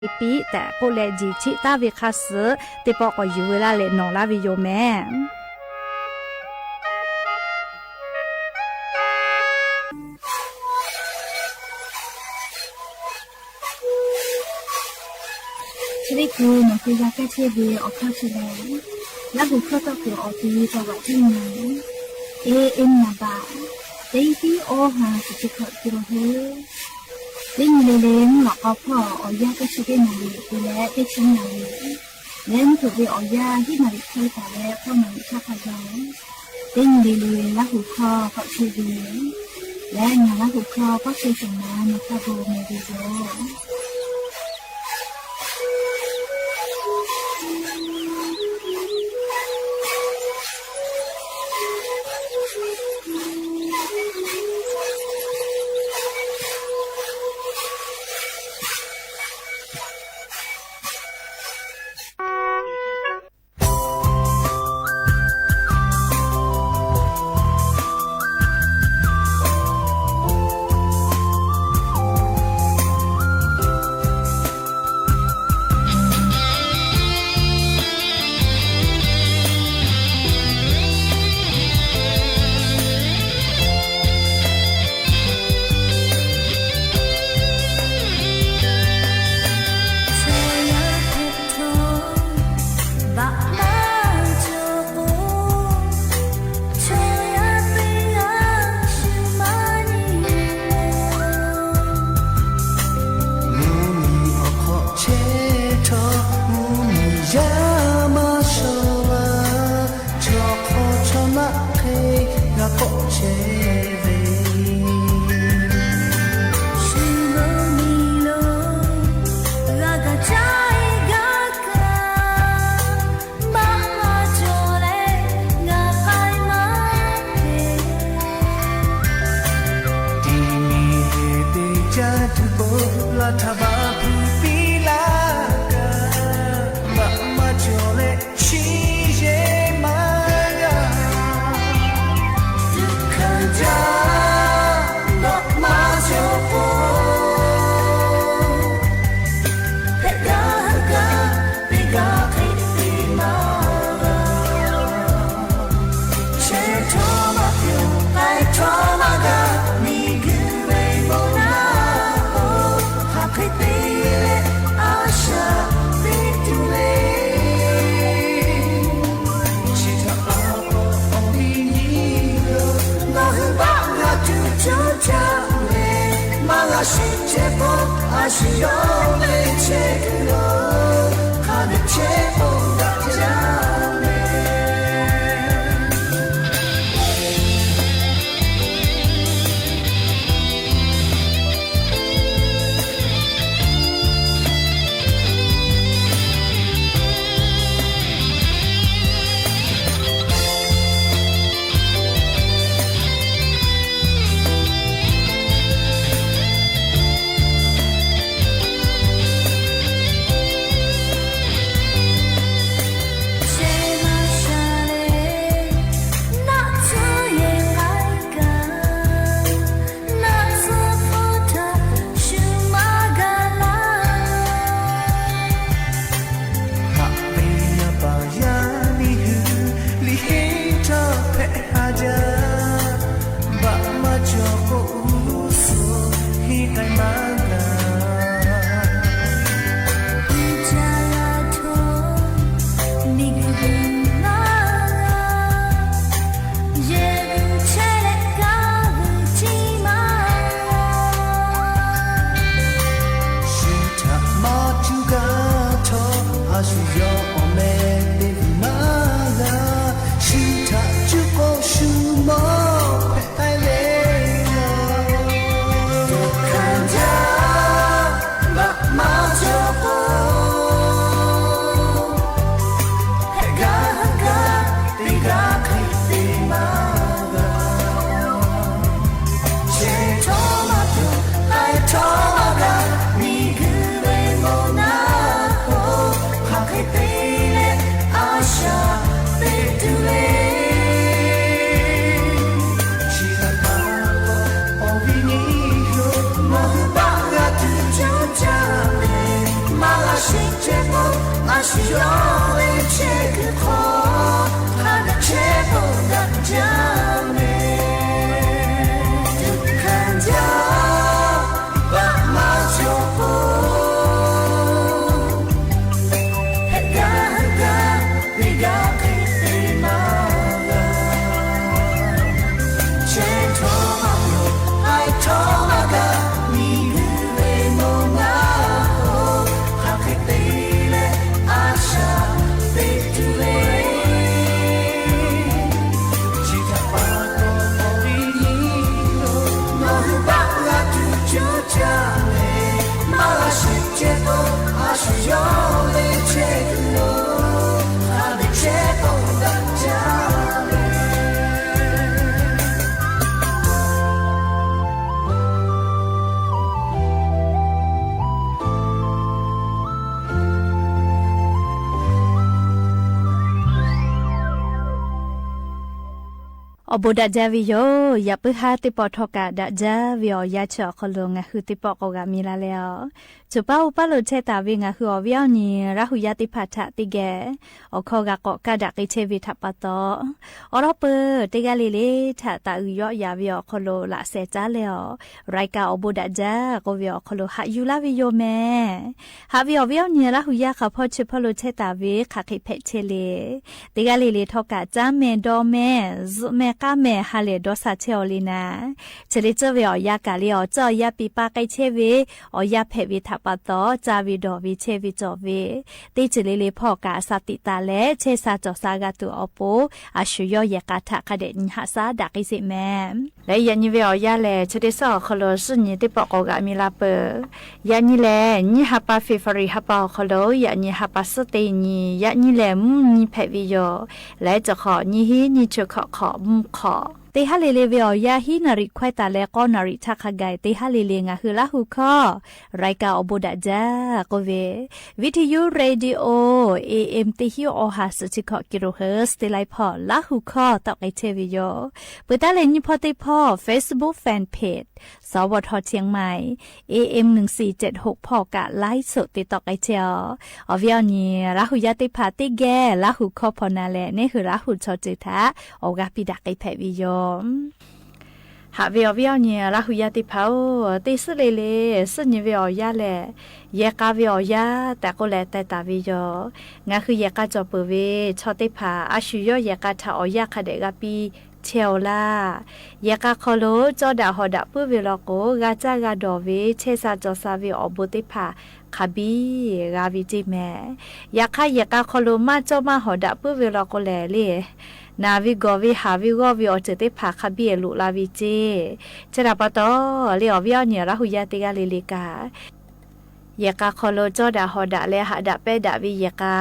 ปีแต่โกเลจีชิตาวิคาสติปอกก็อยู่เวลาเลนองลาวิโยแม่ชีวิตกูมันคือยาแก้เชื้อบีออกข้าวชีแล้วแล้วกูเข้าต้องคือออกทีจะว่าที่ไหนเอ็มนาบาเด็กที่โอหาสุดขอกิโลเฮเล่นเล่นหลอกเอาพ่อออยาก็ชีวิตนาลีกูและได้ชิ้นนาลีเล่นถูกไปออยาที่นาลีที่แต่แล้วพ่อมันชอบพยายเล่นเล่นแล้วหูคอก็ชีวิตและงานแล้วหูคอก็ชีวิตมาในคาโบเมดิโซShut 拉心结果，那需要为切个口，他的切口的家门，就看见爸妈就不。อบูดาจาวิโยอย่าเพิ่งหาติปอทอกาดาจาวิโอยาเชาะคลงะคือติปอกกามีลาแล้วจุป้าอุปโลเชตาวิงะคืออวิโอนีราหุยาติพัทะติแกอคอกะกอกะดะกิเชวิทัปปะตออรอเปติกะลิลิทะตาอุยอยาวิโอคโลละเซจาแล้วรายกาอบูดาจากวิโอคโลหะยูลาวิโยแม่หาวิโอนีราหุยาคาพอชิพโลเชตาวิคาคิเพเชเลติกะลิลิทอกะจาเมดอแม่ซุแม่กาแม่ฮาเลดอซาเชอลีนาเชลิเจวิโอยากาลิโอจอยาปิปาไกเชวิอยาเพวิทัปปะตอจาวิดอวิเชวิจอวิติจิลิลิพอกาสติตาเลเชซาจอซากาตุอโปอาชุยอยากาทะคเดนหาซาดักอิสิแมและยันนิเวอยาเลเชดิซอคโลสุญิติปอกกามิลาเปยันนิเลนิฮาปาฟิฟริฮาปาคโลยันนิฮาปาสเตนียันนิเลมุนิเพวิโยและจะขอนิฮินิชขอมุขอเตฮาเลเลเวียยาฮินาริควายตาเลก็นาริทักไกเตฮาเลเลงะคือละหุคอรายการอบูดาจากเววิทยุเรดิโอ AM ติฮิโอฮาสจิคกิโลเฮิรตซ์เตไลพอละหุคอตอกไอเทวิโยเปิดตาเลนิพอติพอ Facebook Fan Page สวทเชียงใหม่ AM 1476พอกะไลฟ์สดติดต่อไอเจออวิอนีละหุยาติพาติแกละหุคอพอนาเลนี่คือละหุชอจิทะออกาปิดักไอแพวิโยหาวิวเนี่ยละหุยาติเผาติสเลเลสุญวิวยาเลเยกาวิวยาแต่ก็แลแต่ตาวิโยงาคือเยกาจอปเวชอติผาอาชุยเยกาทาอยาคาเดกาปีเชลล่ายากาคอโลจอดาหอดาปุเวลโกกาจากาดอเวเชซาจอซาวิอบุติผาคาบีกาวิจิแมยากาคอโลมาจอมาหอดาปุเวลโกแลเลนาวิกอวิหาวิกอวิอเจติผาคาบีลุลาวิเจเจดาปะตอเลอวิอเนี่ยละหุยาติกาเลลิกายากาคอโลจอดาหอดาเลหะดาเปดาวิยากา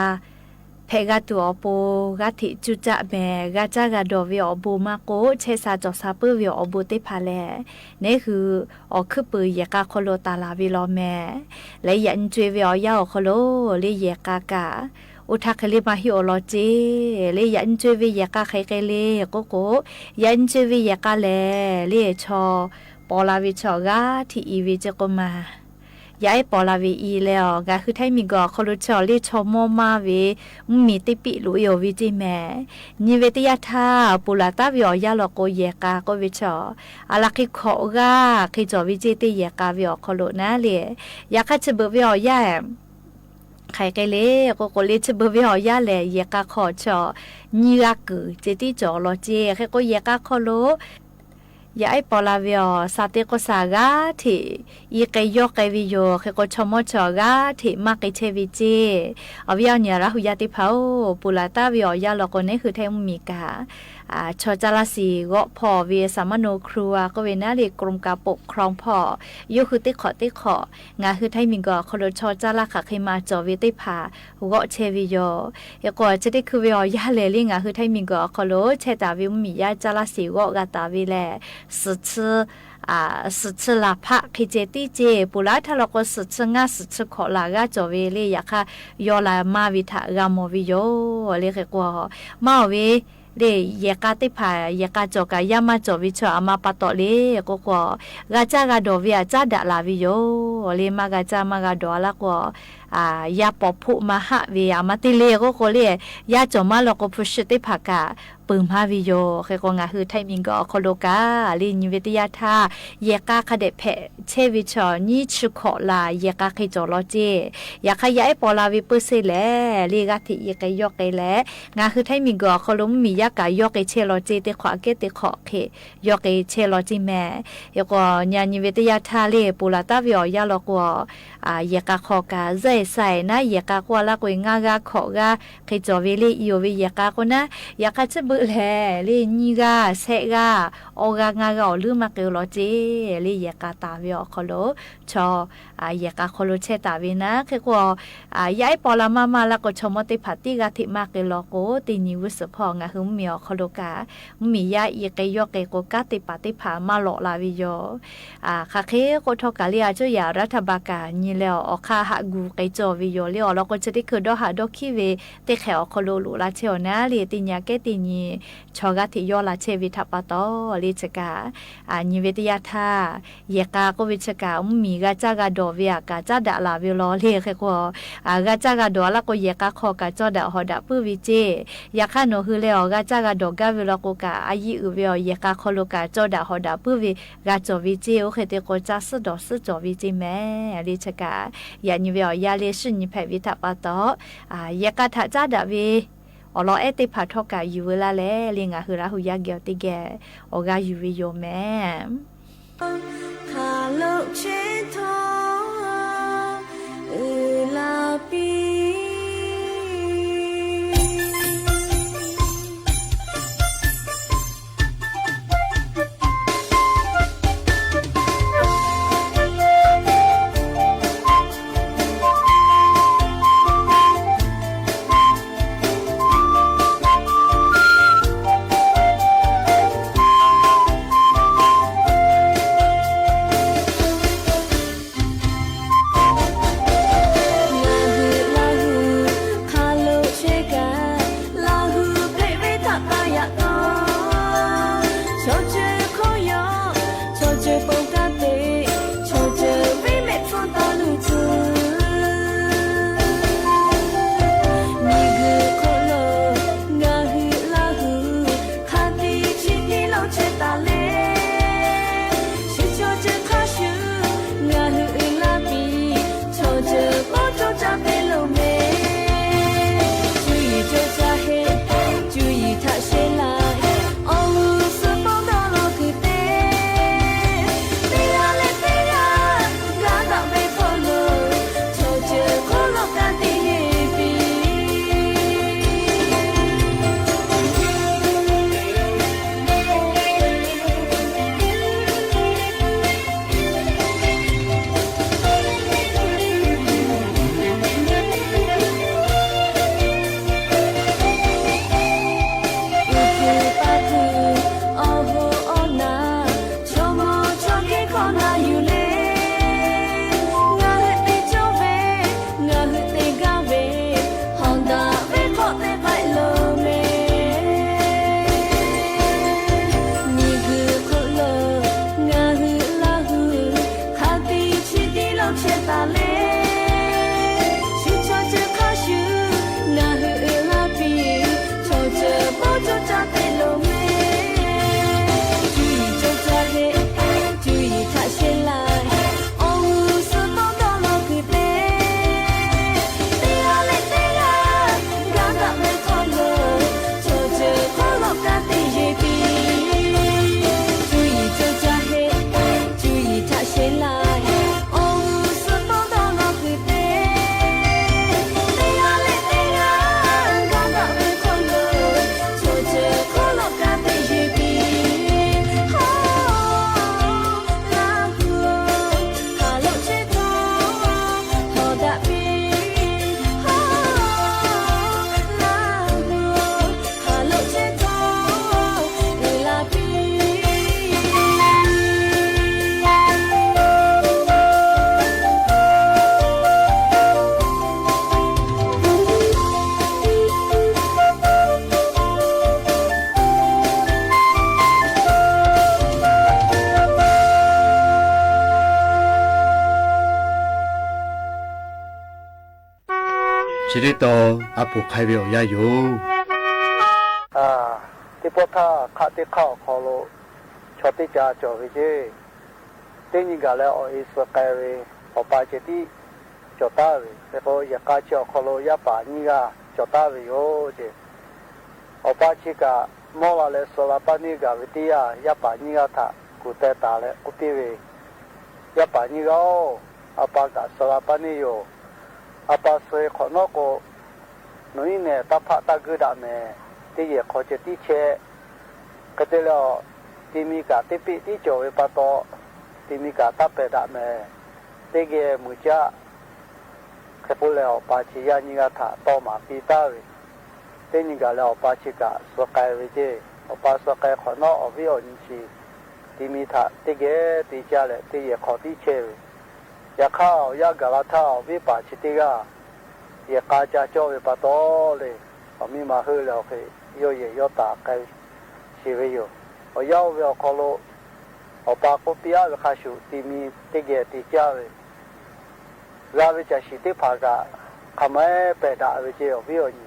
เพกาตัวโปกาทิจุจะแมกาจากาดอวิอบูมาโกเชซาจอซาเปวิอบูติพาเลนี่คือออกคือปืยากาคอโลตาลาวิลอแมและยันจวยวิอยาคอโลเลยากากาอุทักลิมาฮิโอโลจีเลยยันจวยวิยากาไคเกเลโกโกยันจวยวิยากาเลเลชอปอลาวิชอกาที่อีวิจกมาย้ายปอลาวีอีแล้วก็คือไทยมีก็คอลุชอลิชอมอมาเวมีติปิลุยวิจิแมนิเวติยาทาปุลาตาวิอยาลโกเยกาก็วิชออาลักขอกาคิจอวิจิติเยกาวิอคอลุนะเลยยาคัจเบวิอยาใครกันเลยก็เลยจะเบวิหอยาเลยเยกาขอชอนิรักเจติจอโลเจแค่ก็เยกาขอโลยาไอปอลาวิโอซาเตโกซากาที่อีเกยอกเกวิโยเคโกชโมชอกาที่มาเกเชวิจิอวิโอเนี่ยราหุยาติเผาปุลาตาวิโอยาโลโกเนคือเทมมีกาชอจาลาสีก็พอเวสามโนครัวก็เวนาลีกรมกาปกครองพอยุคือติของาคือไทยมิงก็คอลชอจาลาค่ะเคมาจอวิติผาก็เชวิโยยก็จะได้คือวิอยาเลลิงาคือไทยมิงก็คอลเชตาวิมียาจาลาสีก็กาตาวิแลสุดลาพะคิเจติเจปุระทะลก็สุดงาสุดขอลากาจอเวเลยอยากค่ะยอลามาวิทากามวิโยเลยกว่ามาเวเลเยกาติผาเยกาจอกายามาจอวิชอามาปะตอเลก็กาจากาดอวิอาจาดาลาวิโยเลมากาจามากาดอละก็ ยาปอพุมาหะเวียมาติเลก็เลยยาจอมาลก็พุชติภากาปึงพาวิโยเคก็งาคือไทมิงก็โคโลกาลินวิทยาทาเยกาคเดเพเชวิชอนี่ชุขอลาเยกาคิจอลอเจยาขยายปอลาวิปุเซแลลีกาติเยกยอกไกแลงาคือไทมิงก็โคโลมียากายอกไกเชลอเจเตขวาเกเตขอเคยอกไกเชลอจิแม่ยก็ญาณิวิทยาทาเลปูลาตาวิอยาลก็เยกาขอกาใจใส่นะเยกากว่าละกวยงากาขอกาคิจอวิลีอีโอวิเยกาคนนะยาคาจะบุแลลีนี่กาเซกาโอกางากาลืมมาเกลอเจลีเยกาตาวิอคโลชอเยกาคโลเชตาวินะคือก็ย้ายปอลามาละก็ชมติพัติกาทิมาเกลอโกตินิวุสพองะหึมมีอคโลกามียาเยกยอกเกโกกาติปติผามาโลลาวิโยคาเคโกทอกาเลียจุยารัฐบากานี่แล้วอคาหะกูไกจอวิโยเลอแล้วก็จะได้คือดอหาดอคิเวเตแขอคโลลุลาเชอนะลีติญาเกตินีชอกาติยอลาเชวิทัปตอลิจกานิเวตยาทาเยกาก็วิจกามีกาจากาดอเวียกาจาดาลาวิโลเลเคก็กาจากาดอละก็เยกาขอกาจอดาหอดาปุวิเจยาคาโนฮืเลอกาจากาดอกาวิโลโกกาอายิอุเวเยกาคโลกาจอดาหอดาปุวิกาจอวิเจโอเคเตโกจาสดอสจอวิเจแม่ลิจกายานิเวยาเลสุนิเพวิทัปตอยากาทาจาดาวีอลอเอติพาทอกายูลาเลลิงาฮืราหุยาเกลติเกออกายูวิโยแม่ ခါလုံးချေထောလာပီ ชิริโตอปุไคเวอยาโยที่พวกท่าข้าที่เข้าขอโลชอบที่จะจอวิเจเต็งยิงกันแล้วเอาอิสระไกเวเอาไปเจที่จอตาเวแต่พออยากการเจาะขอโลยาป่านี่ก็จอตาเวโยเจเอาไปชิกะมอลาเลสลาปานี่ก็วิทยายาป่านี่ก็ถ้ากูเตตาเลกูปีเวยาป่านี่ก็เอาไปกับสลาปานี่โยเอาไปสวยขอนอกก็หนุ่ยเนี่ยตาพักตากุดาเมที่เหยียขอจะที่เชก็ได้แล้วที่มีกาที่ปีที่โจวปะโตที่มีกาตาเปดาเมที่เกมุจ้าแค่พูดแล้วปาชิยานิกาถาโตมาปีตาวิที่นิกาแล้วปาชิกาสกายวิเจปาสกายขอนอวิโอนิชีที่มีถาที่เกที่จ้าเลยที่เหยียขอที่เชวิยาข้าวยากาลาท่าวิปาชิติกาเหยียกาจ้าโจวปะโตเลยมีมาฮือแล้วคือโยเยโยตาไกชีวิโยยาวเวลคอโลปาโคปิอาเวคาชูที่มีที่เกติจ้าเวลาวิจาชิติภากะขมายเปดาวิเจอวิโอนี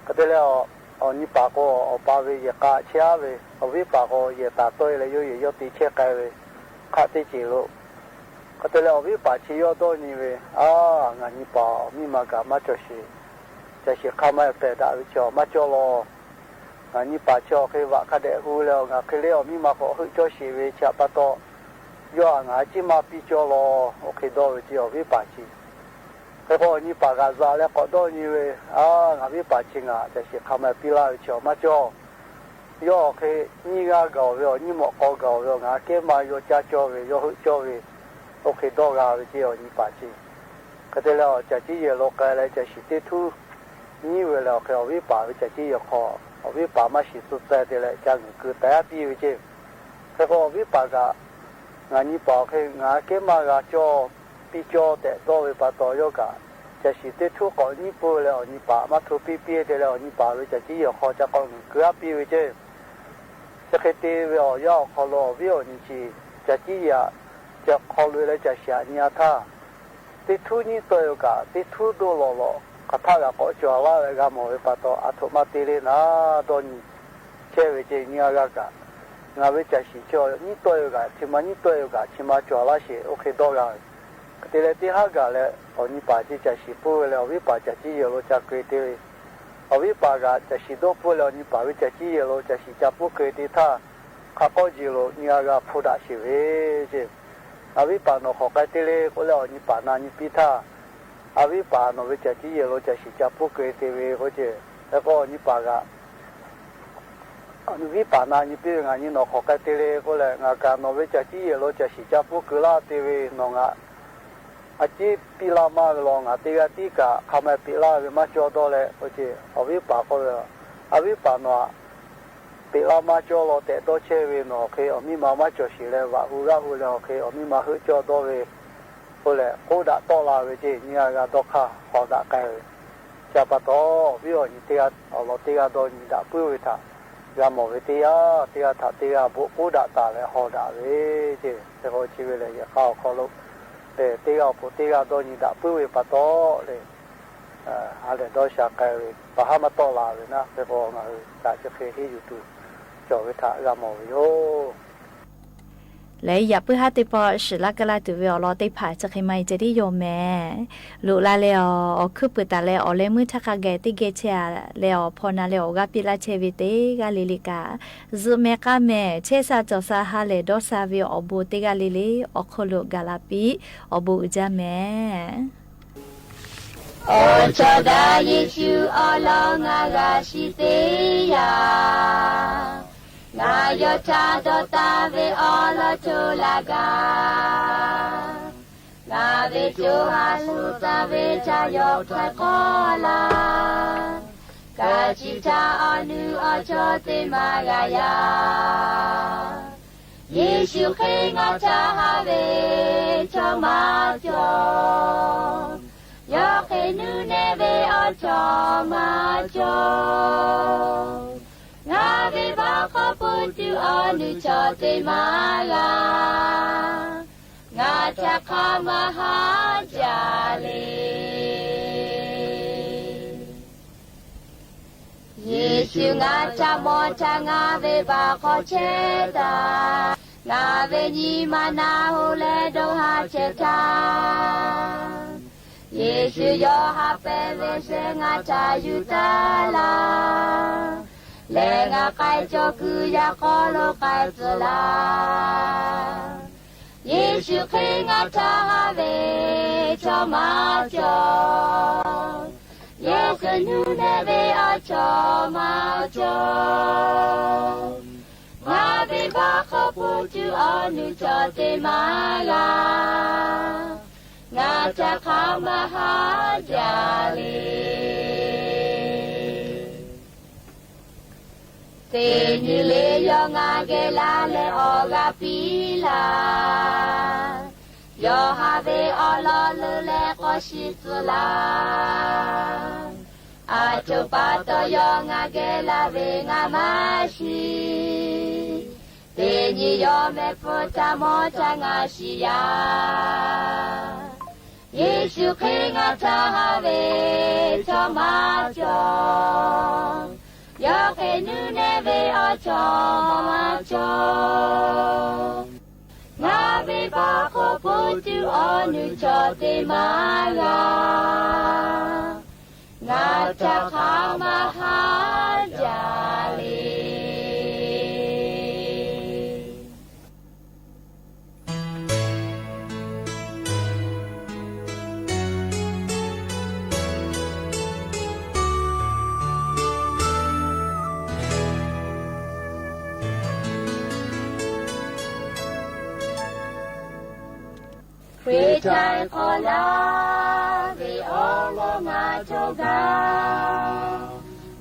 ก็ได้แล้วนี่ปาโกปาเวเยกาเชียเววิปาโกเยตาโตยเลยโยเยโยติเชไกเวข้าติจิโลก็ได้แล้ววิปาชิโยโตนี่เวงานนี่ปามีมากะมาจชีจะเชื่อข้าไม่เป็นดาวิจอมาจอลงานนี้ป่าจอเคยว่าคดีหูแล้วงาเคยเลี้ยวมีมาขอหุ่นจอชีวิตชาปโตย้อนงาจิมาปีจอลโอเคดอวิจอวิปัจจิแต่พอนี้ป่ากาซาแล้วก็ดอนี่เวงาวิปัจจิงาจะเชื่อข้าไม่ปีลาวิจอมาจอย่อเคยนี่งาเก่าเวนี่หมอกเก่าเวงาเก็บมาโยจ้าจอเวโยหุ่นจอเวโอเคดอกาวิจอนี่ปัจจิก็ได้แล้วจะจีเยโลกอะไรจะสิทธิทุนี่เวลาเขาวิปาวิจัยที่ยคอวิปามาสิสุดใจเดลจังคือแต่ปีวิจิแต่พอวิปากะงานนี้ปอกให้งาเก็บมากะจอปีจอแต่ตัววิปาต่อยกะจะสิเตทุกคนนี่ปูแล้วนี่ปามาทุปีปีเดแล้วนี่ปาวิจัยที่ยคอจะก่อนคือปีวิจิจะเคยตีวิอยอคอโลวิโอนี่จีจะที่ยาจะคอลุเลยจะเสียนี่ท่าติทุนี่ตัวยกะติทุดูโลโลคาถาก็จอว่าเวกามวิปโตอัตุมาติเลนะตอนเชวิเจนียกะงาวิจัยสิจอนี่ตัวยกะที่มันนี่ตัวยกะที่มาจอลาสิโอเคดอกะติเลติฮากะเลอนี่ปาจิจัยสิปูเลวิปาจัยจิโยโลจักเกติอวิปากะจัยสิโดปูเลนี่ปาวิจัยจิโยโลจัยสิจัปูเกติท่าข้าก็จิโลนี่กะพูดาสิเวเจอวิปาโนขอกะติเลก็เลนี่ปานานี่ปิท่าอาวิปาโนวิจัยที่เยโลจะสิจับผู้เกยเทวีเขาเจแล้วก็นิปากะวิปานานิปีงานิโนขอกเตเลก็เลยงาการโนวิจัยที่เยโลจะสิจับผู้เกลาเทวีนงะอาจีปิลามาลงอาติกาติกะขามปิลาวิมาจอดเลยเขาเจอาวิปาก็เลยอาวิปาโนปิลามาจอโลเตโตเชวีโนเคอมีมามาจอสิเลวะหูระหูเลโอเคอมีมาหืจอดเลยก็เลยโคดะโตลาเวจีนี่ก็ตกข้าขอดะไก่จะปะโตวิโอนี่เตียเอาโลเตียโดนี่ดะปุ้ยท่ายามวิเตียเตียท่าเตียบุโคดะตาเลยขอดะเวจีแต่ก็ชีวิตเลยข้าวขอลุเตียปุเตียโดนี่ดะปุ้ยปะโตเลยอะไรโดชาไก่ปะหามาโตลาเวนะแต่ก็งาจะจะเคยที่อยู่ตัวจอวิท่ายามวิโอเลยอย่าเพื่อหาติปอสิละกะลาตุเวอลอติผาจะให้ไม่จะได้โยแม่ลูลาเลอคือปตาเลอเลมือทักกะติเกเชาเลอพอนาเลอกะปิลาเชวิเตกะลิลิกาซุเมกะเมเชซาจอซาฮาเลดอซาเวอบูติกะลิลิอคโลกะลาปิอบูจาแม่โอชอดาเยซูอลองากาชิเตยางายชาดตาเวอลโชลากางาเวโจหาสุตาเวชายกทะกอลากาจิตาอนุอโชติมากายาเยซูเคงาชาฮาเวชมาจอยกให้นูเนเวอชมาจงาเวบาขปุตุอนุชอติมากางาจักขามหาจาลี ရှုငါချမောချငါဘေပါခေါ်ချေတာငါဘေညီမနာဟုလေဒုဟာချေတာယေရှုယောဟာပဲလေစေငါချာယူတာလာလေငါကိုက်ချောကူရခေါ်လို့ကိုက်စလာယေရှုခေငါချာဘေချောမချောယေရှုနုနေဘေအချောမချောငါဘေဘာခဖို့ကျူအနုချောတေမာလာငါချခမဟာကြလေတေညီလေးယောငါကလာလေဩဂပီလာယောဟာဘေအလောလလေကိုရှိစလာအချုပါတော်ယောငါကလာဘေငါမရှိတေညီယောမေဖို့တမောချငါရှိယာယေရှုခေငါသာဘေချောမချောယောခေနုနေဘေအချောမချောငါဘေပါခေါ်ဖို့သူအနုချောတေမာလာငါတခါမဟာကြလေခွေတိုင်ခေါ်လာဒီအောလငါချုပ်က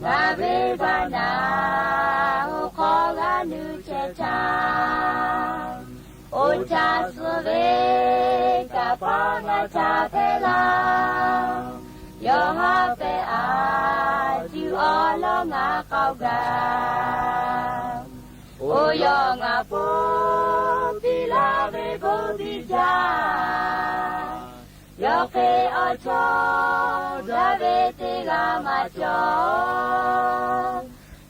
ငါဘေးပါနာဟိုခေါ်လာနုချက်ချာအိုချာစွေကပါငါချဖေလာယောဟာပေအာကျူအောလငါကောက်ကအိုယောငါပိုပီလာဘေဘုဒိချာယောကေအချောဒါဝေတေကမချော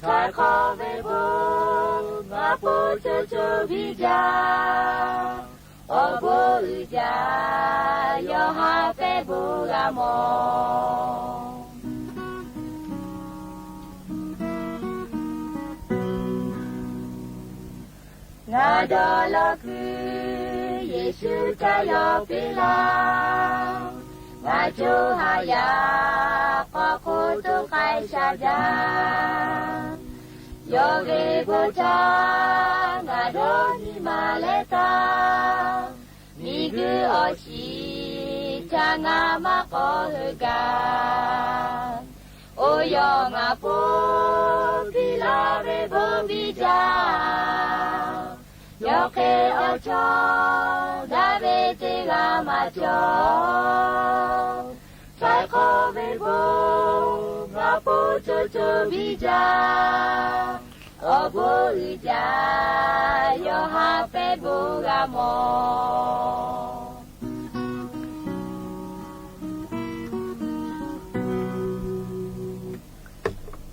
သာခောဘေဘုငါပိုချေချေဘိချာအဘုချာယောဟာပေဘုကမောငါတော်လကူယေရှုတယောပိလာငါချိုဟာယာပခုတုခိုင်ရှာကြယောဂေဘုရားငါတော်ဒီမာလက်တာမိကူအရှိချာငါမကောဟကအိုယောငါပိုပိလာဘေဘုဘိချာယောကေအချောဒါဝေတေကမချောသာခောဘေဘုငါပိုချေချေဘိချာအဘုချာယောဟာပေဘုကမော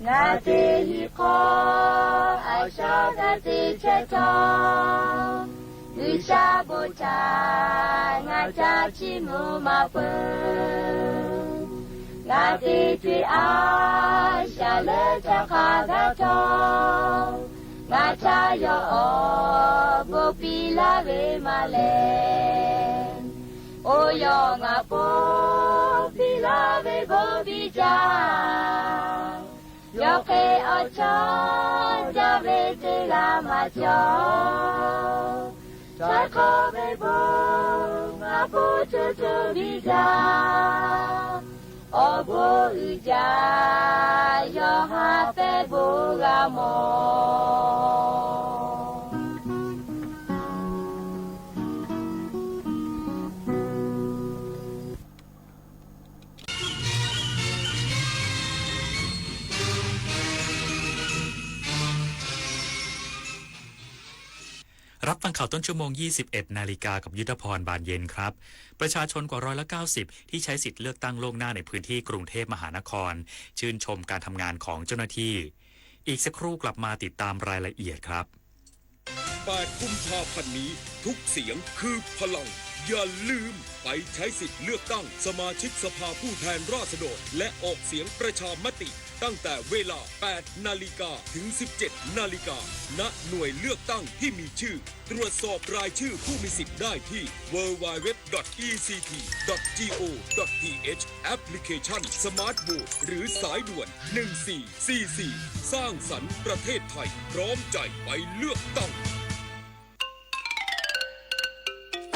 ငါတေဟိခောအရှောဒတိချက်တော်လူရှာဘုရားငါချာချီမူမပငါတေချွေအားရှာလေချခါကတော်ငါချာယောဘုပီလာဝေမလေအိုယောငါပိုပီလာဝေဘုဘိချာယောကေအချောဇဝေတေလာမချောသာခောဘေဘုငါဘုချူချူဘိဇာအဘုဇာယောဟာပေဘုကမေารับฟังข่าวต้นชั่วโมง 21 นาฬิกากับยุทธพรบานเย็นครับประชาชนกว่า90%ที่ใช้สิทธิ์เลือกตั้งล่วงหน้าในพื้นที่กรุงเทพมหานครชื่นชมการทำงานของเจ้าหน้าที่ อีกสักครู่กลับมาติดตามรายละเอียดครับ 8 กุมภาพันธ์นี้ทุกเสียงคือพลังอย่าลืมไปใช้สิทธิ์เลือกตั้งสมาชิกสภาผู้แทนราษฎรและออกเสียงประชามติตั้งแต่เวลา 8 นาฬิกาถึง 17 นาฬิกาณหน่วยเลือกตั้งที่มีชื่อตรวจสอบรายชื่อผู้มีสิทธิ์ได้ที่ www.ect.go.th แอปพลิเคชัน Smart Vote หรือสายด่วน 1444 สร้างสรรค์ประเทศไทยพร้อมใจไปเลือกตั้ง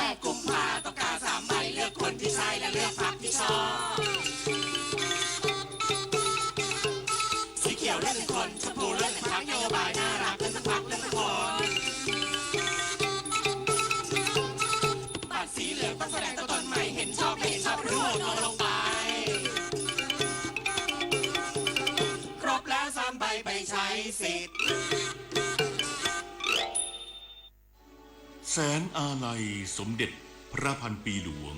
8 กุมภาต้องการ3 ใบเลือกคนที่ใช่และเลือกพรรคที่ชอบสีเขียวเลือก1 คนชมพูเลือก1 พรรคนโยบายน่ารักเลือก1 พรรคเลือก1 คนบัตรสีเหลืองต้องแสดงตัวตนใหม่เห็นชอบไม่เห็นชอบหรือโหวตโนลงไปครบแล้ว3 ใบไปใช้สิทธิ์แสนอาลัยสมเด็จพระพันปีหลวง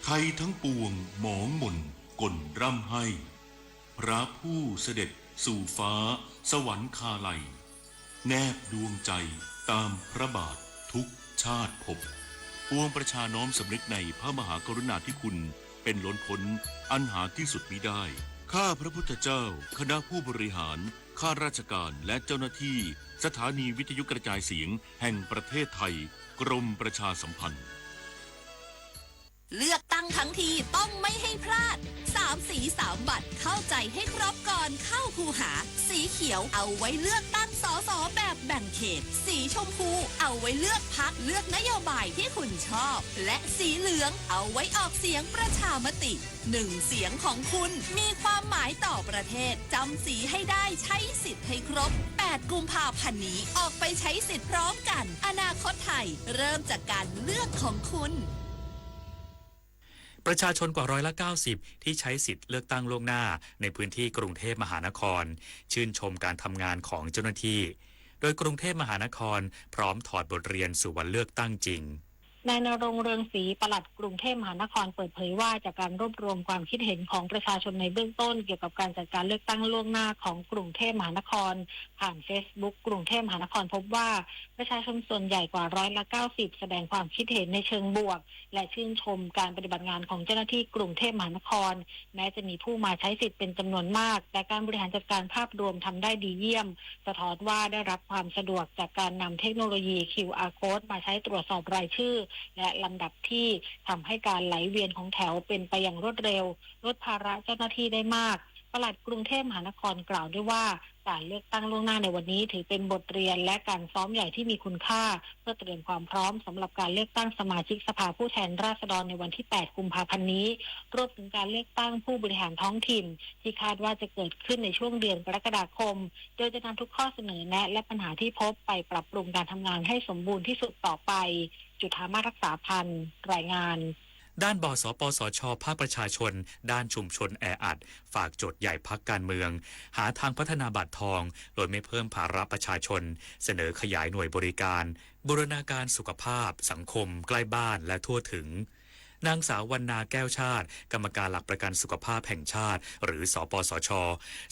ไทยทั้งปวงหมองหม่นก่นร่ำให้พระผู้เสด็จสู่ฟ้าสวรรคาลัยแนบดวงใจตามพระบาททุกชาติภพปวงประชาน้อมสำนึกในพระมหากรุณาธิคุณเป็นล้นพ้นอันหาที่สุดมิได้ข้าพระพุทธเจ้าคณะผู้บริหารข้าราชการและเจ้าหน้าที่สถานีวิทยุกระจายเสียงแห่งประเทศไทยกรมประชาสัมพันธ์เลือกตั้งทั้งทีต้องไม่ให้พลาด3 สี3 บัตรเข้าใจให้ครบก่อนเข้าคูหาสีเขียวเอาไว้เลือกตั้งสสแบบแบ่งเขตสีชมพูเอาไว้เลือกพรรคเลือกนโยบายที่คุณชอบและสีเหลืองเอาไว้ออกเสียงประชามติ1 เสียงของคุณมีความหมายต่อประเทศจำสีให้ได้ใช้สิทธิ์ให้ครบ8 กุมภาพันธ์นี้ออกไปใช้สิทธิ์พร้อมกันอนาคตไทยเริ่มจากการเลือกของคุณประชาชนกว่า90%ที่ใช้สิทธิ์เลือกตั้งล่วงหน้าในพื้นที่กรุงเทพมหานครชื่นชมการทำงานของเจ้าหน้าที่โดยกรุงเทพมหานครพร้อมถอดบทเรียนสู่วันเลือกตั้งจริงนายณรงค์ เรืองศรีปลัดกรุงเทพมหานครเปิดเผยว่าจากการรวบรวมความคิดเห็นของประชาชนในเบื้องต้นเกี่ยวกับการจัดการเลือกตั้งล่วงหน้าของกรุงเทพมหานครผ่าน Facebook กรุงเทพมหานครพบว่าประชาชนส่วนใหญ่กว่า90%แสดงความคิดเห็นในเชิงบวกและชื่นชมการปฏิบัติงานของเจ้าหน้าที่กรุงเทพมหานครแม้จะมีผู้มาใช้สิทธิ์เป็นจำนวนมากแต่การบริหารจัดการภาพรวมทำได้ดีเยี่ยมสะท้อนว่าได้รับความสะดวกจากการนำเทคโนโลยี QR Code มาใช้ตรวจสอบรายชื่อและลำดับที่ทำให้การไหลเวียนของแถวเป็นไปอย่างรวดเร็วลดภาระเจ้าหน้าที่ได้มากปลัดกรุงเทพมหานครกล่าวด้วยว่าการเลือกตั้งล่วงหน้าในวันนี้ถือเป็นบทเรียนและการซ้อมใหญ่ที่มีคุณค่าเพื่อเตรียมความพร้อมสำหรับการเลือกตั้งสมาชิกสภาผู้แทนราษฎรในวันที่8 กุมภาพันธ์นี้รวมถึงการเลือกตั้งผู้บริหารท้องถิ่นที่คาดว่าจะเกิดขึ้นในช่วงเดือนกรกฎาคมโดยจะนำทุกข้อเสนอแนะและปัญหาที่พบไปปรับปรุงการทำงานให้สมบูรณ์ที่สุดต่อไปจุฑามาศ รักษาพันธ์รายงานด้านบสปสช.ภาคประชาชนด้านชุมชนแออัดฝากโจทย์ใหญ่พรรคการเมืองหาทางพัฒนาบัตรทองโดยไม่เพิ่มภาระประชาชนเสนอขยายหน่วยบริการบูรณาการสุขภาพสังคมใกล้บ้านและทั่วถึงนางสาววรรณาแก้วชาติกรรมการหลักประกันสุขภาพแห่งชาติหรือสปสช.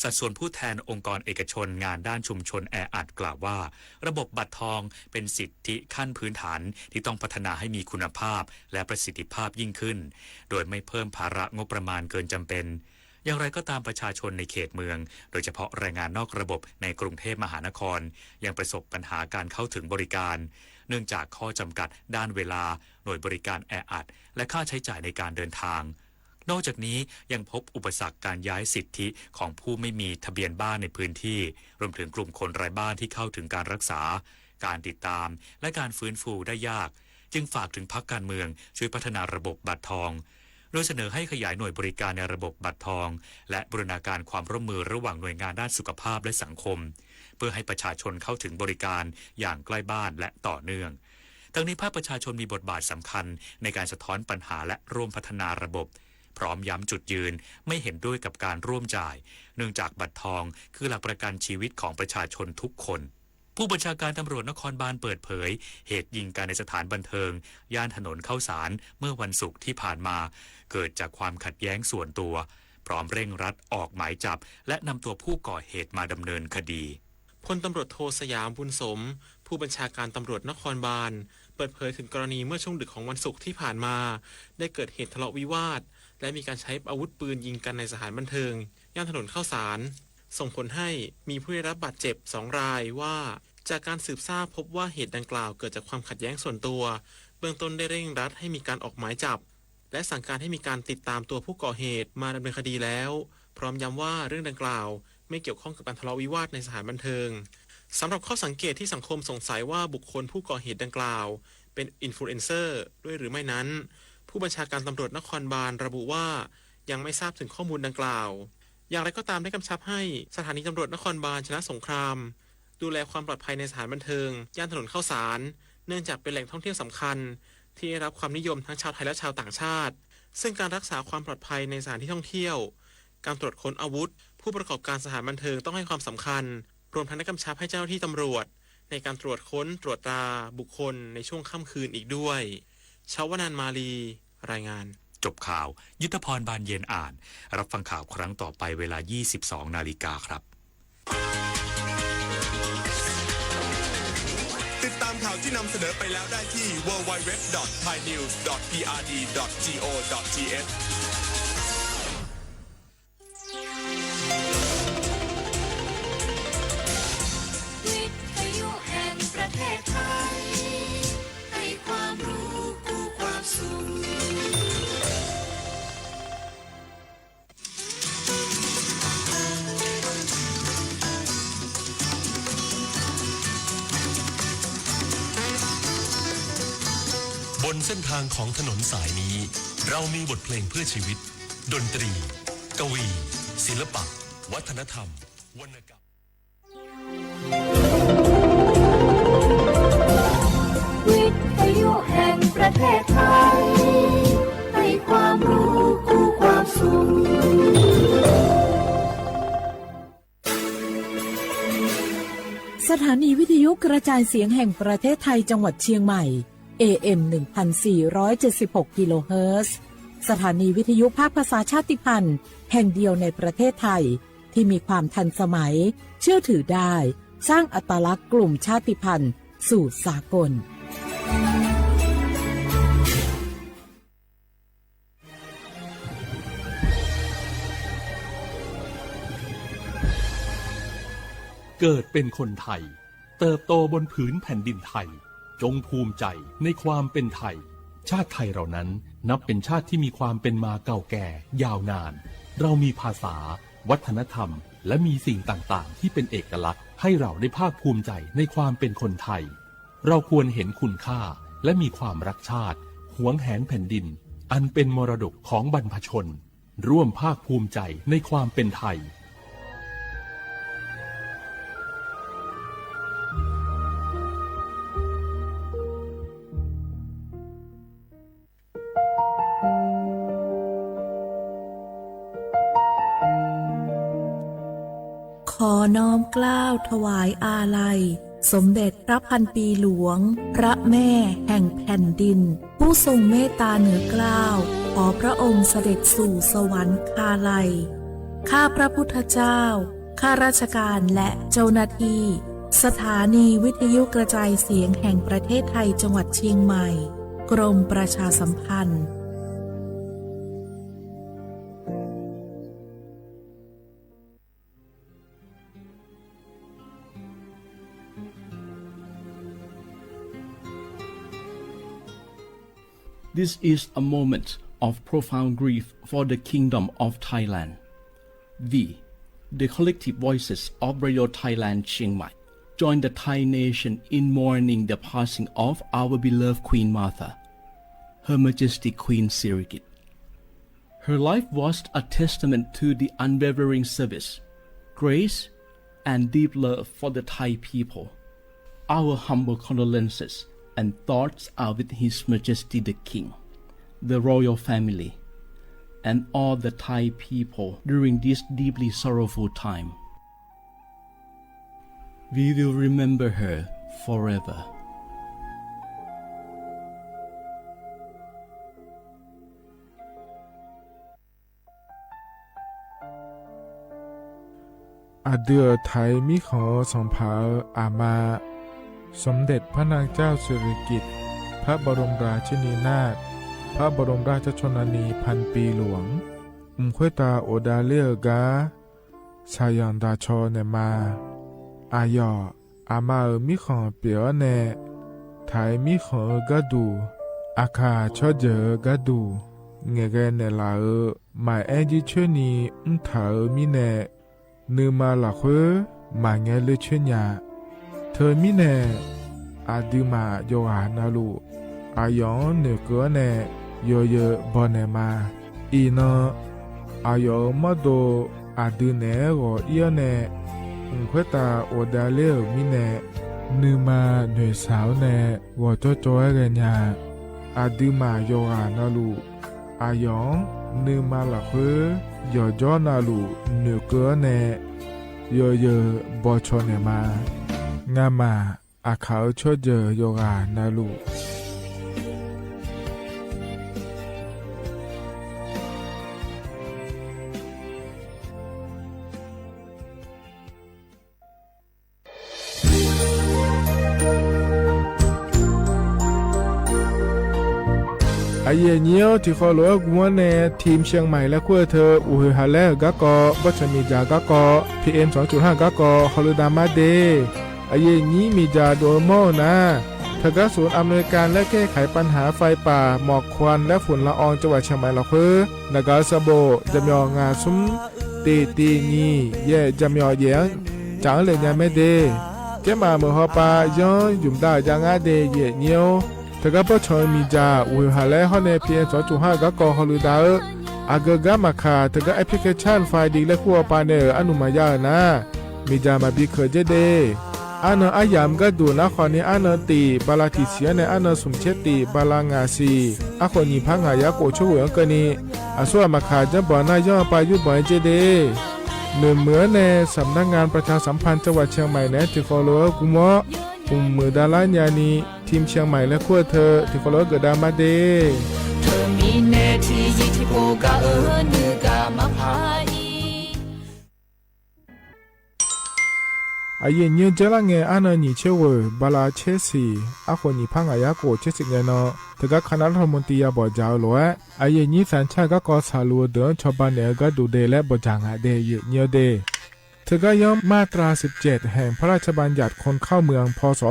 สัดส่วนผู้แทนองค์กรเอกชนงานด้านชุมชนแออัดกล่าวว่าระบบบัตรทองเป็นสิทธิขั้นพื้นฐานที่ต้องพัฒนาให้มีคุณภาพและประสิทธิภาพยิ่งขึ้นโดยไม่เพิ่มภาระงบประมาณเกินจำเป็นอย่างไรก็ตามประชาชนในเขตเมืองโดยเฉพาะแรงงานนอกระบบในกรุงเทพมหานครยังประสบปัญหาการเข้าถึงบริการเนื่องจากข้อจำกัดด้านเวลาหน่วยบริการแออัดและค่าใช้จ่ายในการเดินทางนอกจากนี้ยังพบอุปสรรคการย้ายสิทธิของผู้ไม่มีทะเบียนบ้านในพื้นที่รวมถึงกลุ่มคนไร้บ้านที่เข้าถึงการรักษาการติดตามและการฟื้นฟูได้ยากจึงฝากถึงพรรคการเมืองช่วยพัฒนาระบบบัตรทองโดยเสนอให้ขยายหน่วยบริการในระบบบัตรทองและบูรณาการความร่วมมือระหว่างหน่วยงานด้านสุขภาพและสังคมเพื่อให้ประชาชนเข้าถึงบริการอย่างใกล้บ้านและต่อเนื่องทั้งนี้ภาคประชาชนมีบทบาทสำคัญในการสะท้อนปัญหาและร่วมพัฒนาระบบพร้อมย้ำจุดยืนไม่เห็นด้วยกับการร่วมจ่ายเนื่องจากบัตรทองคือหลักประกันชีวิตของประชาชนทุกคนผู้บัญชาการตำรวจนครบาลเปิดเผยเหตุยิงกันในสถานบันเทิงย่านถนนเข้าสารเมื่อวันศุกร์ที่ผ่านมาเกิดจากความขัดแย้งส่วนตัวพร้อมเร่งรัดออกหมายจับและนำตัวผู้ก่อเหตุมาดำเนินคดี พลตำรวจโทสยามบุญสมผู้บัญชาการตำรวจนครบาลเปิดเผยถึงกรณีเมื่อช่วงดึกของวันศุกร์ที่ผ่านมาได้เกิดเหตุทะเลาะวิวาทและมีการใช้อาวุธปืนยิงกันในสถานบันเทิงย่านถนนข้าวสารส่งผลให้มีผู้ได้รับบาดเจ็บ2 รายว่าจากการสืบทราบพบว่าเหตุดังกล่าวเกิดจากความขัดแย้งส่วนตัวเบื้องต้นได้เร่งรัดให้มีการออกหมายจับและสั่งการให้มีการติดตามตัวผู้ก่อเหตุมาดำเนินคดีแล้วพร้อมย้ำว่าเรื่องดังกล่าวไม่เกี่ยวข้องกับการทะเลาะวิวาทในสถานบันเทิงสำหรับข้อสังเกตที่สังคมสงสัยว่าบุคคลผู้ก่อเหตุดังกล่าวเป็นอินฟลูเอนเซอร์ด้วยหรือไม่นั้นผู้บัญชาการตำรวจนครบาลระบุว่ายังไม่ทราบถึงข้อมูลดังกล่าวอย่างไรก็ตามได้กำชับให้สถานีตำรวจนครบาลชนะสงครามดูแลความปลอดภัยในสถานบันเทิงย่านถนนข้าวสารเนื่องจากเป็นแหล่งท่องเที่ยวสำคัญที่ได้รับความนิยมทั้งชาวไทยและชาวต่างชาติซึ่งการรักษาความปลอดภัยในสถานที่ท่องเที่ยวการตรวจค้นอาวุธผู้ประกอบการสถานบันเทิงต้องให้ความสำคัญรวมทั้งได้กำชับให้เจ้าหน้าที่ตำรวจในการตรวจค้นตรวจตราบุคคลในช่วงค่ำคืนอีกด้วยชาวนันท์มาลีรายงานจบข่าวยุทธพรบานเย็นอ่านรับฟังข่าวครั้งต่อไปเวลา 22 นาฬิกาครับติดตามข่าวที่นำเสนอไปแล้วได้ที่ www.thainews.prd.go.thวิทยุแห่งประเทศไทยให้ความรู้กู้ความสุขบนเส้นทางของถนนสายนี้เรามีบทเพลงเพื่อชีวิตดนตรีกวีศิลปะวัฒนธรรมวรรณกรรมวิทยุแห่งประเทศไทยให้ความรู้กู้ความสุขสถานีวิทยุกระจายเสียงแห่งประเทศไทยจังหวัดเชียงใหม่ AM 1476 กิโลเฮิรตซ์สถานีวิทยุภาคภาษาชาติพันธุ์แห่งเดียวในประเทศไทยที่มีความทันสมัยเชื่อถือได้สร้างอัตลักษณ์กลุ่มชาติพันธุ์สู่สากลเกิดเป็นคนไทยเติบโตบนผืนแผ่นดินไทยจงภูมิใจในความเป็นไทยชาติไทยเรานั้นนับเป็นชาติที่มีความเป็นมาเก่าแก่ยาวนานเรามีภาษาวัฒนธรรมและมีสิ่งต่างๆที่เป็นเอกลักษณ์ให้เราได้ภาคภูมิใจในความเป็นคนไทยเราควรเห็นคุณค่าและมีความรักชาติหวงแหนแผ่นดินอันเป็นมรดกของบรรพชนร่วมภาคภูมิใจในความเป็นไทยขอน้อมเกล้าถวายอาลัยสมเด็จพระพันปีหลวงพระแม่แห่งแผ่นดินผู้ทรงเมตตาเหนือเกล้าขอพระองค์เสด็จสู่สวรรคาลัยข้าพระพุทธเจ้าข้าราชการและเจ้าหน้าที่สถานีวิทยุกระจายเสียงแห่งประเทศไทยจังหวัดเชียงใหม่กรมประชาสัมพันธ์This is a moment of profound grief for the Kingdom of Thailand. We, the collective voices of Radio Thailand Chiang Mai, join the Thai nation in mourning the passing of our beloved Queen Martha, Her Majesty Queen Sirikit. Her life was a testament to the unwavering service, grace, and deep love for the Thai people. Our humble condolences and thoughts are with His Majesty the King, the royal family, and all the Thai people during this deeply sorrowful time. We will remember her forever. อาเดือไทยมิขอสองผาอามาสมเด็จพระนางเจ้าสิริกิติ์พระบรมราชินีนาถพระบรมราชชนนีพันปีหลวงควยตาโอดาเลียกาชายันดาชอเนมาอายออามามิขอเปียวเนไทยมิขอกะดูอาคาชอเจอกะดูเงเกเนลาหมายแอจิเชนีถามิเนนือมาละเขมาเงเลเชญาเธอมิเนอาดิมาโยหานาลูอายองเนเกเนโยเยบอเนมาอีนอายอมโดอาดิเนโรเอียเนควยตาโอดาเลมิเนนือมาเนสาวเนวอจอจอยเรญาอาดิมาโยหานาลูอายองนือมาละเขยอจอนาลูเนเกเนโยเยบอชอเนมางามาอาเขาชอเจโยกานาลูไอเยเนียวที่ขอหลวงวัวเนทีมเชียงใหม่และขั้วเธออุหฮาเลกะกอวัชมีจากะกอ PM 2.5 กะกอฮอลดามาเดไอเยนี้มีจาโดโมนะทกศูนย์อำนวยการและแก้ไขปัญหาไฟป่าหมอกควันและฝุ่นละอองจังหวัดเชียงใหม่ละคือนากาซาโบจำยองาซุมตีนีเย่จำยอเยียงจังเลยยาไม่เดแกมาเมื่อฮอปาย้อนยุ่มได้จางาเดเยเนียวทกปชมีจาอุหาและฮอเนพีเอ็น2.5 กะกอฮอลูดาอากกามาคาทกแอปพลิเคชันไฟดีและคัวปาเนอนุมายานะมีจามาบิเคเจเดอันอายามก็ดูนะขอนี้อันตีบาลาติเสียในอันสมเชติบาลางาซีอาคนนี้พังหายาโกช่วยกันนี้อาส่วนมาขาจะบ่อนายย่อไปยุบ่อยเจเดเหมือนในสำนักงานประชาสัมพันธ์จังหวัดเชียงใหม่แนะที่ขอรัวกุมะมือดาลานยานีทีมเชียงใหม่และขั้วเธอที่ขอรัวเกิดดามาเดเธอมีเนที่ยิที่โปกานือกามาพาအရင်ညကြလာငယ်အနာညီချေဝဘလာချေစီအခုညီဖငါရကိုချစ်စငယ်နော်တကခနာထမတီရပေါ်ကြောက်လို့အရင်ညီစန်ချကကောဆာလူဒချဘနေကဒူဒေလဲပေါ်ကြငါဒေညေဒေทกยอมมาตรา17แห่งพระราชบัญญัติคนเข้าเมืองพศ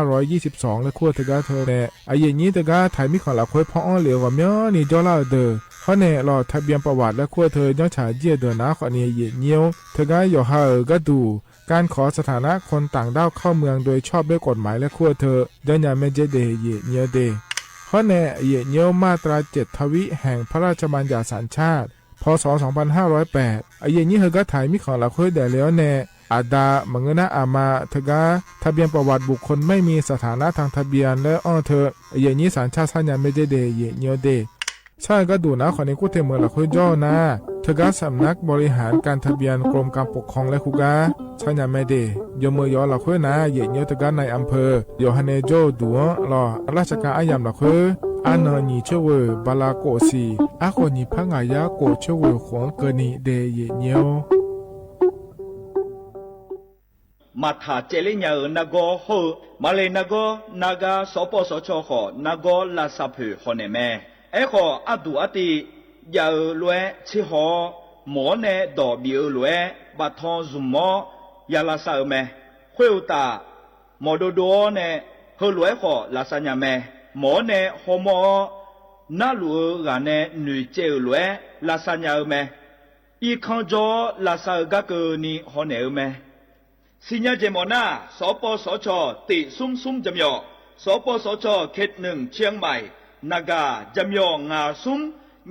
2522และขั้วทกเธอแน่อายุนี้ทกไทยมีของละควยพ่ออ้อเหลียวว่าม้อนี่จอลาเดอเขาแน่รอทะเบียนประวัติและขั้วเธอย่อฉาเจียเดอนะขอเนียเยเนียวทกยอฮาก็ดูการขอสถานะคนต่างด้าวเข้าเมืองโดยชอบด้วยกฎหมายและขั้วเธอย่อยาเมเจเดเยเนียวเดเขาแน่เยเนียวมาตรา7ทวิแห่งพระราชบัญญัติสัญชาติพศ2508อายุนี้เฮก็ถ่ายมีของละคุยได้แล้วแน่อาดามังเงนะอามาทกาทะเบียนประวัติบุคคลไม่มีสถานะทางทะเบียนและอ้อเธออายุนี้สัญชาติสัญญาไม่ได้เดเยเนียวเดใช่ก็ดูนะขอนี้กูเทเมือละคุยย่อนะทกาสำนักบริหารการทะเบียนกรมการปกครองและคุกาสัญญาไม่ได้ยมมือยอละคุยนะเยเนียวทกาในอำเภอยอฮันเนโจดัวรอราชการอายามละคุยอันนนีเชวบาลาโกซีอาคนนี้พังอายาโกเชวขวงเกนีเดเยเนียวมาถาเจริญานาโกโฮมาเลนาโกนากาสปสชขอนาโกลาซาเพขอเนแมเอขออดูอติยาลวยชิหอหมอเนดอบิลวยบัทองซุมอยาลาซาเมเขวตาหมอโดโดเนเฮลวยขอลาซาญาเมหมอเนฮอมนาลูกาเนหนุ่ยเจลวยลาซาญาเมอีคังจอลาซากะเกนีฮอเนเมสิญญาเจมอนาสปสชติซุมจำยอสปสชเขต1เชียงใหม่นากาจำยองาซุม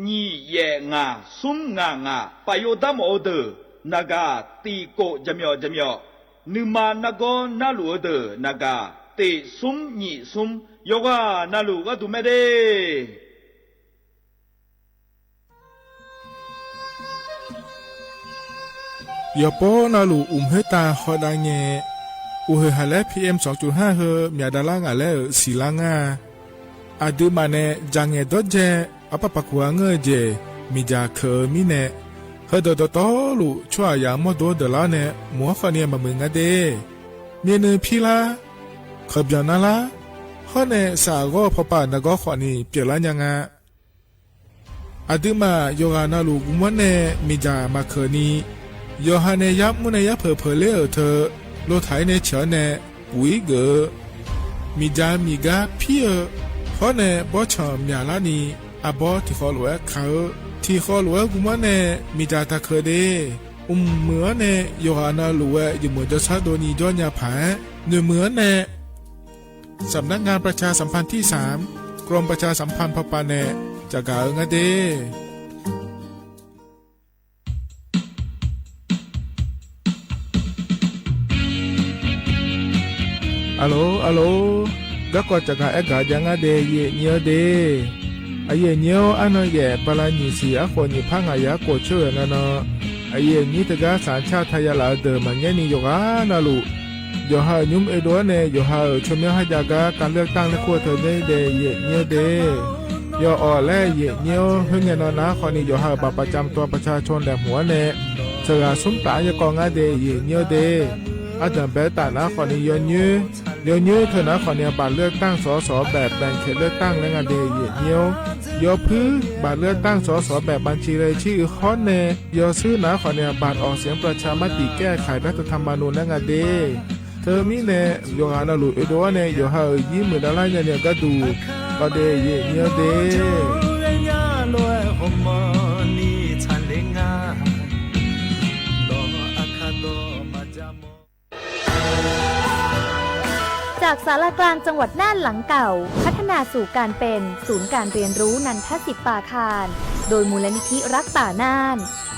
ญีเยงาซุมงปายดามอเดนากาตีโกจำยอนึมานากอนาลูเดนากาติซุมญีซุมโยกานาลูกะตุเมเดยอปอนาลูเฮตาฮอดาเงอุเฮฮาเล PM 2.5 เฮมีดาลางาเลศิลางาอาดูมาเนจังเงดอเจอปะปะกัวเงเจมีจาเคมีเน เฮดโตลูชั่วยามอโดเดลาเนมัวฟาเนียมามึงอะเดเมียนพี่ละขบยานาละฮอเนสาโกพปานก็ขอนี่เปลี่ยนละยังไงอดีมาโยฮานาลูกุมวันเนมิจามาเคนีโยฮาเนยับมุนยับเพอเลอเธอโลไทเนเฉเนปุยเกมิจามิกาพี่ฮอเนบอชอมยาลานีอาบอที่ขอหลวงเขาที่ขอหลวงกุมวันเนมิจาตาเคเดเหมือนเนโยฮานาลูเวอยู่เหมือนจะชาโดนีจอนยาผาเหมือนเนสำนักงานประชาสัมพันธ์ที่3กรมประชาสัมพันธ์พปาเนจากกาเงเดอัลโหลก็กจากกาเอกาจังเดเยเนียเดอเยเนียวอันเย่ปลาญิสีอคนยิพังอายะโกเชอนะนะอเยนิตกาสัญชาติไทยลาเดมันเยนิโยกานาลูโยฮายุมเอโดเนโยฮาชมยาฮจากาการเลือกตั้งและขั้วเธอเดเยเนียเดยออแลเยเนียวเฮงเงนนะขอนี้โยฮาบัตรประจำตัวประชาชนแดงหัวเนเสกาสุมตายกองอาเดเยเนียวเดอาจารย์เบตานะขอนี้ย้อนยื้อเธอนะขอนี้บัตรเลือกตั้งสสแบบแบ่งเขตเลือกตั้งและงาเดเยเนียวยอพื้บัตรเลือกตั้งสสแบบบัญชีรายชื่อคอนเนยอซื้อนะขอนี้บัตรออกเสียงประชามติแก้ไขรัฐธรรมนูญและงาเดเธอมีเนโยฮานาลูเอโดเนโยฮายิ้มมือดาลายเนี่ยก็ดูก็เดเยเนียวเดจากศาลากลางจังหวัดน่านหลังเก่าพัฒนาสู่การเป็นศูนย์การเรียนรู้นันทศิษย์ป่าคารโดยมูลนิธิรักป่าน่าน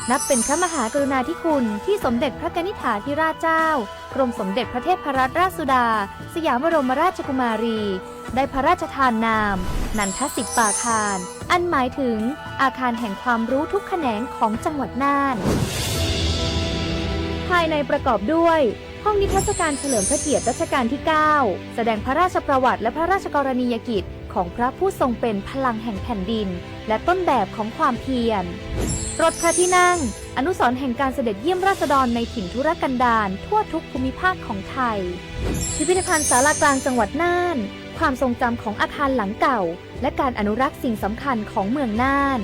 นับเป็นพระมหากรุณาธิคุณที่สมเด็จพระกนิษฐาธิราชเจ้ากรมสมเด็จพระเทพรัตนราชสุดาสยามบรมราชกุมารีได้พระราชทานนามนันทศิษย์ป่าคารอันหมายถึงอาคารแห่งความรู้ทุกแขนงของจังหวัดน่านภายในประกอบด้วยห้องนิทรรศการเฉลิมพระเกียรติรัชกาลที่ 9 แสดงพระราชประวัติและพระราชกรณียกิจของพระผู้ทรงเป็นพลังแห่งแผ่นดินและต้นแบบของความเพียรรถพระที่นั่งอนุสรณ์แห่งการเสด็จเยี่ยมราษฎรในถิ่นทุรกันดารทั่วทุกภูมิภาคของไทยพิพิธภัณฑ์ศาลากลางจังหวัดน่านความทรงจำของอาคารหลังเก่าและการอนุรักษ์สิ่งสำคัญของเมืองน่าน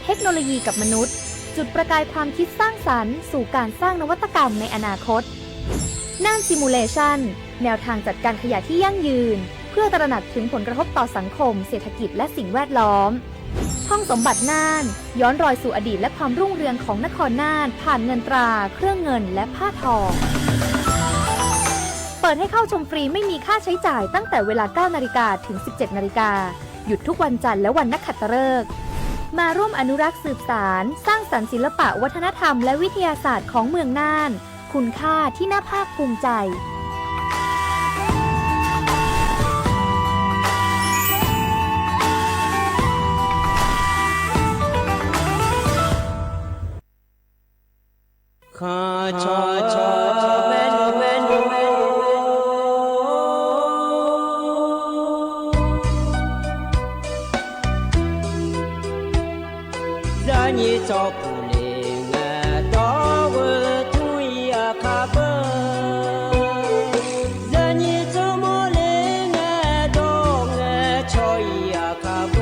เทคโนโลยีกับมนุษย์จุดประกายความคิดสร้างสรรค์สู่การสร้างนวัตกรรมในอนาคตน่านซิมูเลชันแนวทางจัดการขยะที่ยั่งยืนเพื่อตระหนักถึงผลกระทบต่อสังคมเศรษฐกิจและสิ่งแวดล้อมห้องสมบัติน่านย้อนรอยสู่อดีตและความรุ่งเรืองของนครน่านผ่านเงินตราเครื่องเงินและผ้าทองเปิดให้เข้าชมฟรีไม่มีค่าใช้จ่ายตั้งแต่เวลา 9 นาฬิกาถึง 17 นาฬิกาหยุดทุกวันจันทร์และวันนักขัตฤกษ์มาร่วมอนุรักษ์สืบสานสร้างสรรค์ศิลปะวัฒนธรรมและวิทยาศาสตร์ของเมืองน่านคุณค่าที่น่าภาคภูมิใจข้าชอแม่นซานีจอปูเลงดอวทุยอาคาเบซานีจอโมเลงดองชอยอาคาเบ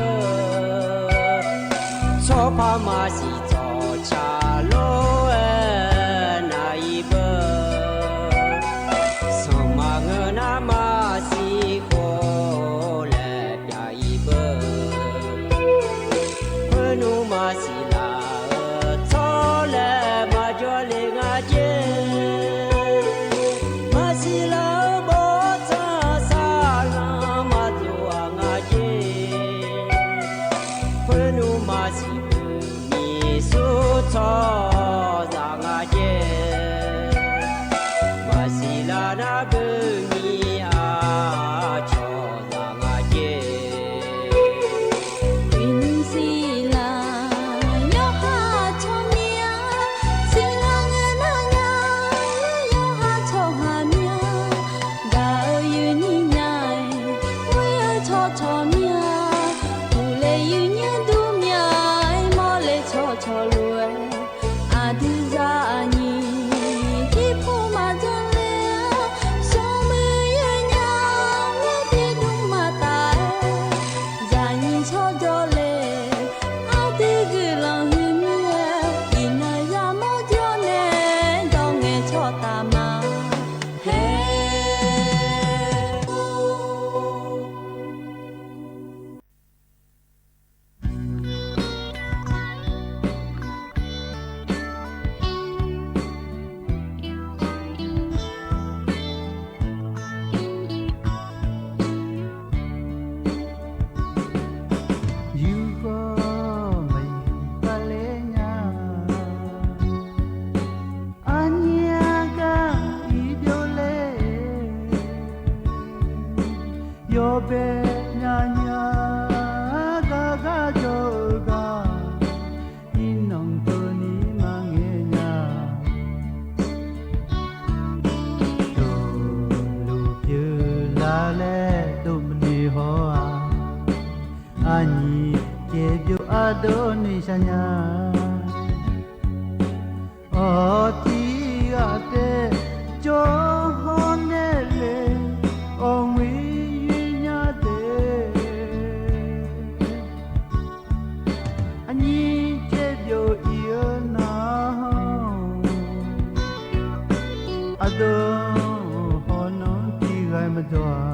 ชอพามาสิจอชาโลอ Adonisanya Otiate Johonele Onwinyade Ani Chebyo Iona Adonon Tigai Madoa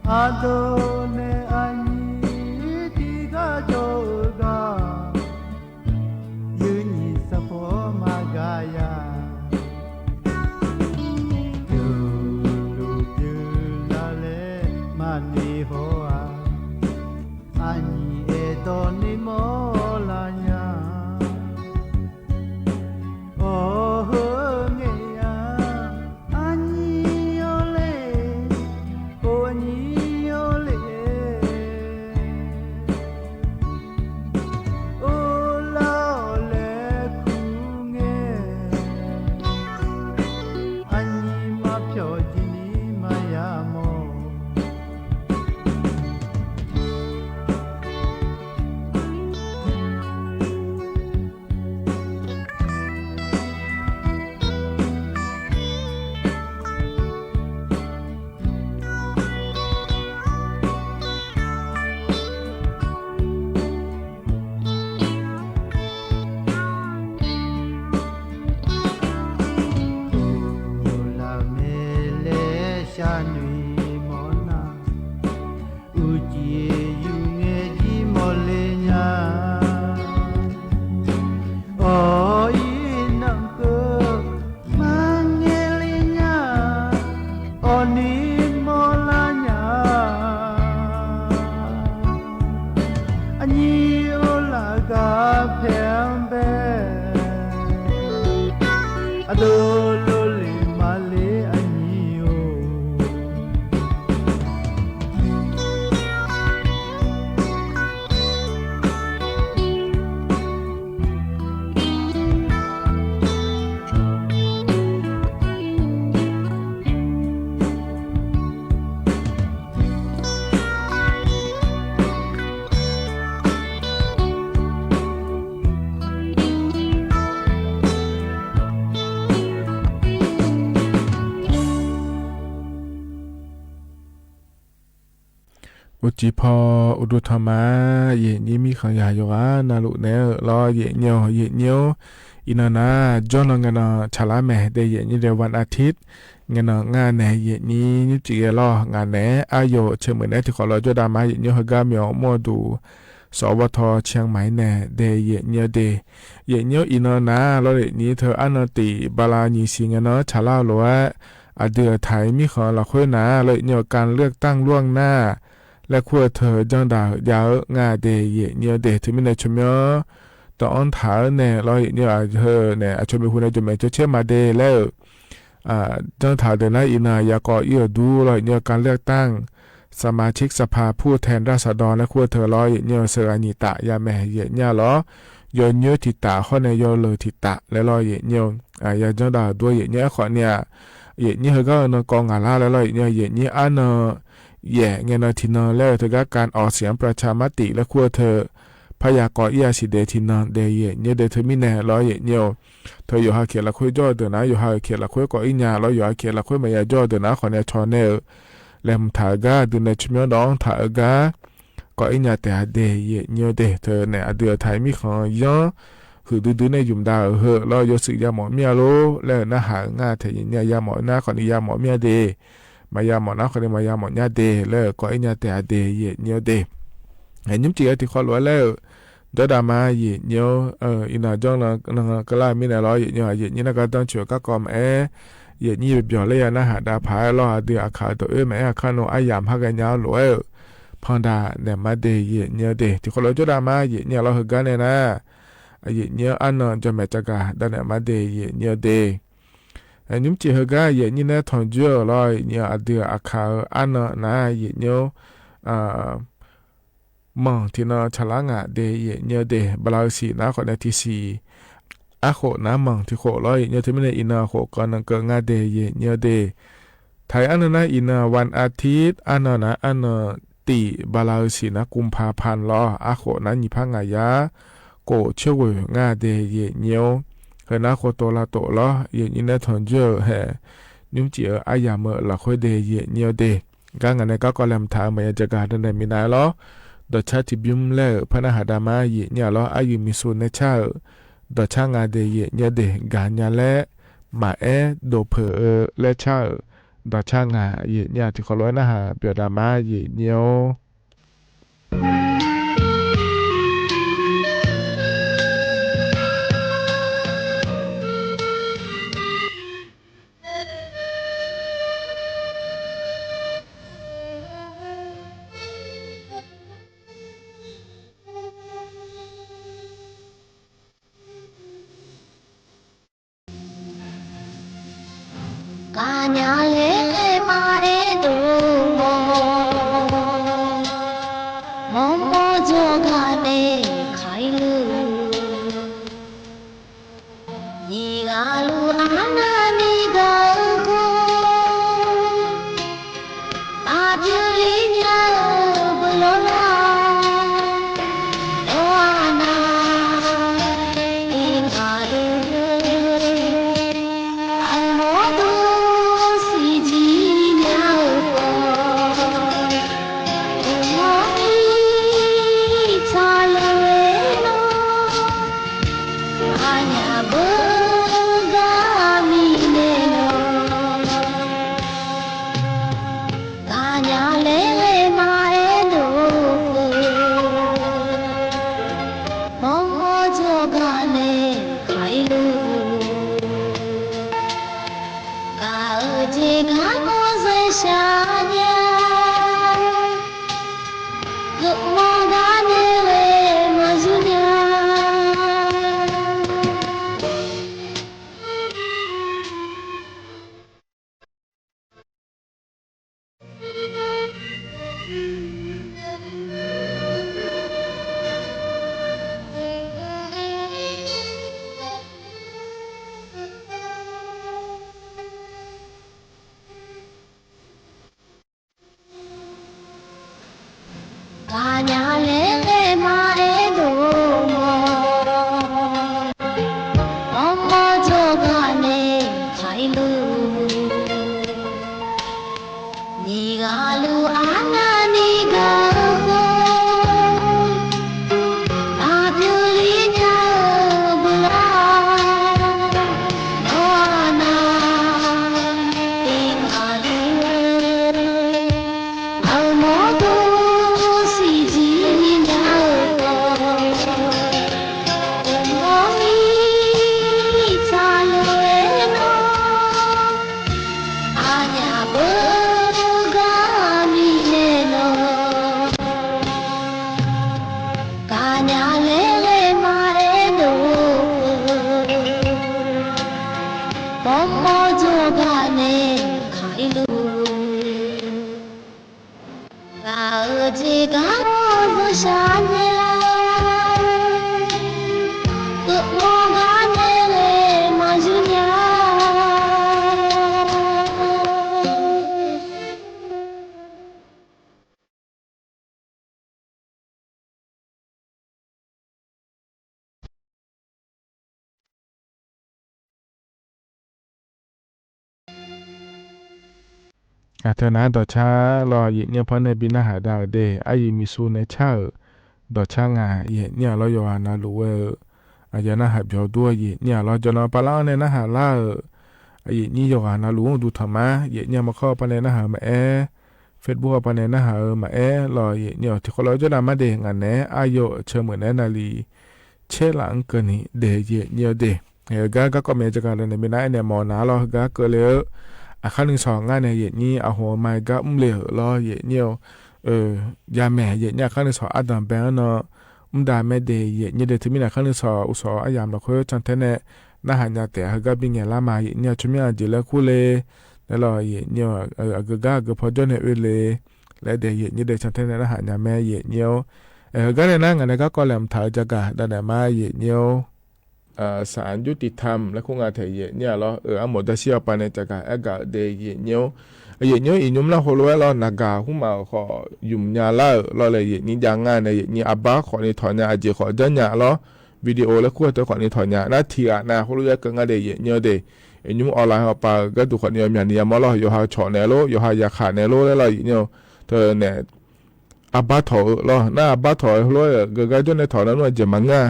Adone ani tiga joga Yuni sapo magaya Julu julale mani hoa Ani edoni molanya Oh ngeya ani ole Oh aniอุจิพออุดุธรรมะเย่นี้มีขังยาโยกานาลุเนรอเย่เนียวอินานาจอนงานฉลาแม่เดเย่นี้เดวันอาทิตย์งานแหนเย่นี้นิจิเกลองานแหนอาโยเชื่อเหมือนที่ขอรอจดามาเย่นี้ฮกาเมียวมอดูสวทเชียงใหม่แหนเดเย่นี้เดเย่นี้อินานาเราเย่นี้เธออันติบาลานีสิงานฉลาลัวอเดือไทยมีขอละคุยนาเลยเนียวการเลือกตั้งล่วงหน้าและขั้วเธอจังดาวยาวงาเดเย่เนียวเดถึงมีในชมยอตอนถาเนี่ยเราเนียวเธอเนี่ยชมพูในจุดหมายจะเชื่อมาเดแล้วจังถาเดินไล่อินายากอเอื้อดูเราเนียวการเลือกตั้งสมาชิกสภาผู้แทนราษฎรและขั้วเธอเราเนียวเสรานิตะยาแม่เย่เนี่ยหรอยอนเยอะทิตาข้อในยอเลยทิตะและเราเย่เนียวยาจังดาวด้วยเย่เนี่ยขอเนี่ยเย่เนี่ยก็นกองงาลาแล้วเราเนียวเย่เนี่ยอันแย่เงินทินแล้วเธอก็การออกเสียงประชามติและขั้วเธอพยากรณ์ยาสิเดทินเดเย่เนี่ยเดเธอมีแน่ร้อยเย่เนี่ยเธออยู่หาเขียนละคุยจ่อเดินนะอยู่หาเขียนละคุยก็อิญญาแล้วอยู่หาเขียนละคุยมายาจ่อเดินนะขอเนี่ยชอเนลแลมถากาดูในชมยน้องถากาก็อิญญาแต่เดเย่เนี่ยเดเธอเนี่ยเดือไทยมีของย้อคือดูในยุ่มดาวเหอะแล้วยศยาหมอเมียโลแล้วนะหางาเธอเนี่ยยาหมอหน้าขอนี่ยาหมอเมียเดมายาหมอนะคนนี้มายาหมอญาเดแล้วก็ไอ้ญาแต่เดเย่เนียวเดเห็นยิ้มจีที่ขอรวยแล้วเดดามาเย่เนียวอินาจ้องนะก็ล่ามีในร้อยเย่เนียวเย่นี่นะก็ต้องช่วยก็กอมเเย่นี่เบียวเลยนะหาดาพายรอเดืออาคาตัวแม่อาคาโนอายามพักกันยาวรวยพอนดาเนี่ยมาเดเย่เนียวเดที่ขอรวยจดามาเย่เนี่ยเราหึกันเนี่ยนะเย่เนียวอันนอนจะแม่จักกะดาเนี่ยมาเดเย่เนียวเด nhóm chỉ hơi cái vậy như này thằng chưa rồi nhờ đưa account anh nó vậy nhớ mong thì nó chả lá ngã để nhờ để bao xí nó còn thì xí khổ nó mong thì khổ rồi nhờ thì mình ina khổ còn nó cơ ngã để nhờ để thấy anh nó ina วันอาทิตย์anh nó anhตีbao xí nóกุมภาพันธ์รอkhổ nó nhị phang ngãยาโกเชื่อว่าngã để nhờเฮน่าโคโตลาโตล้อเย็นนี่ทอนเจอแฮนิ้มจีอายามละค่อยเดเยเนียวเดกางานก็แลมทางมาจะกาดันได้มีนายล้อดอชาติบิมเลพนะหาดามาเยเนี่ยล้ออายุมีส่วนในชาดอชางาเดเยเนี่ยเดกาญาและมาโดเพอและชาดอชางาเยเนี่ยที่เขาล้อยนะหาเปียดามาเยเนียวเธอนะดอชารอเยเนี่ยพอในบินาหาดาวเดอายิมิสูในชาดอชางาเยเนี่ยเราอยู่นะรู้ว่าอายนะหาเบียวด้วยเยเนี่ยเราจะนอนปะลาในนะหาล่าอายินี่อยู่นะรู้ดูธรรมะเยเนี่ยมาเข้าปะในนะหามาFacebook ปะในนะหามารอเยเนี่ยที่เขาเราจะนำมาเดงอันเนอายุเชื่อเหมือนนาลีเชลังกันนี่เดเยเนี่ยเดก็เมจะกันในบินาเนี่ยมอนาเราก็เกลือขั้นหนึ่งสองงานเนี่ยเย็นนี้เอาหัวไม้ก็เหลือรอเย็นเนี่ยยาแม่เย็นเนี่ยขั้นหนึ่งสองอัดดับแบงเนาะดาแม่เดย์เย็นเนี่ยเดที่มีนะขั้นหนึ่งสองอุศอายามเราคุยจันทร์เนี่ย น่าหาญาแต่ก็บิงเงลามาเนี่ยชุมยาจิแล้วคู่เลยแล้วรอเนี่ยก็พอจนเนี่ยเลยและเดี๋ยวเนี่ยเดี๋ยวฉันเท่านั้นหาญาแม่เนี่ยก็เลยนั่งกันก็แหลมถ่ายจากกะดันแต่มาเนี่ยศาลยุติธรรมและคงอาจจะเนี่ยเราหมดจะเชื่อไปในจากกะก็เดี๋ยวเนี่ยอีนุ่มละหัวร้อยเราหนักกาหุ้มมาขอยุ่มยาเล่าเราเลยนี่ยังงานในนี่อับบ้าขอในถอนยาอาจจะขอเดินยาเราวิดีโอแล้วคู่ตัวขอในถอนยาหน้าที่นะหัวร้อยก็งานเดี๋ยวเนี่ยเดี๋ยวนุ่มออนไลน์เขาไปก็ดูขอเนี่ยมีเนี่ยมาเราอยู่หาช่อเนโลอยู่หายาขาเนโลแล้วเราเนี่ยเธอเนี่ยอับบ้าถอเราหน้าอับบ้าถอหัวร้อยก็จนในถอนนั้นว่าจะมังงา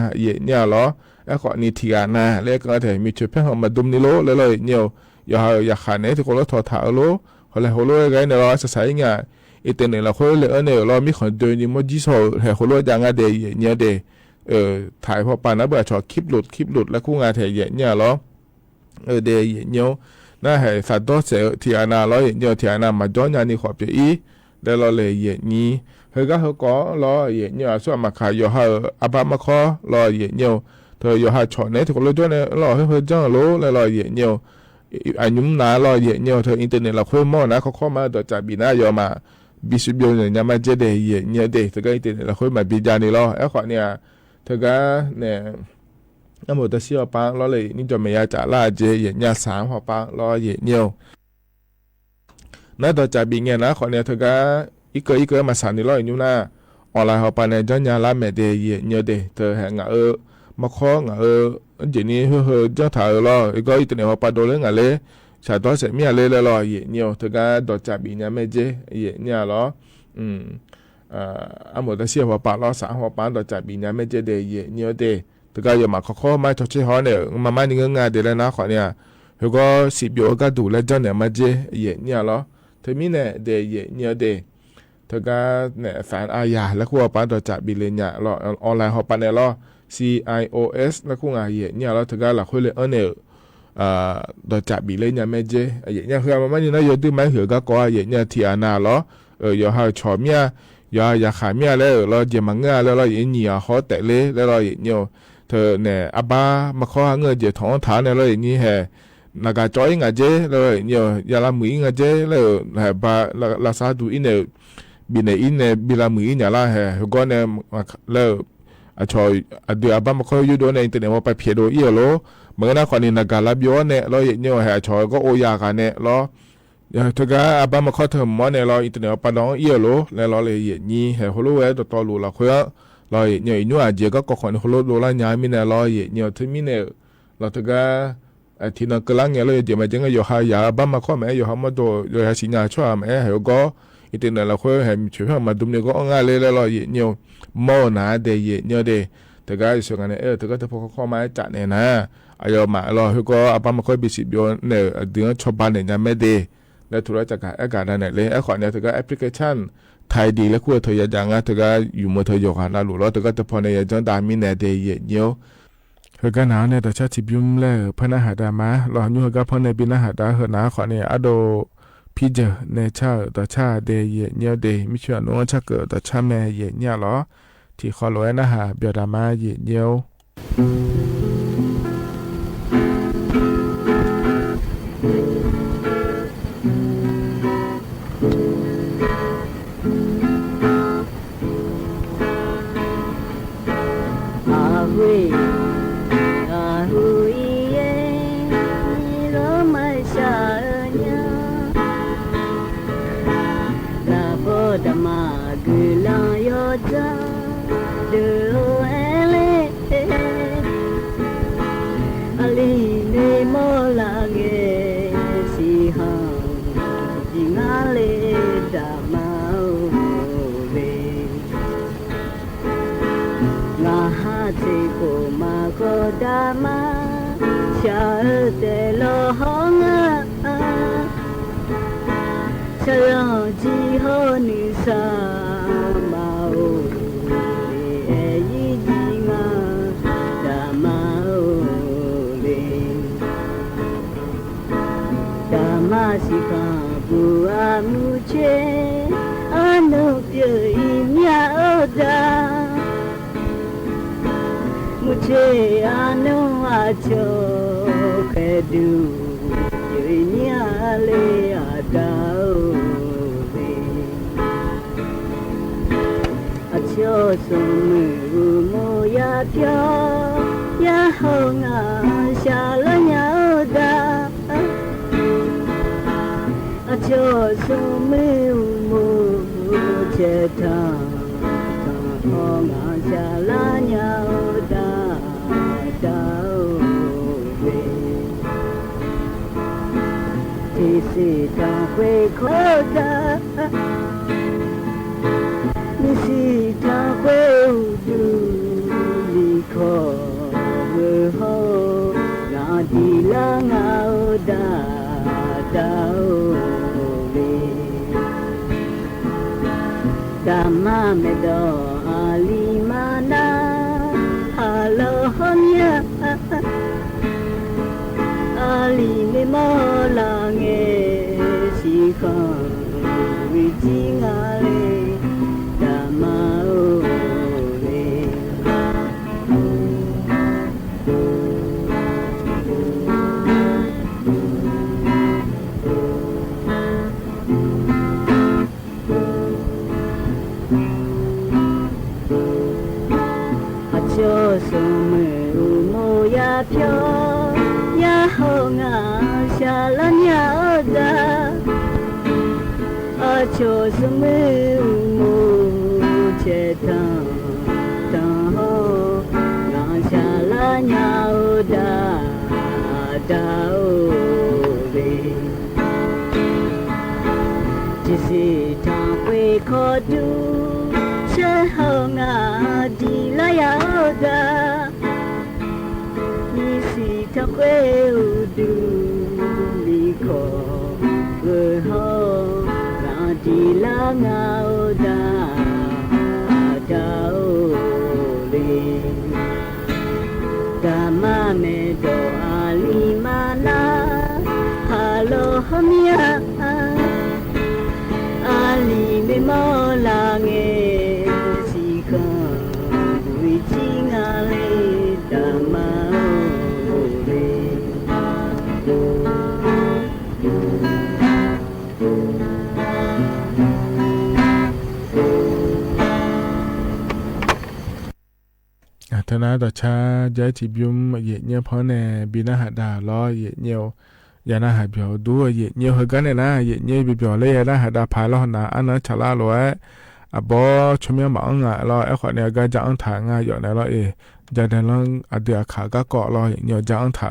เนี่ยเราไอ้ขอนี่ที่นะแล้วก็เธอมีชุดเพื่อมาดุมนี่โลแล้วเราเนี่ยอยู่หายาขาเนที่คนเราถอดถ่ายโล后来好多个呢，老是啥样？一等呢，老后来呢，老米很多你莫记错，还好多人家的也的，ถ่ายพอปานนะเบื่อชอคลิปหลุดแล้วคู่งานแถเนี่ยเหรอเดี๋ยวเนี่ยน่าให้สัตว์ตัวเสียที่อาณาเราเนี่ยที่อาณามาย้อนยานี่ขอบจะอีแล้วเราเลยเนี่ยเฮก็เฮก็เราเนี่ยส่วนมาขายอยู่ห่าอาบะมาขอเราเนี่ยเธออยู่ห่าชอเนี่ยที่คนเราจ้เนี่ยเราให้เพื่อนจ้างรู้แล้วเราเนี่ยอันยุ่มนาเราเนี่ยเธออินเทอร์เน็ตเราคุยมั่วนะเขาเข้ามาตัวจับบีน่ายอมาบิสุบิโอเนี่ยมาเจเดย์เนี่ยเดย์เธอก็อินเทอร์เน็ตเราคุยมาบีจานี่เราไอ้ขอเนี่ยเธอก็เนี่ยน้ำมันตัวเชี่ยวปังเราเลยนี่จะไม่อยากจะล่าเจเนี่ยสามหัวปังเราเนี่ยน่าตัวจับบีเนี่ยนะขอเนี่ยเธอก็อีกมาสานนี่เราอยู่นะออนไลน์หัวปังเนี่ยจะเนี่ยล่าแม่เดย์เนี่ยเดย์เธอแหงมาข้องเจนี่เจ้าถ่ายเราก็อินเทอร์เน็ตหัวปังโดนเรื่องอะไรชาตัวเสร็จมีอะไรเลยเราเนี่ยเธอก็ตัวจับบีเนี่ยไม่เจเนี่ยเราหมดตัวเชี่ยวหัวปังเราสามหัวปังตัวจับบีเนี่ยไม่เจเดย์เนี่ยเดย์แต่ก็อย่ามาข้อมาชดเชยเขาเนี่ยมานี่งานเดี๋ยวเลยนะขอเนี่ยเขาก็สิบโยก็ดูแลเจ้าเนี่ยมาเจเนี่ยเหรอเธอมีเนี่ยเดเนี่ยเดเธอก็เนี่ยแฟนอาญาแล้วคู่ปันตัวจับบิลเนี่ยเราออนไลน์เขาปันเนี่ยเรา CIOS แล้วคู่งานเนี่ยเราเธอก็หลักคุยเลยเนี่ยตัวจับบิลเนี่ยไม่เจเนี่ยคือมันนี่นะยอดที่ไม่เหลือก็ก่อเนี่ยที่อาณาเหรอยอดให้ชอมเนี่ยยาขายเนี่ยแล้วเราจะมังงาแล้วเราเนี่ยเขาแต่เลยแล้วเราเนี่ยเธอเนี่ยอาบ้ามาขอเงินเดี๋ยวท้องฐานเนี่ยเลยนี่แห่นักจ่อยงาเจเลยเนี่ยยาละมืองาเจแล้วแห่บาลาซาดูอินเนี่ยบินเนี่ยอินเนี่ยบิลามือเนี่ยละแห่ก็เนี่ยแล้วชอยเดี๋ยวอาบ้ามาขออยู่โดนในอินเทอร์เน็ตว่าไปเพียโดอีโลเหมือนนั้นคนนี้นักการรับย้อนเนี่ยเราเนี่ยแห่ชอยก็โอยากันเนี่ยเราเธอก็อาบ้ามาขอเธอหมอเนี่ยเราอินเทอร์เน็ตปนน้องอีโลแล้วเราเลยนี่แห่ฮัลโหลเอตัวรู้ละคุยเราเนี่ยอินว่าเจก็คนฮัลโหลโลลาญามิเนี่ยเราเนี่ยถึงมิเนี่ยเราเธอก็ที่นั่งกลางเนี่ยเราจะมาจังอยู่หายาบ้ามาข้อแม่อยู่หามาโดอยู่หาสิญาช่วยแม่เหรอก็อินเทอร์เน็ตเราคุยให้ช่วยมาดูเนี่ยก็ง่ายเลยแล้วเราเนี่ยมอหนาเดียเนี่ยเดเธอก็ส่วนเนี่ยเธอก็จะพกข้อมาจัดเนี่ยนะอายมาเราเหรอก็บ้ามาค่อยบิสิบโยนเนี่ยเดือนชาวบ้านเนี่ยไม่ได้แล้วธุรกิจการนั่นเลยไอ้ขอเนี่ยเธอก็แอปพลิเคชันไทยดีแล้วคู่เธออย่างงั้นเธอก็อยู่เมื่อเธออยู่กันแล้วหรือเธอก็จะพอในจังดามินเนี่ยเดียเนี่ยเฮก็หนาวเนี่ยแต่ชาติบิมแล้วเพิ่นอาหารดามาหลอนอยู่ก็เพิ่นในบินอาหารดาเฮนาขอเนี่ยอโดพี่เจในชาต่อชาเดยเนี่ยเดมิชวนงชาเกิดต่อชาแม่เนี่ยหรอที่ขอรวยนะฮะเบียดามาเนี่ยMuche anu acho ดูยืนยาเลยอาดาวอาเชื่อสมือโมยาเพียยาหงาชาละยาดาอาเชื่อสมือโมเจตาหงาชาละยาดาดาวที่สิตาเวขอดานี่สิตาเวดูลีขอเวโหนาดีลางาดาดาวเวดามาเมดออาลีมานาฮัลโหลฮอมยาอาลีเมมอลาเงสิคังวิจิงาเลดามาโอเลอาเจ้าสมือโมยาเพียยาหงาชาละยาดาอาเจ้าสมือโมเจตังตังโหงาชาละยาดาดาวเวจิสิทังเวขอดูเชหงาดีละยาดานี่สิทักเวดูลีขอเวโหนาดีละงาดาดาวเลดามาเมโดอาลีมานาฮัลโหลฮอมยาอาลีเมมอลาเงสิคังวิจิงาเลดามาธนาต่อชาย้ายจีบยุมเยเนียพอแน่บินาหาดาล้อเยเนียวยานาหาเบียวดูเยเนียวเหกันเนี่ยนะเยเนียเบียวเลยนะหาดาพาล้อนาอันนั้นชะลาล้อยอบอชมยามอังอ่ะล้อไอ้ขวดเนี่ยก็จะอังถางาอยู่ในล้อจะเดินลองอเดียขาก็เกาะล้อเยเนียวจะอังถา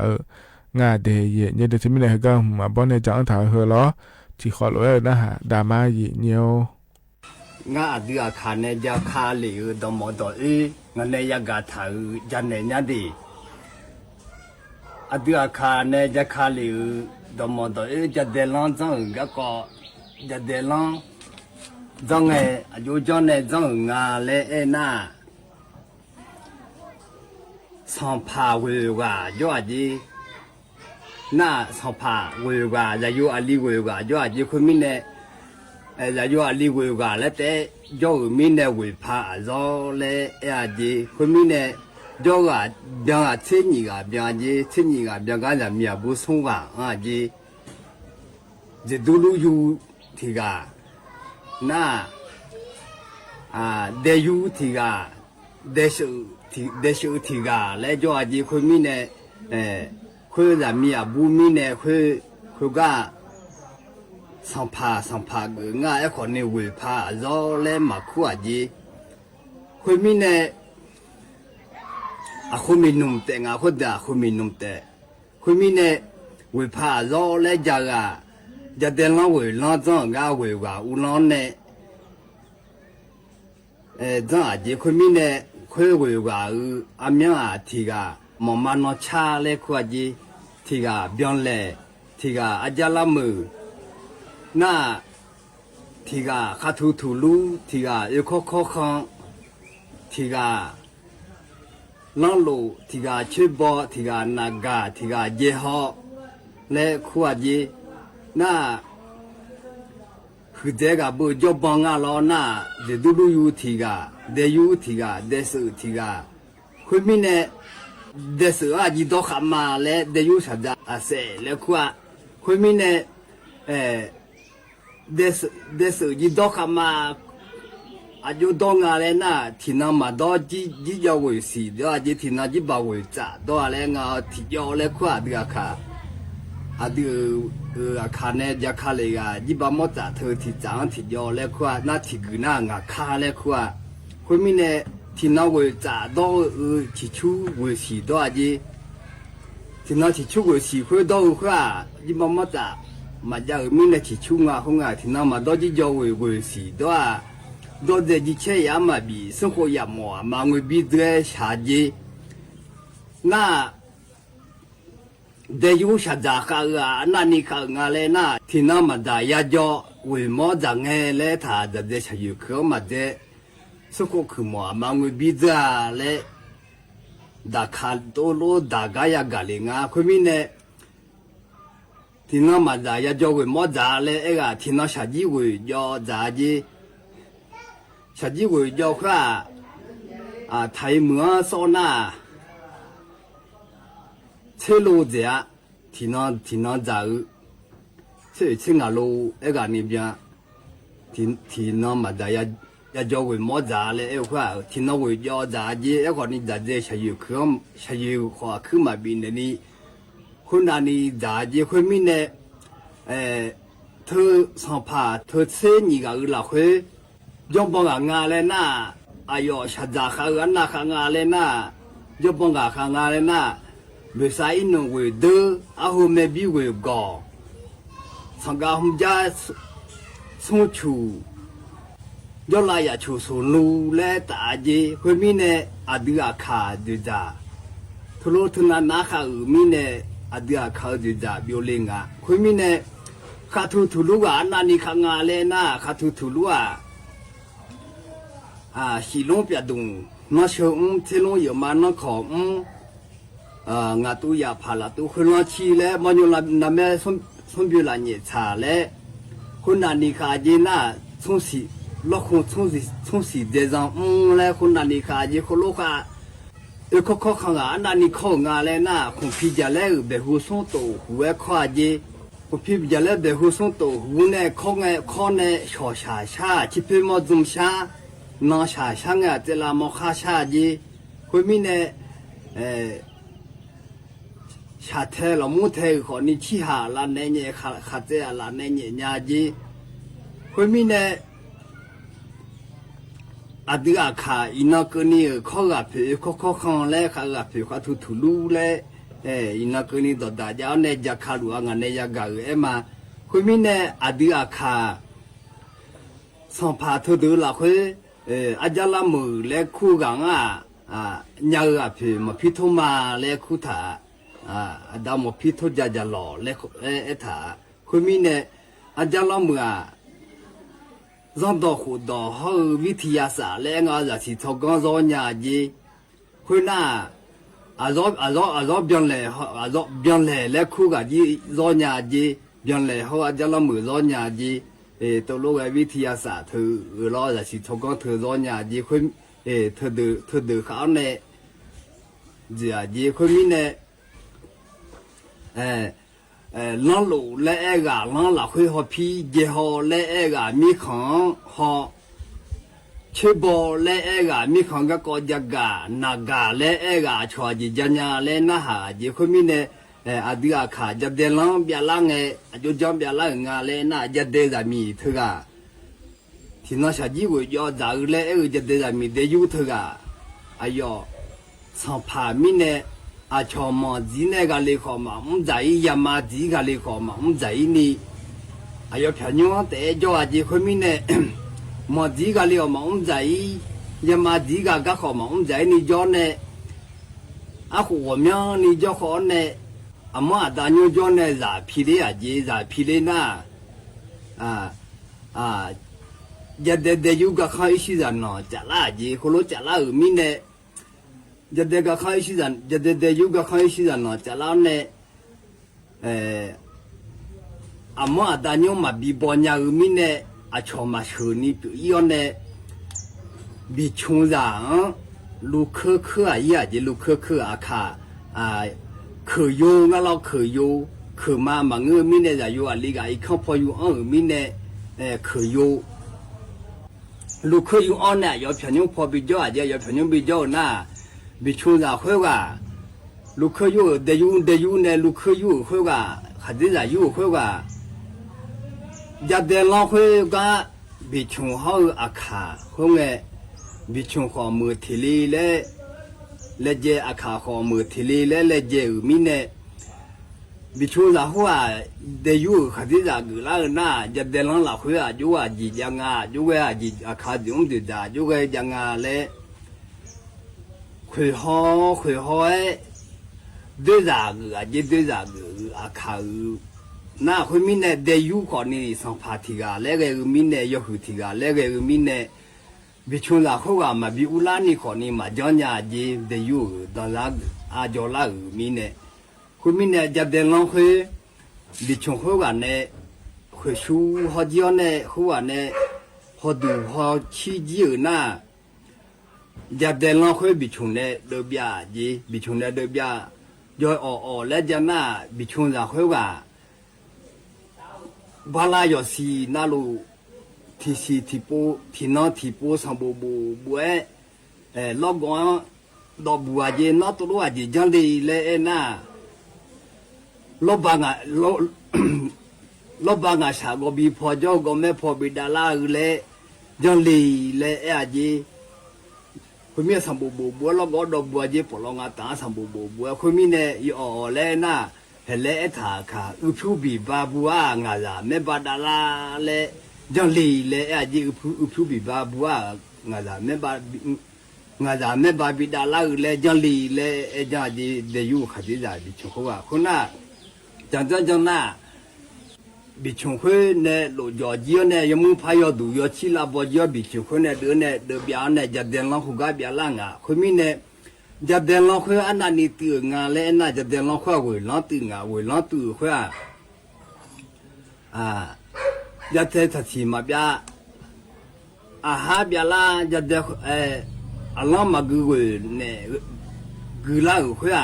งาเดยเยเนียเดซิมิเนี่ยก็มาบอเนี่ยจะอังถาเหอล้อที่ขอล้อยนะฮะดามาเยเนียวงาเดียขาเนี่ยจะขาเหลือดมดงานเนี่ยกาถาจันเนี่ยเนี่ยดีอดีตขาเนี่ยจะขาเหลือดมดจะเดลังจังก็จะเดลังจังอายุจังเนี่ยจังงาเลยน่ะสัมภาระว่าย่อจีน่ะสัมภาระว่าจะอยู่อะไรว่าย่อจีคนมีเนี่ยจะอยู่อะไรว่าแล้วแต่ย่อมีเนี่ยว่าพาเราเลยจีคนมีเนี่ยย่อว่าเบียงเช่นนี้ก็เบียงจีเช่นนี้ก็เบียงก็จะมีบุษงว่าจีจะดูดูอยู่ที่ก็น่ะเดี๋ยวที่ก็เดี๋ยวที่ก็แล้วย่อจีคนมีเนี่ยคุยจะมีบุมีเนี่ยคุยก็สัมภาระงาไอ้คนเนี่ยวิพาเราเลยมาคุยจีคุยมีเนี่ยคุยมีนุ่มแต่งคุยเดาคุยมีนุ่มแต่คุยมีเนี่ยวิพาเราเลยจะเดินเราวิลาจังก็วิว่าอุลานเนี่ยจังจีคุยมีเนี่ยคุยวิว่าอามีที่ก็มมันนชาเลยคุยจีที่ก็เบียงเลยที่ก็อาจารย์ละมือน่ะที่ก็ขาทูลูที่ก็เอโคโคคังที่ก็นั่งลูที่ก็ชิบอที่ก็นากาที่ก็เยฮอและขวดจีน่ะคือเด็กบุจบังอาล้อน่ะเดดูลูยูที่ก็เดยูที่ก็เดสุที่ก็คุณมีเนี่ย เดสอาจิโตขามาเลเดยุชาดาอาเซเลควาคุมิเนเดสจิโตขามาอายุดงอะไรน่ะที่นั่นมาดอจียาวสิดอจีที่นั่นจีบ่าวจ้าดออะไรงาที่ยาวเลควาดีค่ะอาดูอาคาเนี่ยจะคาเลยอ่ะจีบ่าวจ้าเธอที่จ้างที่ยาวเลควาน่าที่กูน่างาคาเลควาคุมิเนที่นั่นจ้าดอที่ชูสิดอจีที่นั่นที่ชูสิคุยดอควาจีบ่าวจ้ามาจากมิเนที่ชูงาของที่นั่นมาดอจียาวสิดอ多在以前也没比生活也没，嘛我比在下季，那得有啥子个啊？那你看俺嘞那听那么大也叫为么子俺嘞他在下游客嘛在生活去嘛，嘛我比在嘞，大看多罗大家也干嘞啊，后面呢？听那么大也叫为么子嘞？那个听那下季为叫咋子？ชาจิกุยอคราไทยเมืองโซน่าเชลูเจียที่นั่นจ่าเชิงอาลูเอกานี่เบียที่นั่นมาได้ยาจอกุยมอจ่าเลยเอกว่าที่นั่นกุยยอจ่าเจีเอกว่านี่จ่าเจีชายุขวาขึ้นมาบินนี่คนนั้นนี่จ่าเจีคนมีเนี่ยเธอสัมภาษณ์เธอเส้นนี่ก็ละคุยยอมบังงาเลยนะอายอชาจาข้ากันนะข้างาเลยนะยอมบังข้างาเลยนะเมื่อสายนุ่งเวดอาหูเมบิเวกอสังกาหุมจ้าสูชูยอลายาชูสูนูและตาเจคนมีเนอดีอาคาดูจ้าทุลุทุนานาคามีเนอดีอาคาดูจ้าบิโอเลงะคนมีเนข้าทุลุกานานิข้างาเลยนะข้าทุลุกา喜龙别动，那时候天龙有嘛那考我都也怕了，都回来起来，没有那么从别那年查嘞，湖南你看见那从西落空从西这上嘞，湖南你看见和路下，考看啊，那你考啊嘞那，空皮家嘞白胡松豆胡也看见。我皮家嘞白胡松豆胡呢，考呢小下，去皮毛种下。น้องชาช่างเจลามอคาชาจีคุยมีเนี่ยชาเทลมูเทคนนี้ชี้หาลานเนี่ยขาเจลานเนี่ยญาจีคุยมีเนี่ยอดีอาคาอินักนี่ข้อกับผิวข้อขังเล่ข้ากับผิวข้าทุลุเล่อินักนี่ต่อตาเจ้าเนี่ยจะขาดูงานเนี่ยจะกมาคุยมีเนี่ยอดีอาคาสัมภาษณ์ดูละคุยอาจารย์ละมือเล็กคู่กังยาวพี่มาพิทุมาเล็กคู่ถาดาวมาพิทุจะหล่อเล็กถาคุณมีเนี่ยอาจารย์ละมือรำดอกหูดอกเขาวิทยาศาสตร์เล็กจะสิทอกร้อนยาจีคุณน่ะรอบเบียนเลยเล็กคู่กับจีร้อนยาจีเบียนเลยเขาอาจารย์ละมือร้อนยาจีตัวลูกวิทยาศาสตร์เธอเราจะสิทอกเธอร้อนยาจีคุณเธอดูเขาเนี่ยจีคุณมีเนี่ยล้างลูและเอกล้างหลักคุยหัวพี่เจ้าและเอกมีของหัวเชื่อบอและเอกมีของก็จะกานากาและเอกชัวจีจัญญาและน่าหาจีคุณมีเนี่ยอดีอาขาจะเดินล้างเบียร์ล้างจุดจอมเบียร์ล้างงาเลยน่าจะเดินจะมีเถอะที่น่าชาจีวิยอจากเลยจะเดินจะมีเดียวเถอะอายอสัมภามีเนี่ยอาชอมจีเนี่ยก็เลยขอมาใจยามาจีก็เลยขอมาใจนี่อายอพยานแต่จ่อจีคนมีเนี่ยมาจีก็เลยขอมาใจยามาจีก็ขอมาใจนี่จ่อเนี่ยอาหัวเมียนี่จ่อขอเนี่ยอามาตาโยจอนเนี่ยจะพิเลอาจีจะพิเลน่ะจะเด็ดอยู่กับข้าอิชิจันเนาะจะละจีคนรู้จะละมีเนี่ยจะเด็ดกับข้าอิชิจันจะเด็ดอยู่กับข้าอิชิจันเนาะจะละเนี่ยอามาตาโยมาบีบอญามีเนี่ยอาชอมาชนี่ตัวย้อนเนี่ยบีชงจังลูกคืออาจีลูกคืออาคา可有我老可有可嘛嘛我明年在有啊里个一看朋友明年可有ลูกเคยอยู่อ่อนเนี่ยยอดเพียงพอบิจอาจจะยอดเพียงบิจน่ะบิชูจะคุยว่าลูกเคยอยู่เดยูเนี่ยลูกเคยอยู่คุยว่าขัดใจอยู่คุยว่าจะเดินลองคุยก็บิชูเขาอาคาคุยเนี่ยบิชูขอมือทีลีและเจอาคาขอมือทีลีและเจมีเนี่ยบิชูจะหัวเดยูขัดใจกูแล้วน่ะจะเดินลองหลับคุยอยู่ว่าจีจังอยู่ว่าจีอาคาจงดีจ้าอยู่ว่าจังเลยคุยหอด้วยจากจีด้วยจากอาคาน่ะคุยมีเนี่ยเดยูคนนี้สัมภาษณ์ที่กาแล้วก็มีเนี่ยยกที่กาแล้วก็มีเนี่ยบิชูจะหัวมาบิอุลานี่คนนี้มาจอนยาจีเดยูตอนนั้นอาจจะมีเนี่ยคุณมีเนี่ยจะเดินลงคุยบิชงหัวเนี่ยคุยชูหัวเจียวเนี่ยหัวเนี่ยหัวดูหัวชี้จีน่ะจะเดินลงคุยบิชงเนี่ยเดือบยาจีบิชงเนี่ยเดือบยาย่อยแล้วจะน่ะบิชงจะหัวบาลายสีน่ารู้ที่สีที่ปูที่น้องที่ปูสัมบูบัวลอกก่อนดอกบัวจีน้องตัวจีจังดีเลยน่ะลบบางลบบางชาก็บีพอเจ้าก็ไม่พอบิดาลาเลยจังลีเลยจีคุณมีสัมบูบัวแล้วก็ดอกบัวจีปลงตาสัมบูบัวคุณมีเนี่ยย่อเลยน่ะเฮเลถาค่ะอุชุบีบาบัวงาละไม่บาดาลาเลยจังลีเลยจีอุชุบีบาบัวงาละไม่บางาจะไม่บาบิดาลาเลยจังลีเลยจังจีเดยูขัดใจบิชงหัวคุณน่ะจังน่ะบิชงหัวเนี่ยโลจอจีเนี่ยยังมึงพายดูยอชิลาบจอบิชงหัวเนี่ยเดือนเนี่ยเดือนปีเนี่ยจะเดินลองหัวกับเบียร์ล่างคุณมีเนี่ยจะเดินลองหัวอันนั้นนี่ตื่นงาเลยน่ะจะเดินลองหัวเวลาตื่นเวลาตื่นหัวจะเททัศน์มาเบียหาเบียร์ล่าจะเดินอัลลอฮ์มากูเนี่ยกูลาหัว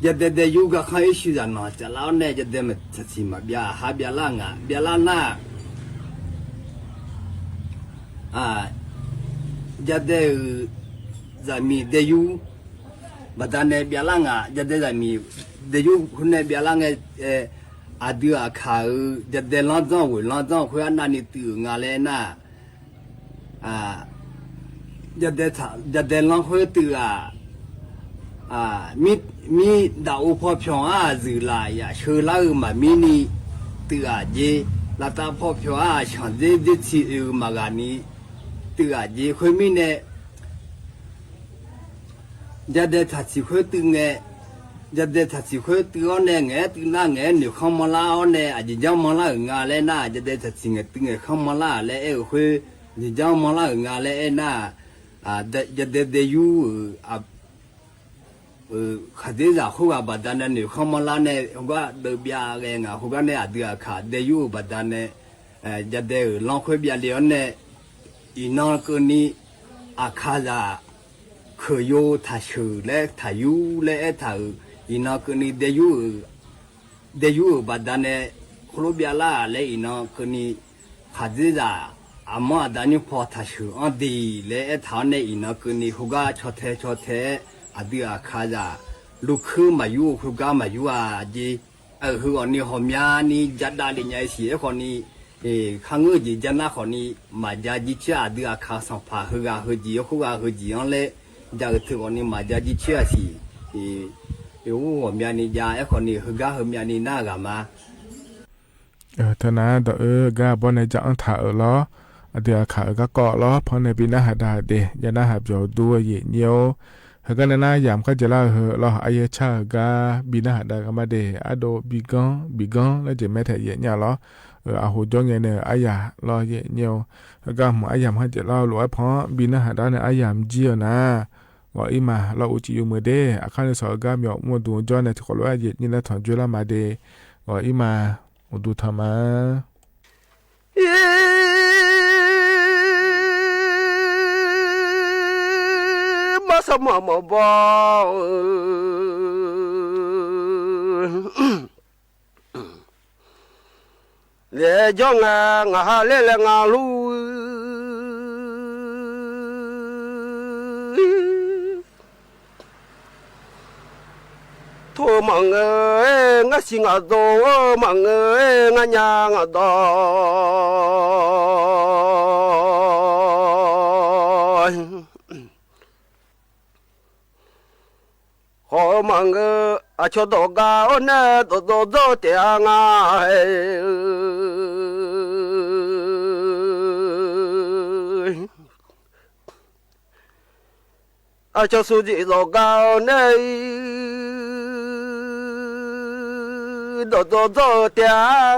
จะเดินอยู่กับใครชื่อจันทร์จะเล่าเนี่ยจะเดินมาทัศน์มาเบียหาเบียร์ล่างเบียร์ล่างน่ะจะเดินจะมีเดียวบัดนั้นเบียร์ล่างจะเดินจะมีเดียวคนเนี่ยเบียร์ล่างอาเดียข้าวจะเดินล้างจ้องหัวนั่นนี่ตื่นงาเลยน่ะจะเดินลองคุยตัวมีดาวพอพิองจือลายเชื่อแล้วมามีนี่ตัวเจแล้วตาพอพิองฉันจะที่มากันนี่ตัวเจคุยมีเนี่ยจะเดินทัศน์คุยตัวเนี่ยจะเดินทัศน์คุยตัวเนี่ยตัวนั่งเนี่ยข้ามาลาเนี่ยอาจจะยังมาลางานเลยนะจะเดินทัศน์ตัวข้ามาลาแล้วคุยจะยังมาลางานเลยนะจะเดินอยู่ขัดใจหัวบัดนั้นเนี่ยข้ามาลาเนี่ยหัวเดือบยาเองหัวเนี่ยเดือขาดเดินอยู่บัดนั้นเนี่ยจะเดินลองคุยเบียร์เลี้ยงเนี่ยอีน้องคนนี้ขาจะเคยอยู่ท่าชื่อและท่าอยู่และท่าอีน้องคนนี้เดินอยู่บัดนั้นเนี่ยครูเบียร์ละและอีน้องคนนี้ขัดใจอามาดานิพอทัชอันดีเล่ท่านเนี่ยอินนักนี่หุกาชดเทอดีอาคาจาลูกคือมาอยู่หุกามาอยู่จีคืออันนี้หอมยานี่จัดดาลิญญาสีคนนี้ข้างเงยจีจันนาคนนี้มาจาจิเชียอดีอาคาสัมภาหุกาหุจีอันเล่จากที่คนนี้มาจาจิเชียสีหอมยานี่จาคนนี้หุกาหอมยานี่น่ากามาธนาดกาบอนในจังถ่าล้อเดี๋ยวขาก็เกาะล้อพอในปีหน้าหาได้เดยานาหับจอดูเย็นเยียวเฮกันน่ายามก็จะเล่าเหรอล้ออายชากาปีหน้าหาได้ก็มาเดอโดบิกอนแล้วจะไม่แท้เย็นเนี่ยล้ออาหูจ้องเงี้ยเนี่ยอายาล้อเย็นเยียวเฮกันหมออายามให้จะเล่าหลวงเพราะปีหน้าหาได้เนี่ยอายามเจียวนะว่าอีมาเราอุจิอยู่มือเดอาคารในสอกามยอกมัวดูจ้อนในที่ขลุ่ยเย็นนี่แล้วถอนจุลมาเดว่าอีมาดูทำมาสมอมบอ le jonga nga le nga lu to mang nga singa do mang nga nya nga do ho mang a cho do ga ona do te nga a cho su ji do ga nei do te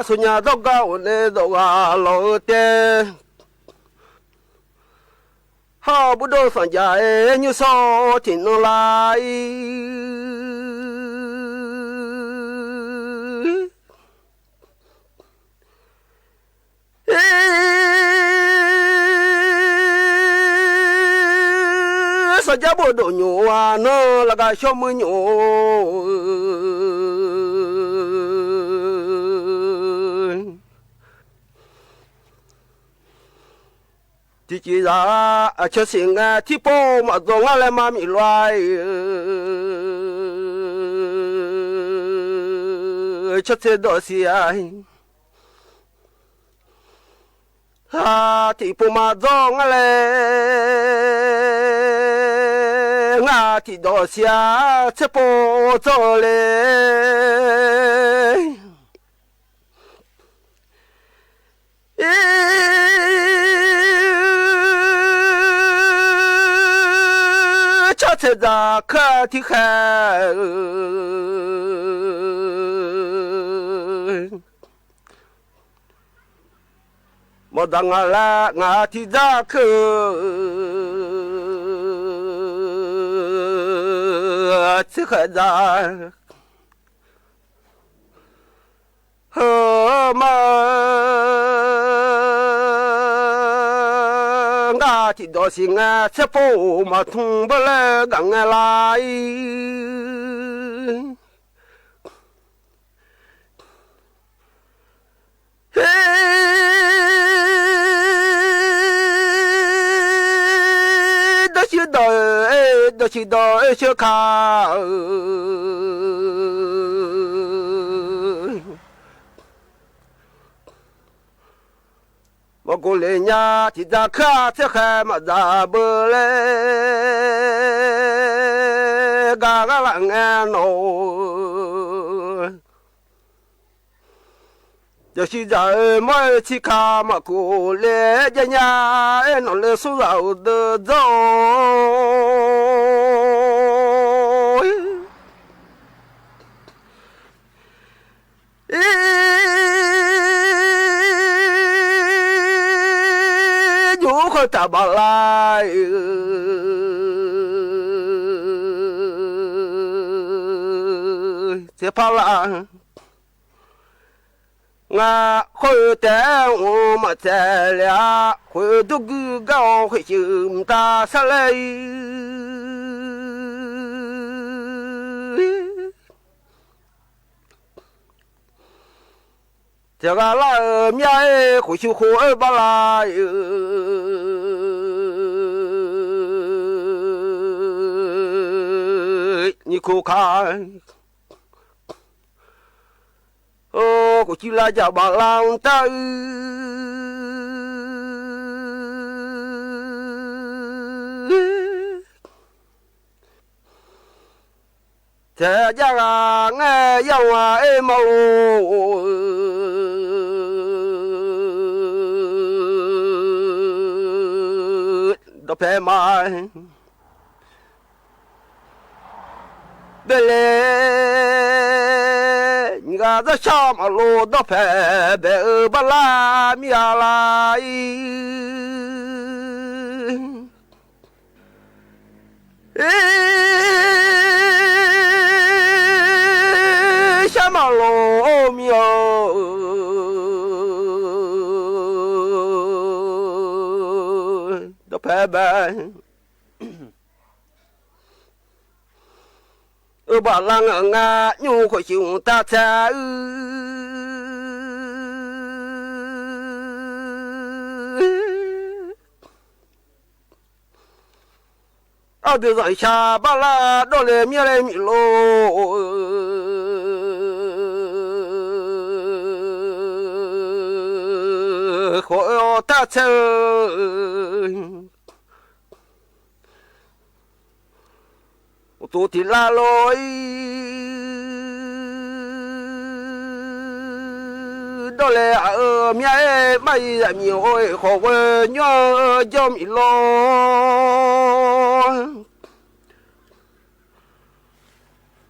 su nya do ga ne do ga lo te ha bu do san ja e nyu so tin no lai sa ja bo do nyu wa no la ga sho mu nyu ti chi ra a cho sing a ti po ma do nga le ma mi loai cho te do si ai ha ti po ma do nga le nga ti do si a che po zo le cha che da ka ti kha mo da nga ti da ka che kha da ma ti do sing a che po ma thung ba le gang lai do chi do che kha mo go le nya ti da kha che kha ma da bo le ga la nga no do chi da mo chi kha ma go le ja nya no le su ra de do ta ba lai se pa la nga khoi te u ma te lia khoi du gu ga khoi chim ta sa lai这个老面回去火把啦你可看哦回去来叫把浪灯这家啊我要啊哎毛都拍卖，别来，你看这小马路都拍，别把拉米来，小马路米拜拜， bà lang ở ngà nhu khỏi chịu ta cha ở từ giải cha ba la đôi lệ mía lệ mì lô khỏi ta chơi tôi thì la lối đó là ở mía bay là nhiều ơi khó quên nhớ cho mình lo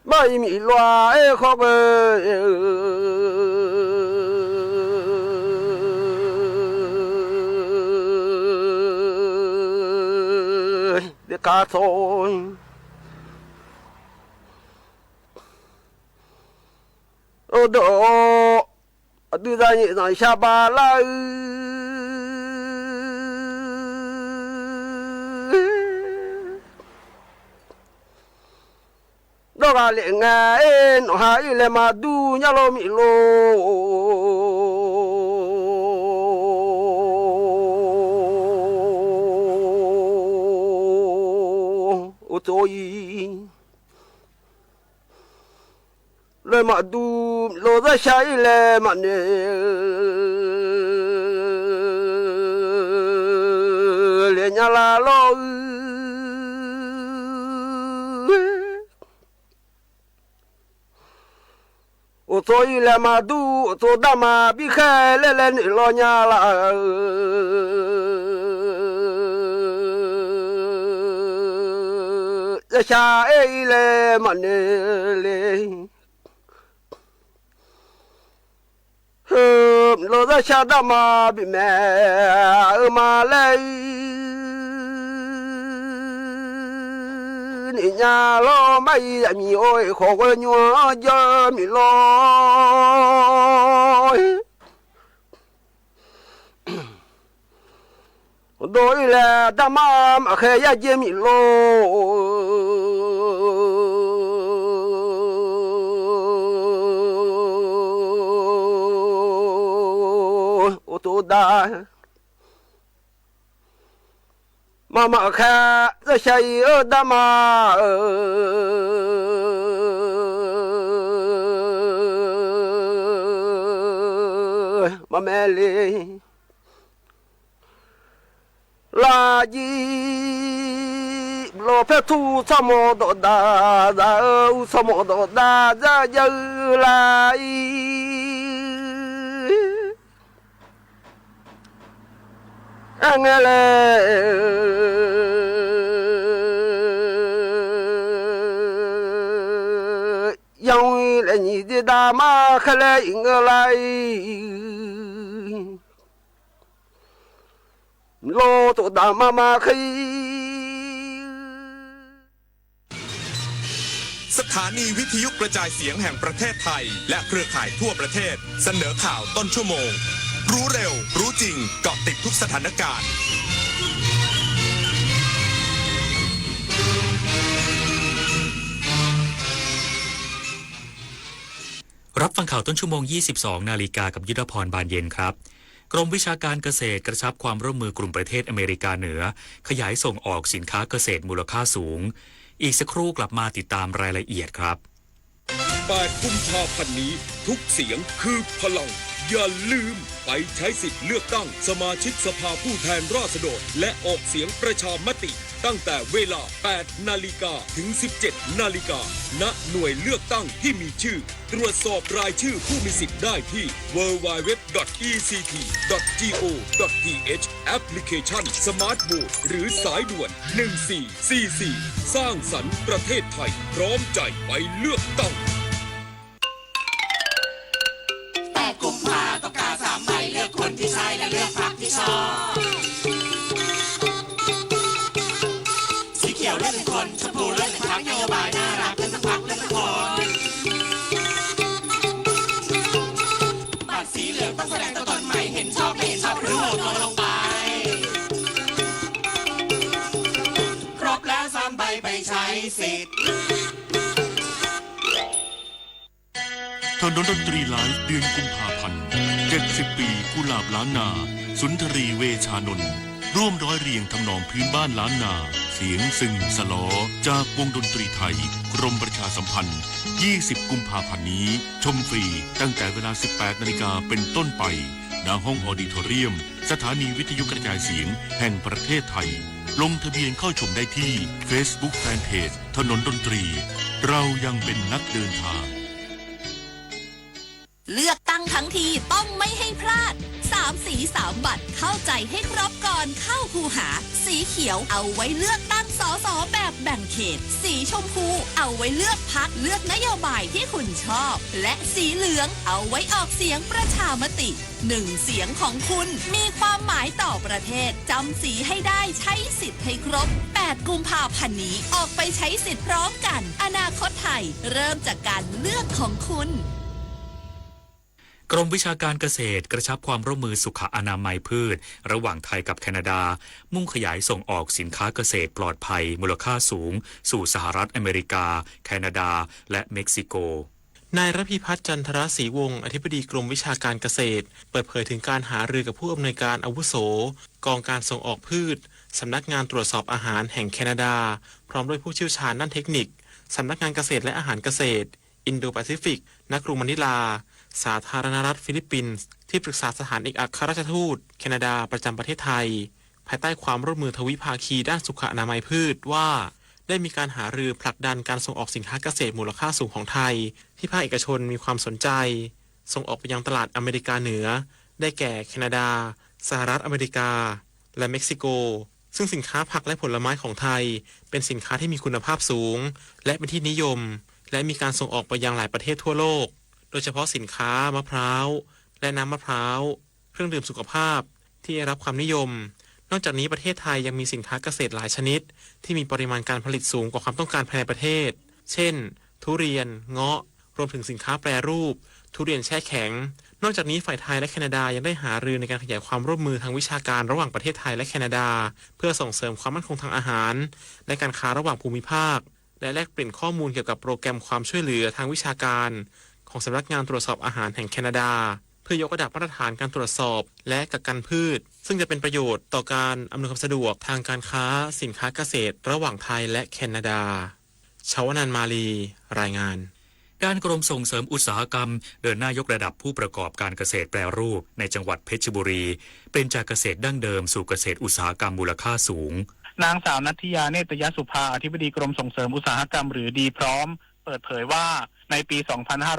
bay mình lo ấy khó quên để cả thôi ô độ đưa ra nhị nói xa ba la đó là lệ ngà nó hai lệ mà đu nhau lo mì lô ô tôi lời mà đu lô ra sai lệ mà nè lệ nhà la lo ô tôi lệ mà đu ô tôi đam mà bị khai lệ lệ lo nhà la ra sai lệ mà nè lệ lo ra cha đam mà bị mẹ mà lấy nị nhà lo mấy mi ơi khó quá nhua giờ mi lo đôi là đam mà khé ya je mi lo ô đa mà kha ra say ở đa mà mẹ lì là gì lo phép thu sao mò đỏ đà ra sao mò đỏ đà ra giờ lại anh là yang là nhị đi đa mà khai lại ngờ lại lo tổ đa mà khai สถานีวิทยุกระจายเสียงแห่งประเทศไทยและเครือข่ายทั่วประเทศเสนอข่าวต้นชั่วโมงรู้เร็วรู้จริงเกาะติดทุกสถานการณ์รับฟังข่าวต้นชั่วโมง 22 นาฬิกากับยุทธพรบานเย็นครับกรมวิชาการเกษตรกระชับความร่วมมือกลุ่มประเทศอเมริกาเหนือขยายส่งออกสินค้าเกษตรมูลค่าสูงอีกสักครู่กลับมาติดตามรายละเอียดครับ 8 กุมภาพันธ์นี้ทุกเสียงคือพลังอย่าลืมไปใช้สิทธิ์เลือกตั้งสมาชิกสภาผู้แทนราษฎรและออกเสียงประชามติตั้งแต่เวลา 8 นาฬิกาถึง 17 นาฬิกาณหน่วยเลือกตั้งที่มีชื่อตรวจสอบรายชื่อผู้มีสิทธิ์ได้ที่ www.ect.go.th แอปพลิเคชัน Smart Vote หรือสายด่วน 1444 สร้างสรรค์ประเทศไทยพร้อมใจไปเลือกตั้ง8 กุมภาต้องการ3 ใบเลือกคนที่ใช่และเลือกพรรคที่ชอบสีเขียวเลือก1 คนชมพูเลือก1 พรรคนโยบายน่ารักเลือกทั้งพรรคเลือกทั้งคนบัตรสีเหลืองต้องแสดงตัวตนใหม่เห็นชอบไม่เห็นชอบหรือโหวตลงไปครบแล้ว3 ใบไปใช้สิทธิ์ ถนนดนตรีไลฟ์เดือนกุมภาพันธ์70 ปีกุหลาบล้านนาสุนทรีเวชานนท์ร่วมร้อยเรียงทำนองพื้นบ้านล้านนาเสียงซึงสลอจากวงดนตรีไทยกรมประชาสัมพันธ์20 กุมภาพันธ์นี้ชมฟรีตั้งแต่เวลา 18 นาฬิกาเป็นต้นไปณห้องออดิโทเรียมสถานีวิทยุกระจายเสียงแห่งประเทศไทยลงทะเบียนเข้าชมได้ที่ Facebook Fanpage ถนนดนตรีเรายังเป็นนักเดินทางเลือกตั้งทั้งทีต้องไม่ให้พลาด3 สี3 บัตรเข้าใจให้ครบก่อนเข้าคูหาสีเขียวเอาไว้เลือกตั้งสสแบบแบ่งเขตสีชมพูเอาไว้เลือกพรรคเลือกนโยบายที่คุณชอบและสีเหลืองเอาไว้ออกเสียงประชามติ1 เสียงของคุณมีความหมายต่อประเทศจำสีให้ได้ใช้สิทธิ์ให้ครบ8 กุมภาพันธ์นี้ออกไปใช้สิทธิ์พร้อมกันอนาคตไทยเริ่มจากการเลือกของคุณกรมวิชาการเกษตรกระชับความร่วมมือสุขอนามัยพืชระหว่างไทยกับแคนาดามุ่งขยายส่งออกสินค้าเกษตรปลอดภัยมูลค่าสูงสู่สหรัฐอเมริกาแคนาดาและเม็กซิโกนายระพีพัฒน์จันทรศรีวงศ์อธิบดีกรมวิชาการเกษตรเปิดเผยถึงการหารือกับผู้อำนวยการอาวุโสกองการส่งออกพืชสำนักงานตรวจสอบอาหารแห่งแคนาดาพร้อมด้วยผู้เชี่ยวชาญด้านเทคนิคสำนักงานเกษตรและอาหารเกษตรอินโดแปซิฟิกณกรุงมะนิลาสาธารณรัฐฟิลิปปินส์ที่ปรึกษาสถานเอกอัครราชทูตแคนาดาประจำประเทศไทยภายใต้ความร่วมมือทวิภาคีด้านสุขอนามัยพืชว่าได้มีการหารือผลักดันการส่งออกสินค้าเกษตรมูลค่าสูงของไทยที่ภาคเอกชนมีความสนใจส่งออกไปยังตลาดอเมริกาเหนือได้แก่แคนาดาสหรัฐอเมริกาและเม็กซิโกซึ่งสินค้าผักและผลไม้ของไทยเป็นสินค้าที่มีคุณภาพสูงและเป็นที่นิยมและมีการส่งออกไปยังหลายประเทศทั่วโลกโดยเฉพาะสินค้ามะพร้าวและน้ำมะพร้าวเครื่องดื่มสุขภาพที่ได้รับความนิยมนอกจากนี้ประเทศไทยยังมีสินค้าเกษตรหลายชนิดที่มีปริมาณการผลิตสูงกว่าความต้องการภายในประเทศเช่นทุเรียนเงาะรวมถึงสินค้าแปรรูปทุเรียนแช่แข็งนอกจากนี้ฝ่ายไทยและแคนาดายังได้หารือในการขยายความร่วมมือทางวิชาการระหว่างประเทศไทยและแคนาดาเพื่อส่งเสริมความมั่นคงทางอาหารและการค้าระหว่างภูมิภาคและแลกเปลี่ยนข้อมูลเกี่ยวกับโปรแกรมความช่วยเหลือทางวิชาการของสำนักงานตรวจสอบอาหารแห่งแคนาดาเพื่อยกระดับมาตรฐานการตรวจสอบและกักกันพืชซึ่งจะเป็นประโยชน์ต่อการอำนวยความสะดวกทางการค้าสินค้าเกษตรระหว่างไทยและแคนาดาชวนันท์มาลีรายงานการกรมส่งเสริมอุตสาหกรรมเดินหน้ายกระดับผู้ประกอบการเกษตรแปรรูปในจังหวัดเพชรบุรีเป็นจากเกษตรดั้งเดิมสู่เกษตรอุตสาหกรรมมูลค่าสูงนางสาวนัทธิยาเนตรยสุภาอธิบดีกรมส่งเสริมอุตสาหกรรมหรือดีพร้อมเปิดเผยว่าในปี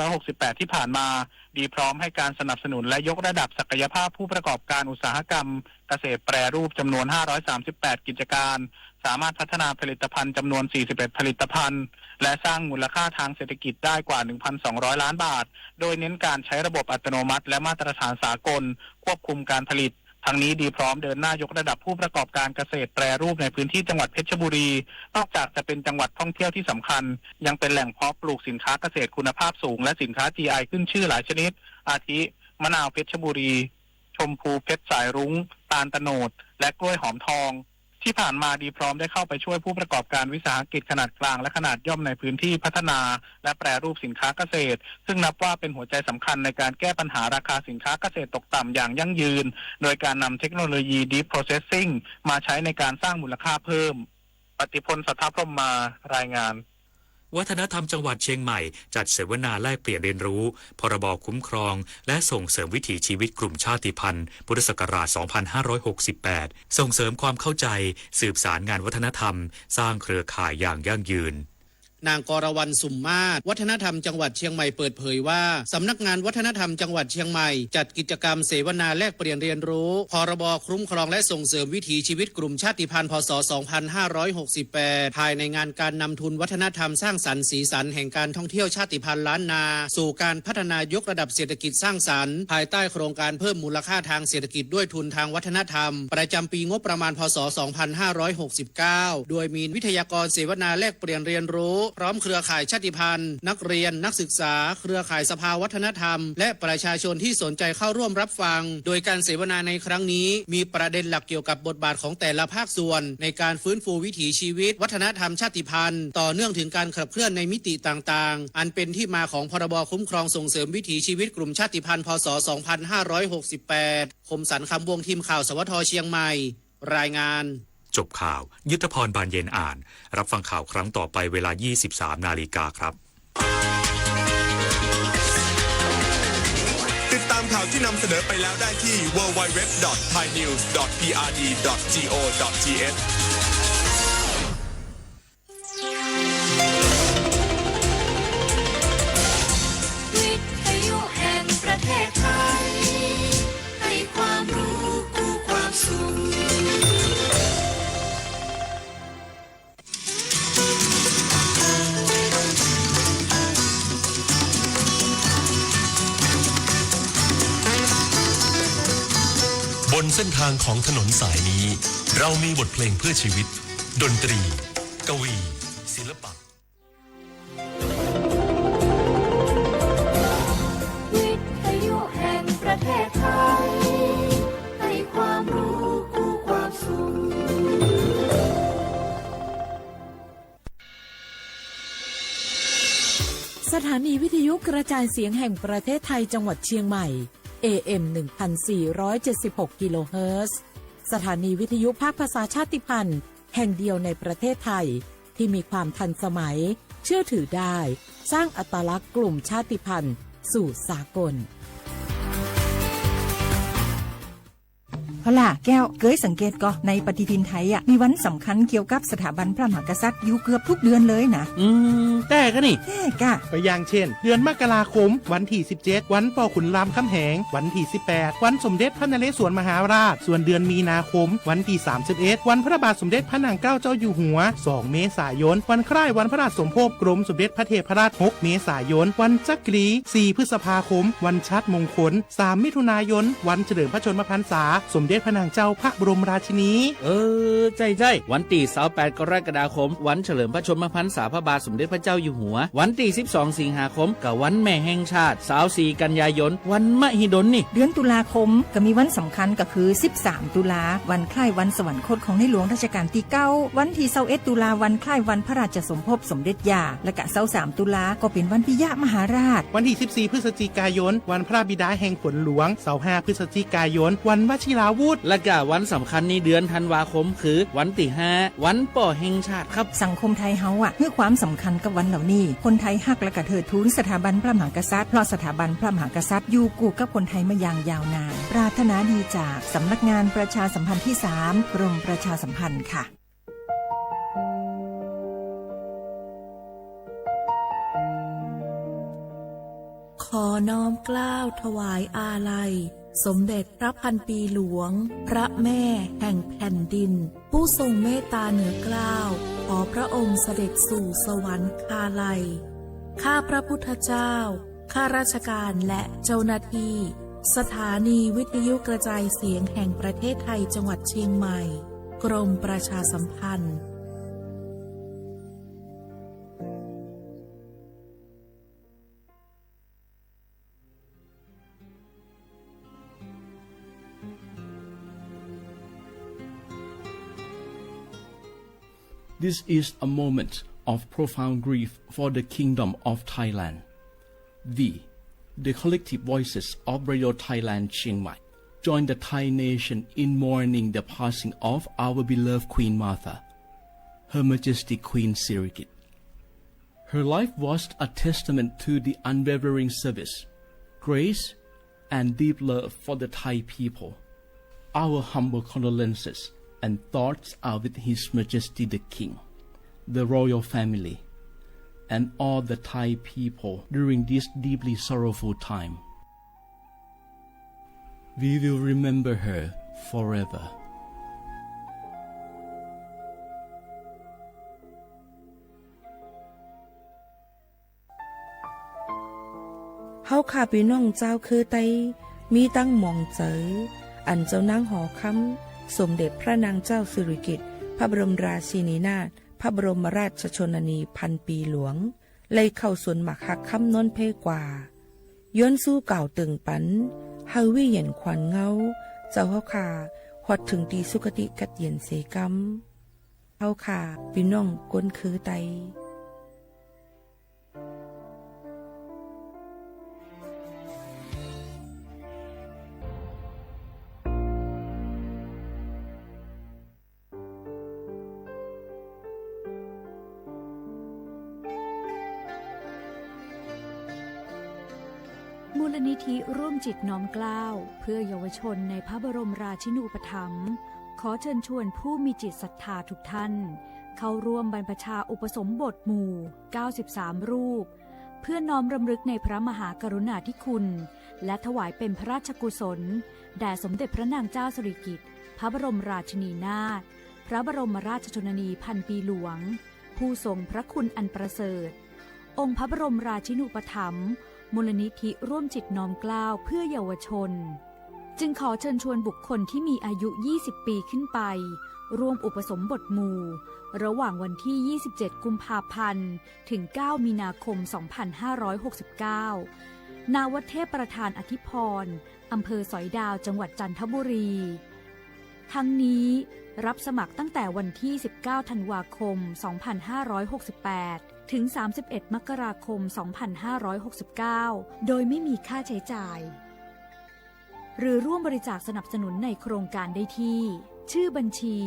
2568 ที่ผ่านมาดีพร้อมให้การสนับสนุนและยกระดับศักยภาพผู้ประกอบการอุตสาหกรรมเกษตรแปรรูปจำนวน 538 กิจการสามารถพัฒนาผลิตภัณฑ์จำนวน 41 ผลิตภัณฑ์และสร้างมูลค่าทางเศรษฐกิจได้กว่า 1,200 ล้านบาทโดยเน้นการใช้ระบบอัตโนมัติและมาตรฐานสากลควบคุมการผลิตทั้งนี้ดีพร้อมเดินหน้ายกระดับผู้ประกอบการเกษตรแปรรูปในพื้นที่จังหวัดเพชรบุรีนอกจากจะเป็นจังหวัดท่องเที่ยวที่สำคัญยังเป็นแหล่งเพาะปลูกสินค้าเกษตรคุณภาพสูงและสินค้า GI ขึ้นชื่อหลายชนิดอาทิมะนาวเพชรบุรีชมพูเพชรสายรุ้งตาลตะโนดและกล้วยหอมทองที่ผ่านมาดีพร้อมได้เข้าไปช่วยผู้ประกอบการวิสาหกิจขนาดกลางและขนาดย่อมในพื้นที่พัฒนาและแปรรูปสินค้าเกษตรซึ่งนับว่าเป็นหัวใจสำคัญในการแก้ปัญหาราคาสินค้าเกษตรตกต่ำอย่างยั่งยืนโดยการนำเทคโนโลยี Deep Processing มาใช้ในการสร้างมูลค่าเพิ่มปฏิพล สัทธพรหมมารายงานวัฒนธรรมจังหวัดเชียงใหม่จัดเสวนาแลกเปลี่ยนเรียนรู้พรบคุ้มครองและส่งเสริมวิถีชีวิตกลุ่มชาติพันธุ์พุทธศักราช 2568 ส่งเสริมความเข้าใจสืบสารงานวัฒนธรรมสร้างเครือข่ายอย่างยั่งยืน นางกรวรรณสุมมาศวัฒนธรรมจังหวัดเชียงใหม่เปิดเผยว่าสำนักงานวัฒนธรรมจังหวัดเชียงใหม่จัดกิจกรรมเสวนาแลกเปลี่ยนเรียนรู้พรบคุ้มครองและส่งเสริมวิถีชีวิตกลุ่มชาติพันธุ์พศ 2568 ภายในงานการนำทุนวัฒนธรรมสร้างสรรค์สีสันแห่งการท่องเที่ยวชาติพันธุ์ล้านนาสู่การพัฒนายกระดับเศรษฐกิจสร้างสรรค์ภายใต้โครงการเพิ่มมูลค่าทางเศรษฐกิจด้วยทุนทางวัฒนธรรมประจำปีงบประมาณพศ 2569 โดยมีวิทยากรเสวนาแลกเปลี่ยนเรียนรู้ พร้อมเครือข่ายชาติพันธุ์นักเรียนนักศึกษาเครือข่ายสภาวัฒนธรรมและประชาชนที่สนใจเข้าร่วมรับฟังโดยการเสวนาในครั้งนี้มีประเด็นหลักเกี่ยวกับบทบาทของแต่ละภาคส่วนในการฟื้นฟูวิถีชีวิตวัฒนธรรมชาติพันธุ์ต่อเนื่องถึงการขับเคลื่อนในมิติต่างๆอันเป็นที่มาของพรบคุ้มครองส่งเสริมวิถีชีวิตกลุ่มชาติพันธุ์พ.ศ. 2568 คมสันคำวงทีมข่าวสวท.เชียงใหม่รายงานจบข่าวยุทธพรบานเย็นอ่านรับฟังข่าวครั้งต่อไปเวลา 23 นาฬิกาครับติดตามข่าวที่นำเสนอไปแล้วได้ที่ www.thainews.prd.go.thวิทยุแห่งประเทศไทยให้ความรู้คู่ความสุขบนเส้นทางของถนนสายนี้เรามีบทเพลงเพื่อชีวิตดนตรีกวีศิลปะวิทยุแห่งประเทศไทยให้ความรู้คู่ความสุขสถานีวิทยุกระจายเสียงแห่งประเทศไทยจังหวัดเชียงใหม่ AM 1476 กิโลเฮิรตซ์สถานีวิทยุภาคภาษาชาติพันธุ์แห่งเดียวในประเทศไทยที่มีความทันสมัยเชื่อถือได้สร้างอัตลักษณ์กลุ่มชาติพันธุ์สู่สากลเอาล่ะแก้วเคยสังเกตก็ในปฏิทินไทยมีวันสำคัญเกี่ยวกับสถาบันพระมหากษัตริย์อยู่เกือบทุกเดือนเลยนะแต่ก็นี่แต่กะก็อย่างเช่นเดือนมกราคมวันที่17วันป่อขุนรามคำแหงวันที่18วันสมเด็จพระนเรศวรมหาราชส่วนเดือนมีนาคมวันที่31วันพระบาทสมเด็จพระนางเกล้าเจ้าอยู่หัว2เมษายนวันคล้ายวันพระราชสมภพกรมสมเด็จพระเทพราช6เมษายนวันจักรี4พฤษภาคมวันชัดมงคล3มิถุนายนวันเฉลิมพระชนมพรรษาสมเด็จพระนางเจ้าพระบรมราชินีใช่วันที่28กรกฎาคมวันเฉลิมพระชนมพรรษาพระบาทสมเด็จพระเจ้าอยู่หัววันที่12สิงหาคมกับวันแม่แห่งชาติ24กันยายนวันมหิดลนี่เดือนตุลาคมก็มีวันสำคัญก็คือ13ตุลาวันคล้ายวันสวรรคตของในหลวงรัชกาลที่9วันที่21ตุลาวันคล้ายวันพระราชสมภพสมเด็จย่าและก็23ตุลาก็เป็นวันปิยมหาราชวันที่14พฤศจิกายนวันพระบิดาแห่งฝนหลวง25พฤศจิกายนวันวชิราวุธและก็วันสำคัญในเดือนธันวาคมคือวันที่5วันป่อแห่งชาติครับสังคมไทยเฮาให้ความสำคัญกับวันเหล่านี้คนไทยฮักและก็เทิดทูนสถาบันพระมหากษัตริย์เพราะสถาบันพระมหากษัตริย์อยู่คู่กับคนไทยมาอย่างยาวนานปรารถนาดีจากสำนักงานประชาสัมพันธ์ที่3กรมประชาสัมพันธ์ค่ะขอน้อมเกล้าถวายอาลัยสมเด็จพระพันปีหลวงพระแม่แห่งแผ่นดินผู้ทรงเมตตาเหนือเกล้าขอพระองค์เสด็จสู่สวรรคาลัยข้าพระพุทธเจ้าข้าราชการและเจ้าหน้าที่สถานีวิทยุกระจายเสียงแห่งประเทศไทยจังหวัดเชียงใหม่กรมประชาสัมพันธ์This is a moment of profound grief for the Kingdom of Thailand. The collective voices of Radio Thailand Chiang Mai, join the Thai nation in mourning the passing of our beloved Queen Martha, Her Majesty Queen Sirikit. Her life was a testament to the unwavering service, grace, and deep love for the Thai people. Our humble condolences and thoughts are with His Majesty the King, the royal family, and all the Thai people during this deeply sorrowful time. We will remember her forever. เฮาข้าพี่น้องเจ้าคือไตมีตั้งหม่องเจออันเจ้านางหอคำสมเด็จพระนางเจ้าสิริกิติ์พระบรมราชินีนาถ พระบรมราชชนนีพันปีหลวงเลยเข้าสวนหมักหักคำนนเพกว่าย้อนสู้เก่าตึงปันเฮาวิเย็นขวัญเงาเจ้าเฮาขาหอดถึงตีสุคติกัดเย็นเสกำเฮาขาพี่น้องก้นคือไตมูลนิธิร่วมจิตน้อมเกล้าเพื่อเยาวชนในพระบรมราชินูปถัมภ์ขอเชิญชวนผู้มีจิตศรัทธาทุกท่านเข้าร่วมบรรพชาอุปสมบทหมู่93รูปเพื่อน้อมรำลึกในพระมหากรุณาธิคุณและถวายเป็นพระราชกุศลแด่สมเด็จพระนางเจ้าสิริกิติ์พระบรมราชินีนาถพระบรมราชชนนีพันปีหลวงผู้ทรงพระคุณอันประเสริฐองค์พระบรมราชินูปถัมภ์มูลนิธิร่วมจิตน้อมเกล้าเพื่อเยาวชนจึงขอเชิญชวนบุคคลที่มีอายุ20ปีขึ้นไปร่วมอุปสมบทหมู่ระหว่างวันที่27กุมภาพันธ์ถึง9มีนาคม2569ณ วัดเทพประธานอธิพรอำเภอสอยดาวจังหวัดจันทบุรีทั้งนี้รับสมัครตั้งแต่วันที่19ธันวาคม2568ถึง31มกราคม2569โดยไม่มีค่าใช้จ่ายหรือร่วมบริจาคสนับสนุนในโครงการได้ที่ชื่อบัญชี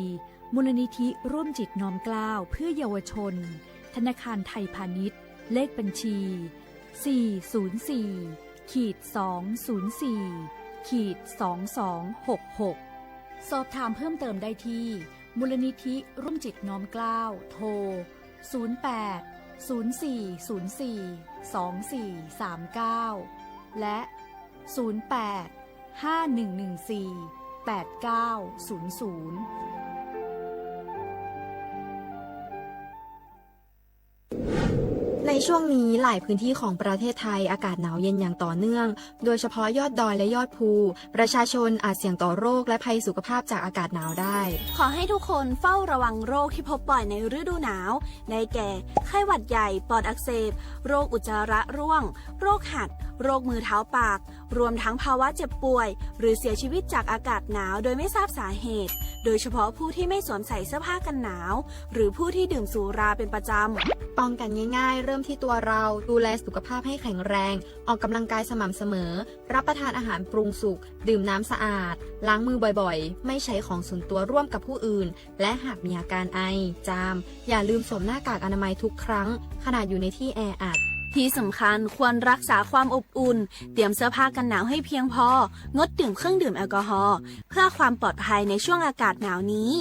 มูลนิธิร่วมจิตน้อมเกล้าเพื่อเยาวชนธนาคารไทยพาณิชย์เลขบัญชี404-204-2266สอบถามเพิ่มเติมได้ที่มูลนิธิร่วมจิตน้อมเกล้าโทร08-04-24-2439และ08-5114-8900ในช่วงนี้หลายพื้นที่ของประเทศไทยอากาศหนาวเย็นอย่างต่อเนื่องโดยเฉพาะยอดดอยและยอดภูประชาชนอาจเสี่ยงต่อโรคและภัยสุขภาพจากอากาศหนาวได้ขอให้ทุกคนเฝ้าระวังโรคที่พบบ่อยในฤดูหนาวได้แก่ไข้หวัดใหญ่ปอดอักเสบโรคอุจจาระร่วงโรคหัดโรคมือเท้าปากรวมทั้งภาวะเจ็บป่วยหรือเสียชีวิตจากอากาศหนาวโดยไม่ทราบสาเหตุโดยเฉพาะผู้ที่ไม่สวมใส่เสื้อผ้ากันหนาวหรือผู้ที่ดื่มสุราเป็นประจำป้องกันง่ายๆเริ่มที่ตัวเราดูแลสุขภาพให้แข็งแรงออกกำลังกายสม่ำเสมอรับประทานอาหารปรุงสุกดื่มน้ำสะอาดล้างมือบ่อยๆไม่ใช้ของส่วนตัวร่วมกับผู้อื่นและหากมีอาการไอจามอย่าลืมสวมหน้ากากอนามัยทุกครั้งขณะอยู่ในที่แออัดที่สำคัญควรรักษาความอบอุ่นเตรียมเสื้อผ้ากันหนาวให้เพียงพองดดื่มเครื่องดื่มแอลกอฮอล์เพื่อความปลอดภัยในช่วงอากาศหนาวนี้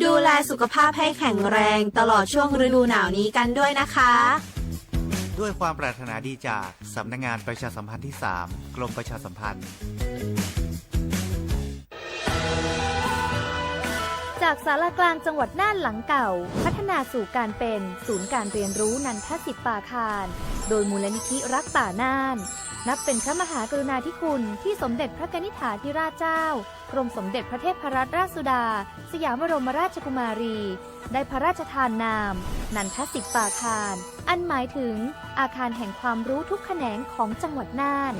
ดูแลสุขภาพให้แข็งแรงตลอดช่วงฤดูหนาวนี้กันด้วยนะคะด้วยความปรารถนาดีจากสำนักงานประชาสัมพันธ์ที่3กรมประชาสัมพันธ์จากศาลากลางจังหวัดน่านหลังเก่าพัฒนาสู่การเป็นศูนย์การเรียนรู้นันทศิษย์ป่าคารโดยมูลนิธิรักป่าน่านนับเป็นพระมหากรุณาธิคุณที่สมเด็จพระกนิษฐาธิราชเจ้ากรมสมเด็จพระเทพรัตนราชสุดาสยามบรมราชกุมารีได้พระราชทานนามนันทศิษย์ป่าคารอันหมายถึงอาคารแห่งความรู้ทุกแขนงของจังหวัดน่าน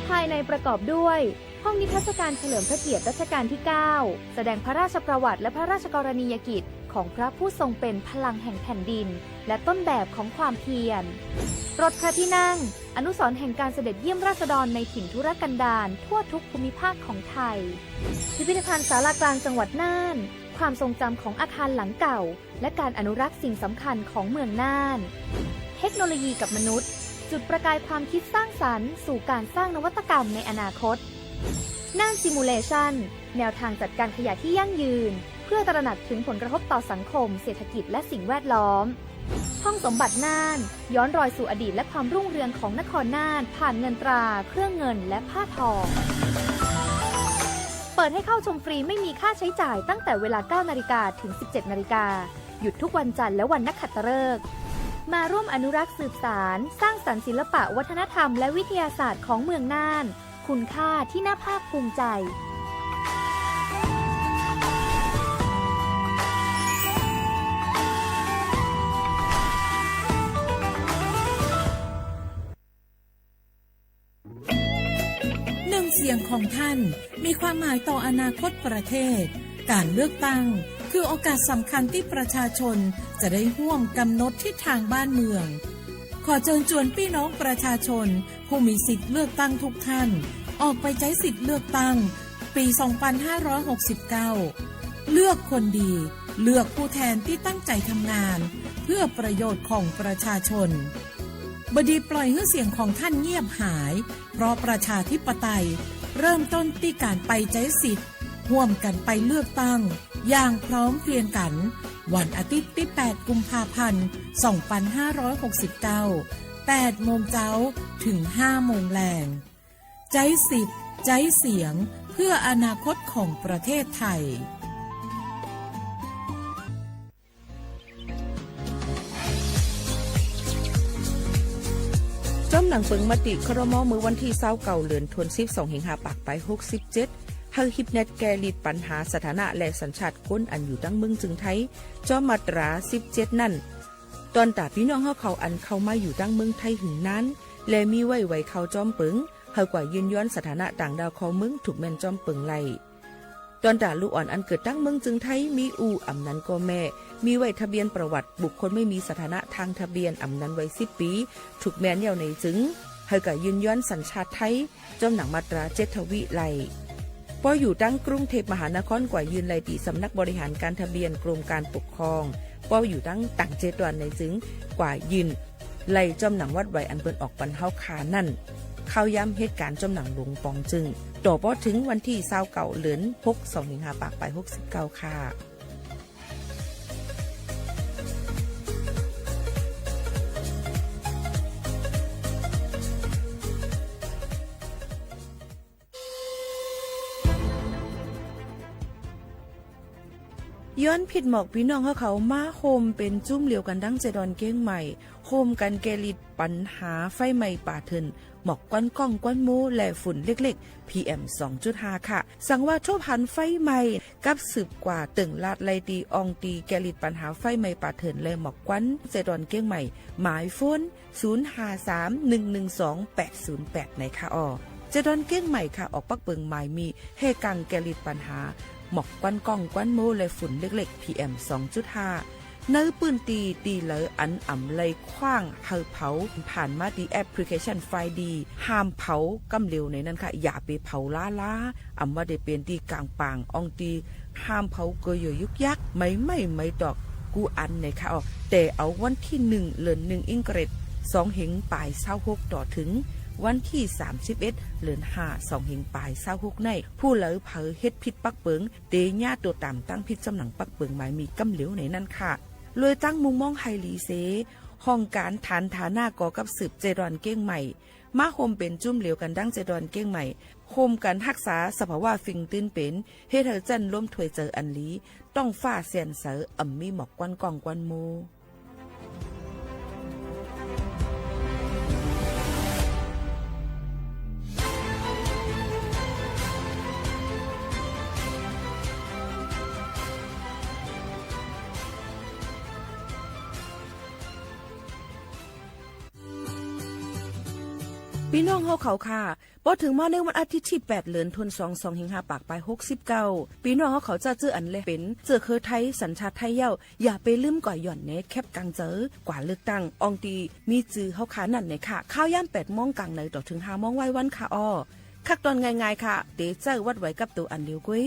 ภายในประกอบด้วยห้องนิทรรศการเฉลิมพระเกียรติรัชกาลที่9แสดงพระราชประวัติและพระราชกรณียกิจของพระผู้ทรงเป็นพลังแห่งแผ่นดินและต้นแบบของความเพียรรถพระที่นั่งอนุสรณ์แห่งการเสด็จเยี่ยมราษฎรในถิ่นทุรกันดารทั่วทุกภูมิภาคของไทยพิพิธภัณฑ์ศาลากลางจังหวัดน่านความทรงจำของอาคารหลังเก่าและการอนุรักษ์สิ่งสำคัญของเมืองน่านเทคโนโลยีกับมนุษย์จุดประกายความคิดสร้างสรรค์สู่การสร้างนวัตกรรมในอนาคตน่านซิมูเลชันแนวทางจัดการขยะที่ยั่งยืนเพื่อตระหนักถึงผลกระทบต่อสังคมเศรษฐกิจและสิ่งแวดล้อมห้องสมบัติน่านย้อนรอยสู่อดีตและความรุ่งเรืองของนครน่านผ่านเงินตราเครื่องเงินและผ้าทองเปิดให้เข้าชมฟรีไม่มีค่าใช้จ่ายตั้งแต่เวลา 9 นาฬิกาถึง 17 นาฬิกาหยุดทุกวันจันทร์และวันนักขัตฤกษ์มาร่วมอนุรักษ์สืบสานสร้างสรรค์ศิลปะวัฒนธรรมและวิทยาศาสตร์ของเมืองน่านคุณค่าที่น่าภาคภูมิใจ ของท่านมีความหมายต่ออนาคตประเทศการเลือกตั้งคือโอกาสสำคัญที่ประชาชนจะได้ร่วมกำหนดทิศทางบ้านเมืองขอเชิญชวนพี่น้องประชาชนผู้มีสิทธิ์เลือกตั้งทุกท่านออกไปใช้สิทธิ์เลือกตั้งปี 2569 เลือกคนดีเลือกผู้แทนที่ตั้งใจทำงานเพื่อประโยชน์ของประชาชนบดีปล่อยให้เสียงของท่านเงียบหายเพราะประชาธิปไตยเริ่มต้นที่การไปใช้สิทธิ์ร่วมกันไปเลือกตั้งอย่างพร้อมเพรียงกันวันอาทิตย์ที่ 8 กุมภาพันธ์ 2569 8 โมงเช้าถึง 5 โมงแลงใช้สิทธิ์ใช้เสียงเพื่ออนาคตของประเทศไทยจ้อมหนังเปิงมติครม.มือวันที่29เดือนธันวาคม25ปากไป67เฮาฮิปเน็ตแกลิดปัญหาสถานะและสัญชาติคนอันอยู่ตั้งเมืองจึงไทยจ้อมมาตรา17นั่นตอนตาพี่น้องเฮาเขาอันเข้ามาอยู่ตั้งเมืองไทยหึงนั้นและมีไว้เขาจ้อมเปิงเฮากว่ายืนย้อนสถานะต่างดาวของเมืองถูกแม่นจ้อมเปิงไล่ตอนตาลูกอ่อนอันเกิดตั้งเมืองจึงไทยมีอูอำนั้นก็แม่มีไว้ทะเบียนประวัติบุคคลไม่มีสถานะทางทะเบียนอำนั้นไว้10 ปีถูกแม่นยาวในจึงเฮากว่ายืนย้อนสัญชาติไทยจ้อมหนังมาตรา7ทวิไล่พออยู่ตั้งกรุงเทพมหานครกว่ายืนไล่ตีสำนักบริหารการทะเบียนกรมการปกครองพออยู่ตั้งต่างเจตวันในจึงกว่ายืนไล่จอมหนังวัดไว้อันเปิ้นออกปันเฮาขานั่นเข้าย้ำเหตุการณ์จอมหนังหลวงปองจึงต่อพอถึงวันที่29เดือน6 25ปากไป69ค่ะย้อนผิดหมอกพี่น้องเขามาโฮมเป็นจุ้มเหลียวกันดั้งเจดอนเก้งใหม่โฮมกันแกลิดปัญหาไฟไหม้ป่าเถินหมอกก้อนก้องก้อนมูและฝุ่นเล็กๆ PM 2.5 ค่ะสั่งว่าทั่วพันไฟไหม้กับสืบกว่าตึงลาดไลตีอองตีแกลิดปัญหาไฟไหม้ป่าเถินและหมอกก้อนเจดอนเก้งใหม่หมายโฟน0531128808ในค่ะเจดอนเก้งใหม่ค่ะออกปักเปิงหมายมีเฮกังแกลิดปัญหาหมอกควันกล้องควันโมและฝุ่นเล็กๆ PM 2.5 เนื้อปืนตีเหลออันอ่ำไลคว้างเฮาเผาผ่านมาดีแอปพลิเคชันไฟดีห้ามเผากำเร็วในนั้นค่ะอย่าไปเผาล้าอ่ำว่าได้เป็นตีกลางปางอองตีห้ามเผาเกยยุกยักไม่ดอกกูอันในค่ะแต่เอาวันที่1เดือน1อิงเกรด2เหงปลาย26ต่อถึงวันที่31เดือน5 2เหงปลาย26ในผู้เหลอเผอเฮ็ดผิดปักเปิงเตญาตัวตามตั้งผิดจำหนังปักเปิงหมายมีกำเหลวในนั้นค่ะเลยตั้งมุมมองไฮลีเซห้องการฐานฐานะก่อกับสืบเจดอนเก้งใหม่มาโฮมเป็นจุ่มเหลวกันดั้งเจดอนเก้งใหม่โฮมกันรักษาสภาวะฟิงตื้นเป็นเฮ็ดให้จันล้มถวยเจออันลีต้องฟ้าเสียนเสออ่ำมีหมอกกวนกองกวนโมพี่น้องเฮาเขาค่ะพอถึงมาในวันอาทิตย์ที่8เดือนธันวาคม25ปากไป69พี่น้องเฮาเขาจะเจออันเลยเป็นเจอเคอไทยสัญชาติไทยเย้าอย่าไปลืมก่อยหย่อนเนแคบกลางเจอกว่าเลือกตั้งอองตีมีจือเฮาขานั่นในค่ะข้าวย่ำ8 โมงกลางในต่อถึง5 โมงไว้วันค่ะคักตอนง่ายๆค่ะเดเจอวัดไว้กับตัวอันเดียวกุ้ย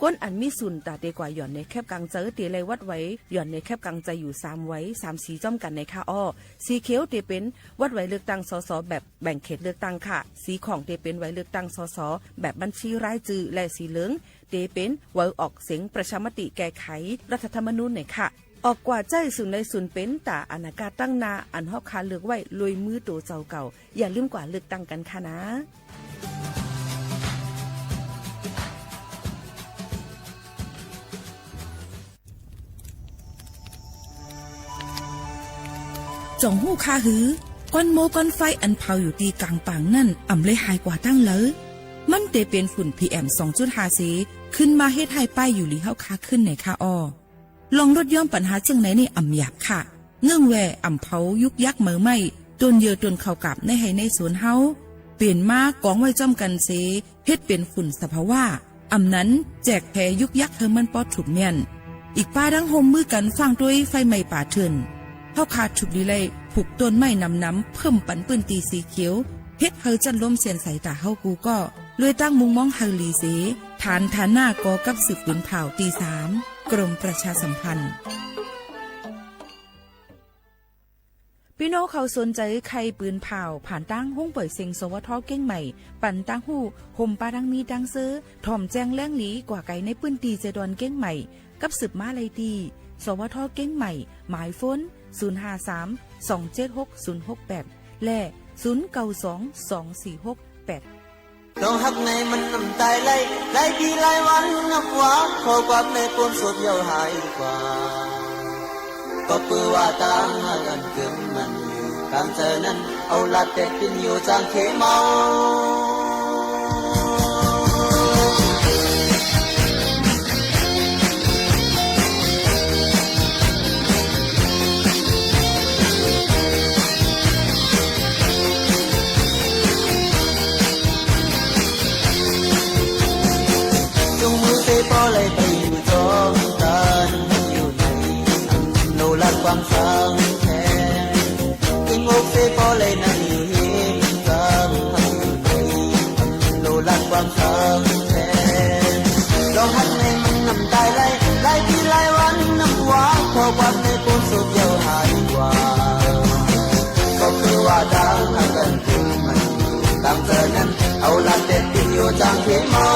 ก้นอันมีสุนตาเดกว่าหย่อนในแคบกลางเจอเตเลยวัดไว้หย่อนในแคบกลางใจอยู่3ไว้3สีจ้อมกันในค่ะสีเขียวเตเป็นวัดไว้เลือกตั้งสสแบบแบ่งเขตเลือกตั้งค่ะสีของเตเป็นไว้เลือกตั้งสสแบบบัญชีรายชื่อและสีเหลืองเตเป็นไว้ออกเสียงประชามติแก้ไขรัฐธรรมนูญในค่ะออกกว่าใจสุนในสุนเป็นตาอนาคตตั้งนาอันฮอกคาเลือกไว้ลอยมือตัวเจ้าเก่าอย่าลืมกว่าเลือกตั้งกันค่ะนะจ่องหู้คาหือก้อนโมก้อนไฟอันเผาอยู่ตีกลางปางนั่นอ่ำเลยหายกว่าตั้งเลยมันเตเป็นฝุ่น PM 2.5 สีขึ้นมาเฮ็ดให้ป้ายอยู่ลีเฮาคาขึ้นในคาลองรถย่อมปัญหาจังไหนในอ่ำหยาบค่ะเงื่องแวอ่ำเผายุกยักเหมือไม่ต้นเยอต้นเข้ากับในให้ในสวนเฮาเปลี่ยนมากกองไว้จ้อมกันเส เฮ็ดเป็นฝุ่นสภาวะอำนั้นแจกแผ่ยุกยักเธอมันปอดถูกเมียนอีกป้าดังโฮมมือกันฟังด้วยไฟไหม้ป่าเถื่อนเฮาขาดฉุกดีเลยผูกต้นไม้น้ำเพิ่มปันปืนตีสีเขียวเฮ็ดเฮอจันล้มเสียนสายตาเฮากูก็เลยตั้งมุงมองเฮาลีเสฐานหน้ากอกับสืบปืนเผาตี3กรมประชาสัมพันธ์พี่น้องเขาสนใจใครปืนเผาผ่านตั้งห้องเปิดเซ็งสวทเก้งใหม่ปั่นตั้งหู้ห่มปาดังมีดังซื้อถ่อมแจ้งแล้งหลีกว่าไก่ในปืนตีเจดอนเก้งใหม่กับสืบมาเลยดีสวทเก้งใหม่หมายฝน053-276-068และ09224688ต้องหักในมันน้ำตายไหลไหลปีไหลวันนับว่าขอความในปนสดเยาหายกว่าก็เพื่อว่าตามหากันเกินมันอยู่ตามเธอนั้นเอาละแต่เป็นอยู่จางเขเมาพอเลยไปอยู่จอมกันอยู่ในโนลัดความสังแทนจึงอกเสพอเลยนั่งอยู่เห็นกันอยู่ในโนลัดความสังแทนลองหักในมันน้ำตายไหลที่ไหลวันน้ำหวานขอความในปนสุดเยาหายกว่าก็คือว่าดังหักกันคือมันตามเธอนั้นเอาละเด็ดที่อยู่จางเขียนเมา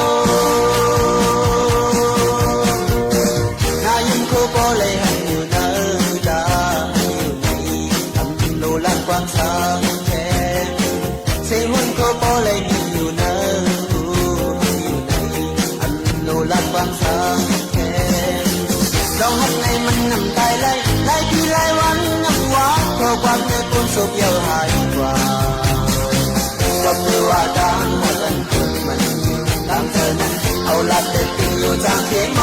พอเลยให้อยู่เนื้อดาอยู่ในทำโลลันความสังแทนเสียงหุ่นก็พอเลยมีอยู่เนื้ออยู่ในทำโลลันความสังแทนเราหักในมันน้ำตายไหลที่ไหลวันน้ำหวานขอความในปนศพเยาหายกว่าก็เพื่อว่าดังหักกันคือมันตามเธอนั้นเอาลัดเด็ดติดอยู่จางเขียนม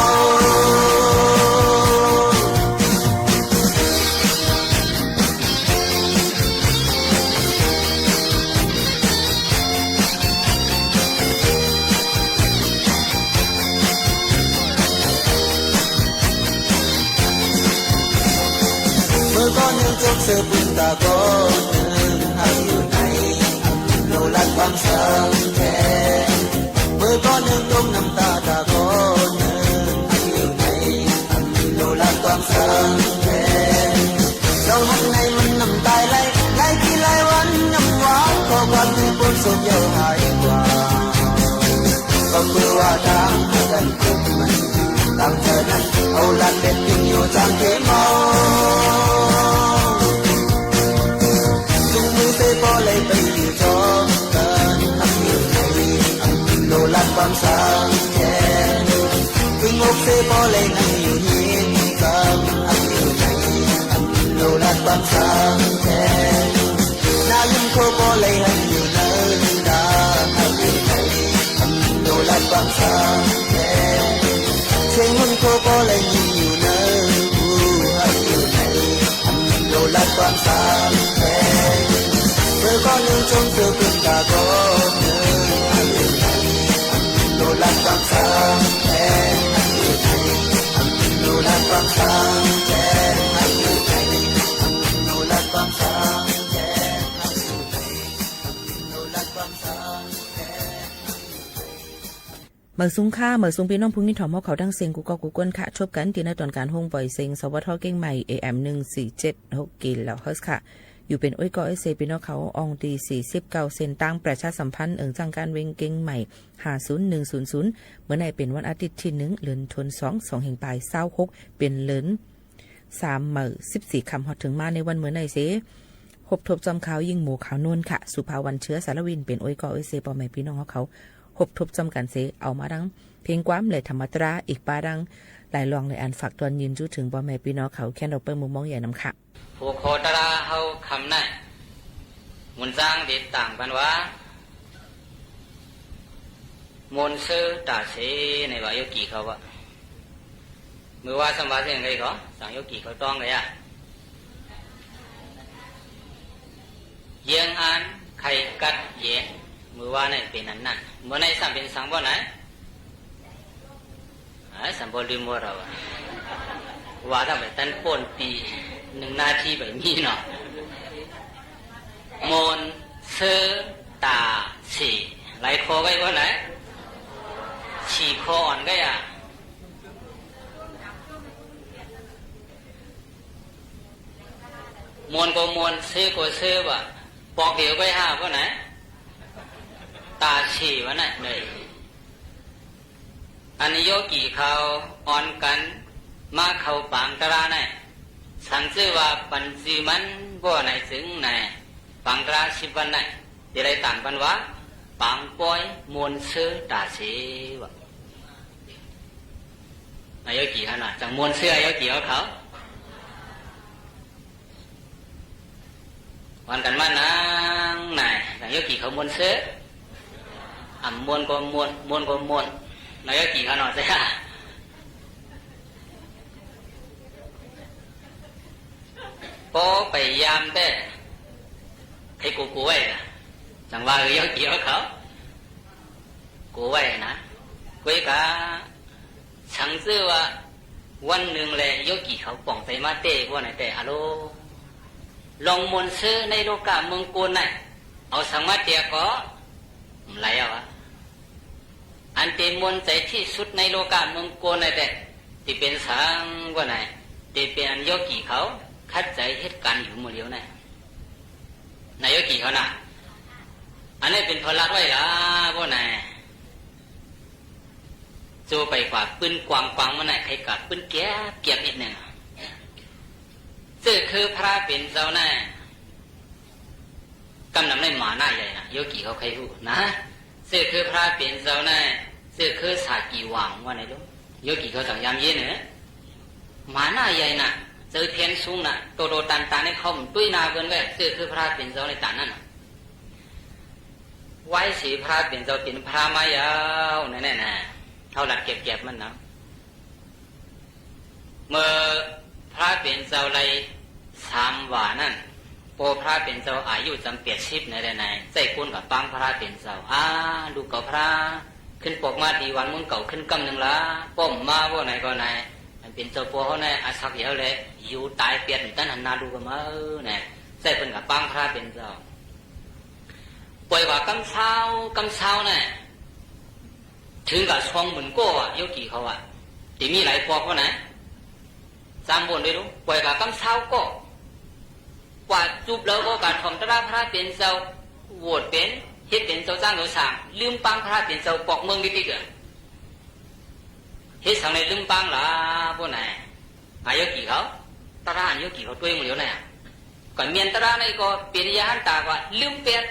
ก็หนึ่งจบเสือปืนตาก็หนึ่งหักอยู่ในโนลัดความสังแทนเมื่อก็หนึ่งลงน้ำตาตาก็หนึ่งหักอยู่ในโนลัดความสังแทนเราหักในมันน้ำตายไหลที่ไหลวันน้ำหวานขอความในปนสุดเยาหายกว่าก็เพื่อว่าทางหักกันคือมันตามเธอนั้นเอาลัดเด็ดกินอยู่จางเขเมาพอเลยไปอยู่จอมกันทำอยู่ในโลลัดความสังแทนวิ่งอกเสพอเลยนั่งอยู่เห็นกันทำอยู่ในโลลัดความสังแทนน่ายิ้มโคพอเลยให้อยู่ในดาทำอยู่ในโลลัดความสังแทนเสียงหุ่นโคพอเลยยิ้มอยู่ในหูให้อยู่ในโลลัดความสังแทนเมื่อก้อนหนึ่งจงเสือเป็นตาก้อนหนึ่งให้อยู่ในโลลัดความสังแทนให้อยู่ในโลลัดความสังแทนให้อยู่ในโลลัดความสังแทนให้อยู่ในโลลัดความสังแทนเมื่อซุ้งค่าเมื่อซุ้งพี่น้องพุ่งนี่ถอมเขาดังเสียงกูก็กูกวนค่ะชบกันที่ในตอนการห้องปล่อยเสียงสวทเก้งใหม่ AM 1476กิโลเฮิรตซ์ค่ะอยู่เป็นอ้อยกอไอเซปีนอเขาอองตี49เซนตั้งประชาสัมพันธ์จังการเวงเก่งใหม่50100เมื่อในเป็นวันอาทิตย์ที่1เดือนธันวาคม2แห่งปลาย26เป็นเดือน3มื้อ14ค่ำฮอดถึงมาในวันเมื่อในเสหบทบจอมขาวยิงหมูขาวนวลค่ะสุภาวันเชื้อสารวินเป็นอ้อยกอไอเซปอแม่พี่น้องเขาหบทบจอมกันเสเอามาดังเพลงความและธรรมตราอีกปาดังหลายรองในอันฝากตอนยืนจู้ถึงปอแม่พี่น้องเขาแค่เราเปิ้งมุมมองใหญ่นำค่ะผู้โคตราเฮาคำนั้นมุนสร้างดิต่างกันว่ามุนซื้อตาเสในว่าโยกีเขาวะมือว่าสมบัติยังไงก็สั่งโยกีเขาต้องเลยอ่ะเยียงอันไข่กัดเย็น มือว่าในเป็นนั่นเมื่อในสัมเป็นสังบ่ไหนสัมบ่ลืมว่าเราว่าทำไมตันป่นปี1 นาทีแบบนี้เนาะมนเสตาสีไหลคอไว้บ่ไหนฉีคออ่อนก็อย่ามวนก็มวนเสก็เสบ่ปอกเดียวไปห้าบ่ไหนตาฉีวะน่ะเลยอันนี้โยกีเขาอ่อนกันมาเข้าปางตราเนี่ยสังเสว่าปัญจีมันบ่ไหนถึงไหนปางตรา10 วันไหนที่ได้ต่างกันว่าปางปอยมวนเสือตาสีวะนายโยกีขนาดจังมวนเสือโยกีเขาวันกันมานั่งไหนนายโยกีเขามวนเสือมวนก็มวนมวนก็มวนนายโยกีขนาดใช่ไหมพอไปยามได้ให้กูไว้นะจังว่าเยอะเกี่ยวเขากูไว้นะกุยกะฉันซื้อว่าวันหนึ่งเลยโยกีเขาป่องไปมาเต้ว่าไหนแต่ฮัลโหลลองมนซื้อในโลกาเมืองกูน่ะเอาสังมาเตียก็ไรอ่ะวะอันเต็มมนใจที่สุดในโลกาเมืองกูน่ะแต่ที่เป็นสังว่าไหนที่เป็นอันโยกีเขาคัดใจเหตุการณ์อยู่มือเดียวน่ะนายโยกีเขาน่ะอันนี้เป็นพลัดไว้ละพวกนายโจไปกว่าปืนกวางกวางมันไหนใครกัดปืนแก่เกียบนิดหนึ่งซึ่งคือพระเป็นเจ้าหน้ากำนำในหมาหน้าใหญ่นะโยกีเขาใครรู้นะซึ่งคือพระเป็นเจ้าหน้าซึ่งคือสากีหวังว่าไหนลูกโยกีเขาสั่งยามเย็นเนี่ยหมาหน้าใหญ่น่ะเจอเทียนสูงน่ะโตโตตันตันให้เขาตุ้ยนาเกินไปซึ่งคือพระเป็นเจ้าในตันนั่นไว้สีพระเป็นเจ้าเป็นพระมายาวแน่ๆเท่าหลัดเก็บมันนะเมื่อพระเป็นเจ้าไร3 ว่านั่นโปพระเป็นเจ้าอายุจำเปียชิบในใดใจคุ้นกับปังพระเป็นเจ้าดูเก่าพระขึ้นปกมาดีวันมึงเก่าขึ้นกำหนึ่งละป้อมมาว่าไหนก็ไหนมันเป็นเจ้าปัวเขาเนี่ยอาศักเยอะเลยอยู่ตายเปลี่ยนตั้งนานดูกันมาเนี่ยใจเป็นกับปังพระเป็นเจ้าป่วยว่ากำเช้าเนี่ยถึงกับช่องเหมือนโก้โยกีเขาที่มีหลายพวกเขาไหนจำบนได้รู้ป่วยกับกำเช้าก็กว่าจุบแล้วก็การทำตราพระเป็นเจ้าโหวตเป็นเฮ็ดเป็นเจ้าจ้างเจ้าสร้างลืมปังพระเป็นเจ้าปอกเมืองดิๆเฮ็ดสังในลืมปังล่ะพวกไหนโยกีเขาตราโยกีเขาด้วยมือเดียวเนี่ยก่อนเมียนตราในก็เปลี่ยนยาหันตากว่าลืมเป็ด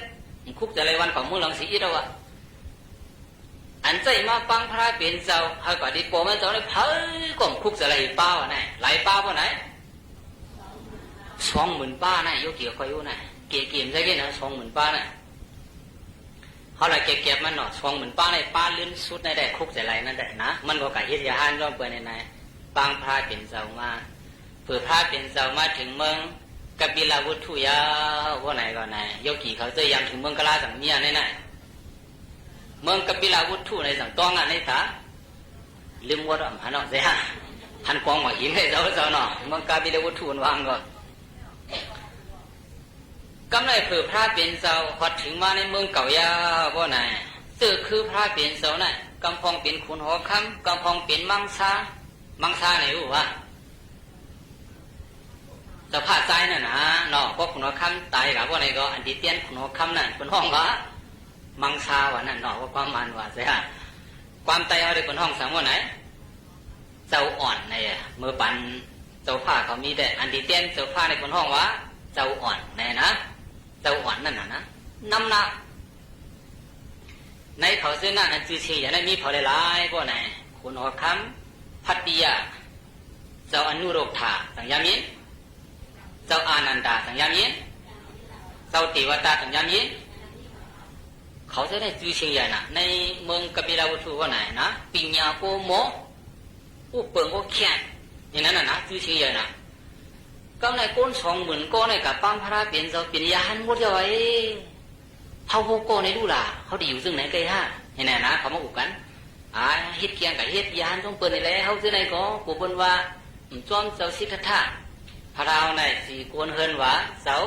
คุกจะไรวันของมือหลังสีเราอันใจมาปังพระเป็นเจ้าให้ก่อนดีโปมันเจ้าเลยเพ้อก่อมคุกจะไรป้าวไหนไหลป้าวพวกไหน20,000 ป้าน่ะโยกีคอยอยู่น่ะเกี่ยมใช่ไหมนะ20,000 ป้าน่ะเขาเลยเก็บมันเนาะ20,000 ป้าในป้าลื่นสุดในได้คุกจะไรนั่นแหละนะมันก็ไก่เฮ็ดยาหันร่วมเปิดในปังพระเป็นเจ้ามาเผื่อพระเป็นเจ้ามาถึงเมืองกบิลาวุถุยาว่าไหนก็ไหนโยกีเขาจะยังถึงเมืองกลาสังเมียในไหนเมืองกบิลาวุถุในสังต้องงานในตาลืมวัดหันออกเสียหันกองหัวหินให้เจ้าเนาะเมืองกบิลาวุถุวางก็กำไรเผื่อพระเป็นเจ้าพอถึงมาในเมืองเก่ายาว่าไหนสื่อคือพระเป็นเจ้าน่ะกำพองเป็นขุนหอคำกำพองเป็นมังซาไหนรู้วะจะผ่าใจน่ะนะเนาะพวกขุนหอคำตายกับว่าไหนก็อันที่เตี้ยนขุนหอคำนั่นเป็นห้องวะมังซาวะนั่นเนาะว่าความมันว่าเสียความตายเอาได้เป็นห้องสังว่าไหนเจ้าอ่อนในเมื่อปันเจ้าผ้าเขามีแต่อันที่เตี้ยนเจ้าผ้าในเป็นห้องวะเจ้าอ่อนแน่นะเจ้าอ่อนนั่นนะน้ำหนักในเขาซื้อหน้านั้นจือเชียอย่างนั้นมีเผาหลายๆพวกไหนขุนหอคำพัตติยาเจ้าอนุโรธาสังยามินเจ้าอานันดาสังยามยินเจ้าติวตาสังยามยินเขาจะได้จื้อเชียงใหญ่นะในเมืองกบิลาวุถุว่าไหนนะปิญญาโกโมอุปเปิงโกแข็งอย่างนั้นนะจื้อเชียงใหญ่นะก็ในก้น20,000 ก้อนในกับปังพระเป็นเจ้าปิญญาหันหมดเลย เขาโฮโก้ในดูล่ะเขาดีอยู่ซึ่งไหนไกลฮะเห็นไหมนะเขามาอุกกันเฮ็ดเกียงกับเฮ็ดยานต้องเปิดในแล้วเขาซึ่งไหนก็กูบนว่าจอมเจ้าสิทธัตถะพระราวในสี่กวนเฮินว่าเจ้า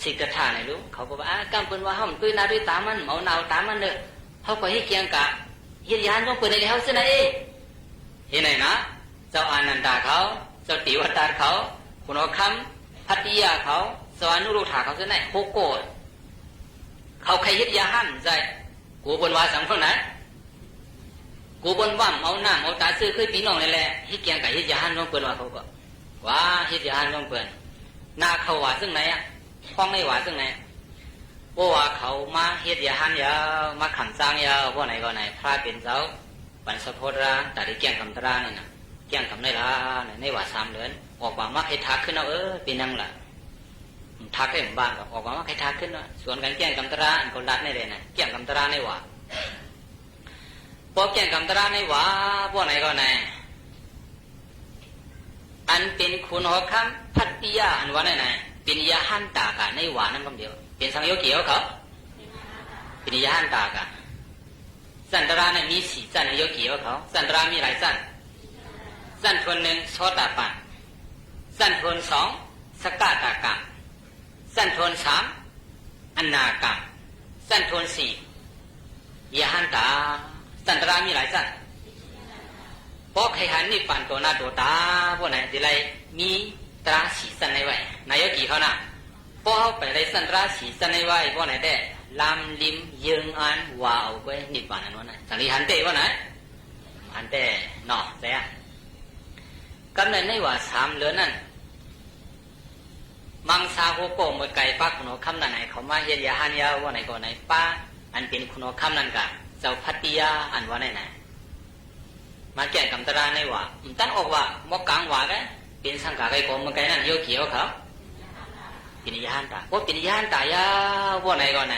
สิทธัตถะไหนรู้เขาบอกว่ากำเปิ้นว่าเขาตุ้ยนาด้วยตามันเอาหนาวตามันเด้อเขาก็เฮ็ดเกียงกับเฮ็ดยานต้องเปิดในแล้วซึ่งไหนเห็นไหมนะเจ้าอานันดาเขาเจ้าติวตาเขาคุณอคำพัทยาเขาสวรรค์นุรุธาเขาซึ่งไหนโฮโก้เขาใครยึดยาหั่นใจกูบนว่าสังคนไหนกูบนว่าเอาหน้าเอาตาซื้อเคยปีน้องเลยแหละฮิเกียงกับฮิยาหั่นน้องเปินว่าเขาก็ว่าฮิยาหั่นน้องเปินหน้าเขาว่าซึ่งไหนอ่ะฟ้องไม่ว่าซึ่งไหนเพราะว่าเขามาฮิยาหั่นยามาขันสร้างยาพวกไหนก็ไหนพระเป็นเจ้าปัญสะโพธราแต่ที่เกียงคำตราเนี่ยนะเกียงคำในละในว่า3 เดือนออกมามาให้ทักขึ้นเอาเป็นนั่งละทักให้หมู่บ้านก็ออกมาว่าใครทักขึ้นวะส่วนการแก้งกำตราอันคนรัดในเลยนะแก้งกำตราในว่าพอแก้งกำตราในว่าพวกไหนก็ไหนอันเป็นคุณหอคำพัทยาอันว่าไหนเป็นยาหันตากะในว่านั่นคำเดียวเป็นสังโยเกี่ยวเขาเป็นยาหันตากะสันตราในมี4 สั้นโยเกี่ยวเขาสันตรามีหลายสั้นสั้นทวน1โสตปันสั้นทวน2สกตากะสั้นทน3อนากะสั้นทน4ยาหันตาสั้นตรามีหลายสั้นเพราะใครหันนี่ปั่นตัวหน้าตัวตาพวกไหนที่ไรมีตรา4 สั้นในไว้นายกี่เขานะเพราะเขาไปไรสั้นตรา4 สั้นในไว้พวกไหนได้ลำลิมยึงอันวาวไปนิบานนั้นวะนะสังลีหันเตวะนะหันเตเนาะแต่กำเนิดในว่า3 เดือนนั่นมังสาโฮโกมวยไก่ป้าคุณคำนั่นไหนเขามาเฮียยาฮันยาว่าไหนก็ไหนป้าอันเป็นคุณคำนั่นกะเจ้าพัทยาอันว่าไหนมาแก่กำตราในว่าตั้งออกว่ามกกลางว่าไงเป็นสังกัดไก่กมวยไก่นั่นโยเกี่ยวเขาปิญญาณตาว่าปิญญาณตายาว่าไหนก็ไหน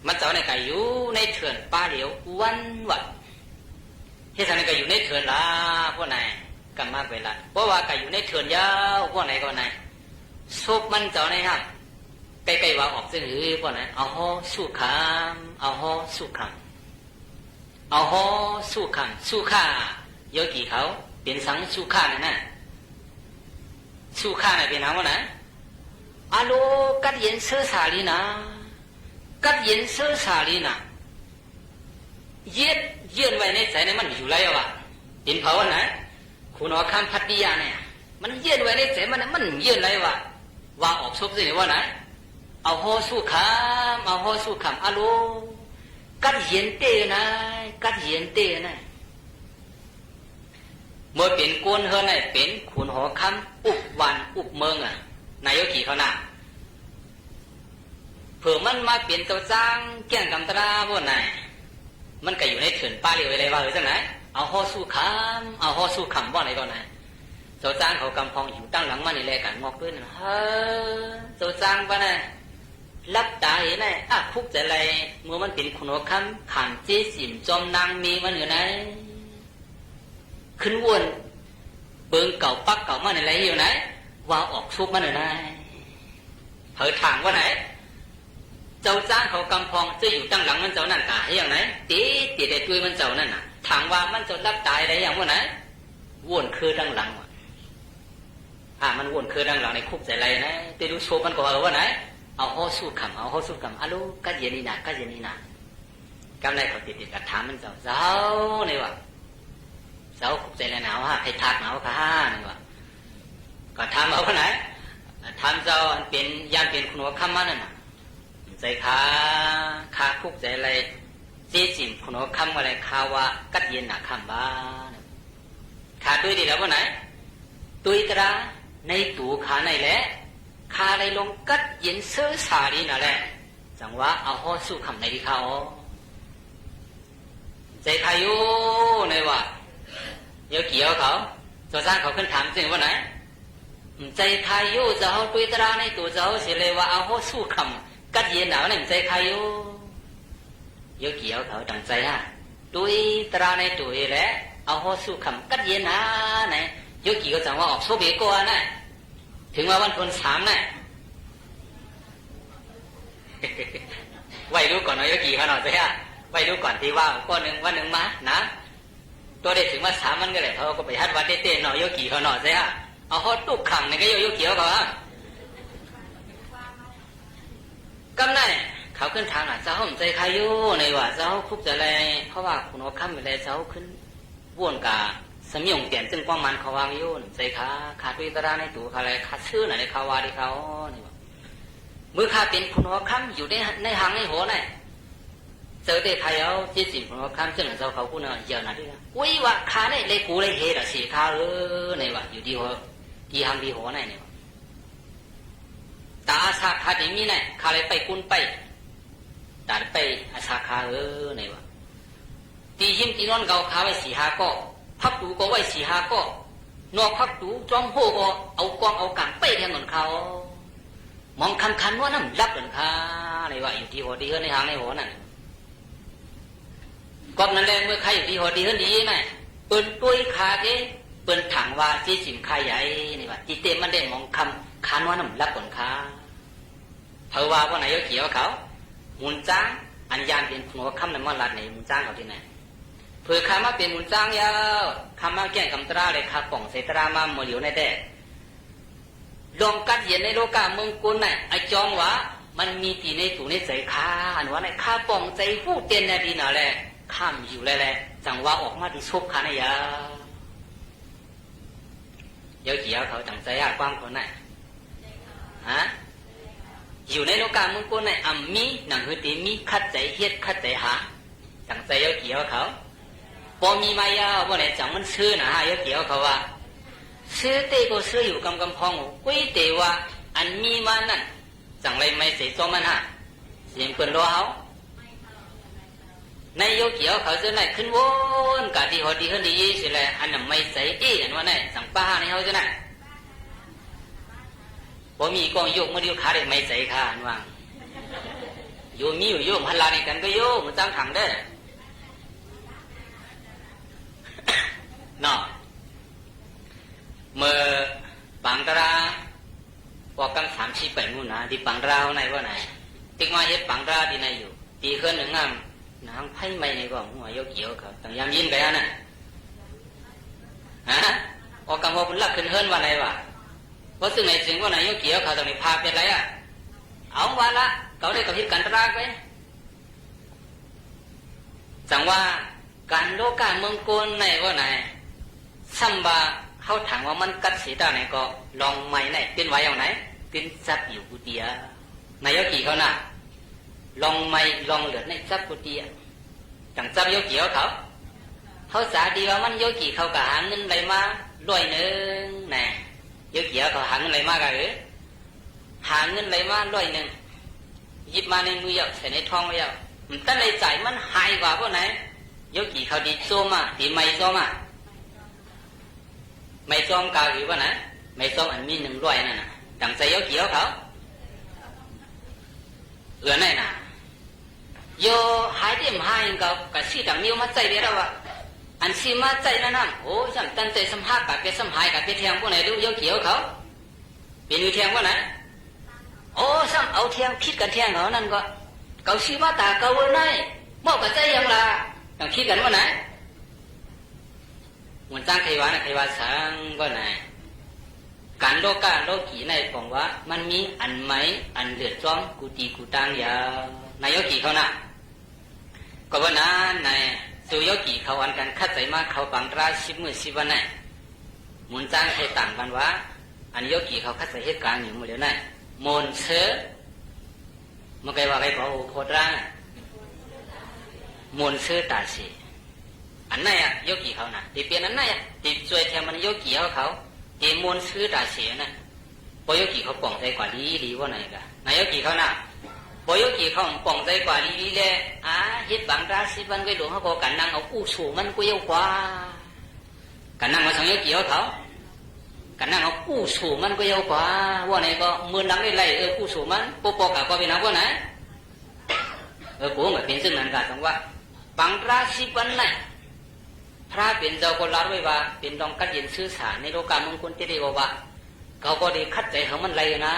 มันเจ้าในไก่อยู่ในเถื่อนป้าเดียววันวัดเฮียสันในไก่อยู่ในเถื่อนละพวกไหนกันมากไปละเพราะว่าไก่อยู่ในเถื่อนยาวพวกไหนก็ไหนซุปมันเจ้าในครับใกล้ๆว่าออกซึ่งหือพวกนั้นเอาฮอสู้คำเอาฮอสู้คำเอาฮอสู้คำสู้ข้าโยกี่เขาเป็นสังสู้ข้านั่นน่ะสู้ข้าน่ะเป็นน้ำวะนะอาโลกัดเย็นเสื้อสาลีนะกัดเย็นเสื้อสาลีนะเย็นไว้ในใจในมันอยู่ไรวะเป็นเผาวันไหนคุณหอคำพัทยาเนี่ยมันเย็นไว้ในใจมันเย็นไรวะว่าออกซุบสิว่าไหนเอาโฮสู้คำเอาโฮสู้คำอาโลกัดเย็นเตนะกัดเย็นเตนะเมื่อเป็นกวนเฮนเป็นขุนหอคำอุบวันอุบเมืองอ่ะนายกี่เขาหน้าเผื่อมันมาเปลี่ยนตัวจ้างแก่งกำตราพวกไหนมันก็อยู่ในเถื่อนป้าเรียวอะไรว่าหรือจังไหนเอาโฮสู้คำเอาโฮสู้คำว่าไหนก่อนไหนโจจ้างเขากำพองอยู่ตั้งหลังมันนี่แหละกันงอกด้วยนะเฮ้โจจ้างปะเนี่ยรับตาเห็นไหมพุกจะไรเมื่อมันเป็นขุนหัวคำขานเจสิมจอมนางมีมันอยู่ไหนขึ้นวนเบิ่งเก่าปักเก่ามันอะไรอยู่ไหนว่าออกซุปมันอยู่ไหนเผยทางว่าไหนเจ้าจ้างเขากำพองจะอยู่ตั้งหลังมันเจ้านั่นกะให้อย่างไหนตีได้ด้วยมันเจ้านั่นน่ะทางว่ามันจะรับตายอะไรอย่างว่าไหนวนคือตั้งหลังมันวนคือดังหลังในคุกใจไรนะแต่ดูโชว์มันก็ว่าไหนเอาโฮสู้คำเอาโฮสู้คำอาลูกัดเย็นนี่นะกัดเย็นนี่นะกำไรเขาติดกับถามมันเจ้าเนี่ยวะเจ้าคุกใจไรหนาวให้ทักหนาวค่ะนี่วะก็ถามเอาว่าไหนถามเจ้าเป็นยามเป็นคุณหัวคำมันน่ะใจขาคุกใจไรเจ๊จิ๋มคุณหัวคำอะไรขาว่ากัดเย็นหนักคำบ้าขาด้วยดีแล้วว่าไหนตุยตราในตู่ขาในแหละขาในลงกัดเย็นเสื้อสาลีนั่นแหละจังว่าเอาห่อสู้คำในที่เขาใจใครอยู่ในว่าเยอะเกี่ยวเขาตัวสร้างเขาขึ้นถามจริงว่าไหนใจใครอยู่จะเอาตุยตราในตู่จะเอาเสียเลยว่าเอาห่อสู้คำกัดเย็นหนาวในใจใครอยู่เยอะเกี่ยวเขาดังใจตุยตราในตู่แหละเอาห่อสู้คำกัดเย็นหนาไหนโยกี่ก็จังว่าออกโซเบโกะนะถึงว่าวันคน3นะ ไว้รู้ก่อนนายกี่เขาหน่อยสิฮะไว้รู้ก่อนที่ว่าก็หนึ่งวันหนึ่งมานะตัวเด็กถึงว่าสามมันก็เลยเขาก็ไปฮัดวัดเต้นหน่อยกี่เขาหน่อยสิฮะเอาฮอตตุกขังในก็โยกี่เขาฮะกำไนเขาขึ้นทางอ่ะเจ้าผมใจใครอยู่ในว่าเจ้าคุกจะอะไรเพราะว่าคุณเอาข้ามไปเลยเจ้าขึ้นว่นกาสมยงเปลี่ยนจึงป้องมันเขาวางอยู่ใจขาดวิตราในตัวเขาอะไรขาดชื่อไหนเขาวาที่เขาเนี่ยมือข้าเป็นคุณเอาข้ามอยู่ในหางในหัวไหนเจอได้ใครเอาจีสิคุณเอาข้ามจึงเจ้าเขาคุณเอาเยอะหนาด้วยนะอุ้ยว่าขาเนี่ยเลยกูเลยเฮดอะสีขาในว่าอยู่ที่หัวที่หางที่หัวไหนเนี่ยตาอาชาขาดีมีไหนขาเลยไปกุนไปตาไปอาชาขาในว่าตีหิมตีนอนเกาขาไว้สี่หาก็พับดูก็ไว้สี่หาก็นอกพับดูจอมโหก็เอากองเอากังไปแทงเหมือนเขามองคันว่าน้ำรับเหมือนข้าในว่าอยู่ที่หัวดีในหางในหัวนั่นกอบนั่นแหละเมื่อใครอยู่ที่หัวดีดีไหมเปิดตุ้ยขาเก้เปิดถังว่าจีสิมขาใหญ่นี่ว่าจีเต็มมันได้มองคันว่าน้ำรับเหมือนข้าเพราะว่าไหนเกี่ยวเขามุนจ้างอันยานเป็นหัวคำในมันลัดในมุนจ้างเขาที่ไหนเผื่อข้ามาเป็นมุนจ้างยาวข้ามาแก่งกำตราเลยข้าป่องเสตรามาโมเหลียวในแดดลองกัดเย็นในโลกาเมืองกุลน่ะไอจองวะมันมีตีในถูในใจข้าอันว่าในข้าป่องใจผู้เตียนในดีน่ะแหละข้ามอยู่แหละจังว่าออกมาที่ชบข้าในยาเดี๋ยวเกี่ยวเขาจังใจยากกว้างคนไหนฮะอยู่ในโลกาเมืองกุลในอัมมีหนังหือตีมีคัดใจเฮ็ดคัดใจหาจังใจเยอะเกี่ยวเขาพอมีมายาว่าไหนจังมันซื้อนะฮะเยอะเกี่ยวเขาว่าซื้อเตก็ซื้ออยู่กำพองกุ้ยเตว่าอันมีมานั่นจังไรไม่เสียจอมันฮะเสียงคนรอเขาในโยเกี่ยวเขาจะไหนขึ้นวนกะดีหอดีขึ้นดีสิแหละอันนั้นไม่ใส่เอ็นว่าไหนจังป้าในเขาจะไหนพอมีกองโยกมาเดียวขาได้ไม่ใส่ขาอันว่างโยมีอยู่โยมฮัลลาในกันก็โยมันจังขังได้เนาะเมื่อปังตราพอกัน30 ปีนู่นนะที่ปังตราไหนว่าไหนติ๊กมาเฮ็ดปังตราที่ไหนอยู่ตีเคลื่อนหนึ่งงามนางไพ่ไม่ในก็หัวโยกเกี่ยวเขาต่างยามยินไปน่ะฮะออกกำว่าบุญลักขึ้นเฮิรนว่าไหนวะเพราะซึ่งในสิ่งว่าไหนโยกเกี่ยวเขาต้องมีพาเป็นไรอ่ะเอาว่าละเขาได้กับพิการตราไปจังว่าการโลกาเมืองกุลในว่าไหนซัมบาเขาถามว่ามันกัดสีตาไหนก็ลองไม่ไหนเป็นไว้เอาไหนเป็นจับอยู่กุฏินายโยกี่เขาน่ะลองไม่ลองเหลือในจับกุฏิจังจับโยกี่เขาสาดีว่ามันโยกี่เขาก็หาเงินไหลมา100น่ะโยกี่เขาหาเงินไหลมากันหาเงินไหลมา100หยิบมาในมือใส่ในท้องไว้มันตั้งในใจมันหายกว่าพวกไหนโยกี่เขาดีโซมาดีไม่โซมาไม่ซ้อมกาหรือว่านะไม่ซ้อมอันมี100นั่นน่ะจังใจโยกี่เขาไหนน่ะโยหายเต็มหายกับสีดังนิ้วมาใจเดียวว่าอันสีมาใจนั่นโอ้ฉันตั้งใจสัมภาษณ์กับเป็นสัมภาษณ์กับเป็นแทงพวกไหนดูโยกี่เขาเป็นอยู่แทงพวกไหนโอ้ซ้ำเอาแทงคิดกันแทงเขานั่นก็เขาสีมาตาเขาวันไหนบอกกับใจยังล่ะต้องคิดกันว่าไหนมันจ้างใครวะนะใครว่าสังก็ไหนการโลกาโลกีในบอกว่ามันมีอันไหมอันเลือดจ้องกูตีกูตังยานายโยกีเขาน่ะก็ว่านั้นนายสุโยกีเขาอันกันคัดใจมากเขาบังตรา10 มื้อ10 วันไหนมันจ้างใครต่างกันวะอันโยกีเขาคัดใจเหตุการณ์อยู่มือเดียวไหนมนเสือมันใครว่าใครเขาโคตรร่างมนเสือตาสีอันไหนอะโยกีเขานะตีเปลี่ยนอันไหนอะตีช่วยแทนมันโยกีเขาตีมวนซื้อตาเสียนะพอโยกีเขาป่องใจกว่าดีว่าไหนกันนายโยกีเขานะพอโยกีเขาป่องใจกว่าดีเลยเฮ็ดบางตา10 วันก็หลวงเขาบอกกันนั่งเอากู้สูมันก็เยอะกว่ากันนั่งมาสังโยกีเขากันนั่งเอากู้สูมันก็เยอะกว่าว่าไหนก็มือนังได้ไรกู้สูมันปปกับก็เป็นนักว่าไหนกูเหมือนเป็นซึ่งนั้นกันตรงว่าบางตา10 วันไหนพระเป็นเจ้าก็รับไว้ว่าเป็นดองกัดเย็นซื่อสารในโลกาเมืองกุลที่ได้ว่าเขาก็ได้คัดใจเขามันไรนะ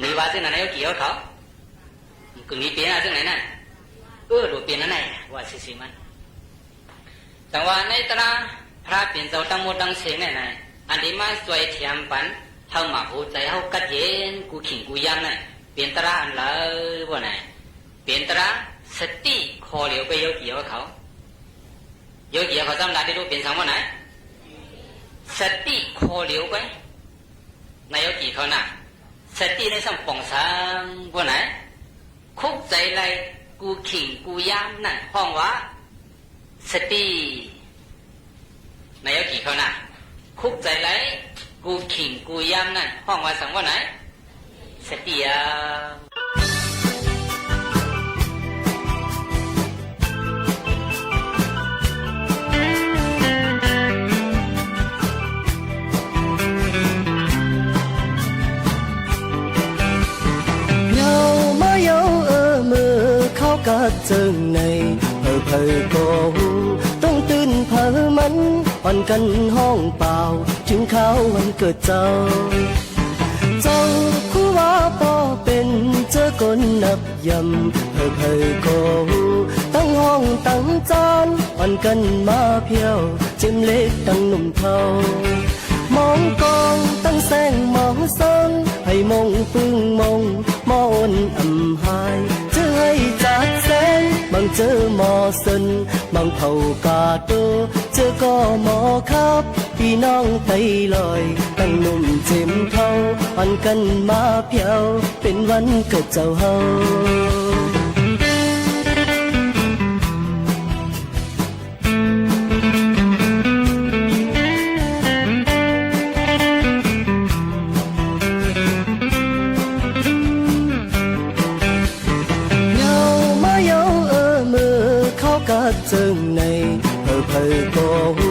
มีว่าซึ่งนั้นโยกี่เขา กึ่งนี้เปลี่ยนอะไรซึ่งไหนนั่นดูเปลี่ยนนั่นไหนว่าสิมันแต่ว่าในตราพระเปลี่ยนเจ้าตั้งหมดตั้งเสียงไหนอันนี้มาสวยเทียมปันเท่าหมาหูใจเท่ากัดเย็นกูขิงกูยำไหนเปลี่ยนตราอันเลยว่าไหนเปลี่ยนตราสติคอเหลียวไปเยอะเกี่ยวเขาเยอะเกี่ยวเขาจำได้ที่รู้เปลี่ยนสังว่าไหนสติคอเหลียวไปนายกี่เขาน่ะสติในสังป่องสังว่าไหนคุกใจไรกูขิงกูยำนั่นห้องวะสตินายกี่เขาน่ะคุกใจไรกูขิงกูยำนั่นห้องวะสังว่าไหนสติอ่ะก็เจิงในเพอโกหูต้องตื่นเพอมันอ่อนกันห้องเปล่าถึงเขาวันเกิดเจ้าคู่ว่าปอเป็นเจอคนนับยำเพอโกหูตั้งห้องตั้งจานอ่อนกันมาเพียวเจมเล็กตั้งหนุ่มเทามองกองตั้งแสงมองซ้อนให้มองปึ้งมองมอนอ่ำหายเจอให้จัดแสงบางเจอหมอสันบางเผากาโตเจอก็หมอครับพี่น้องไตลอยตั้งหนุ่มเจมเทาอ่อนกันมาเพียวเป็นวันเกิดเจ้าเฮาเจิงในเพอโกหู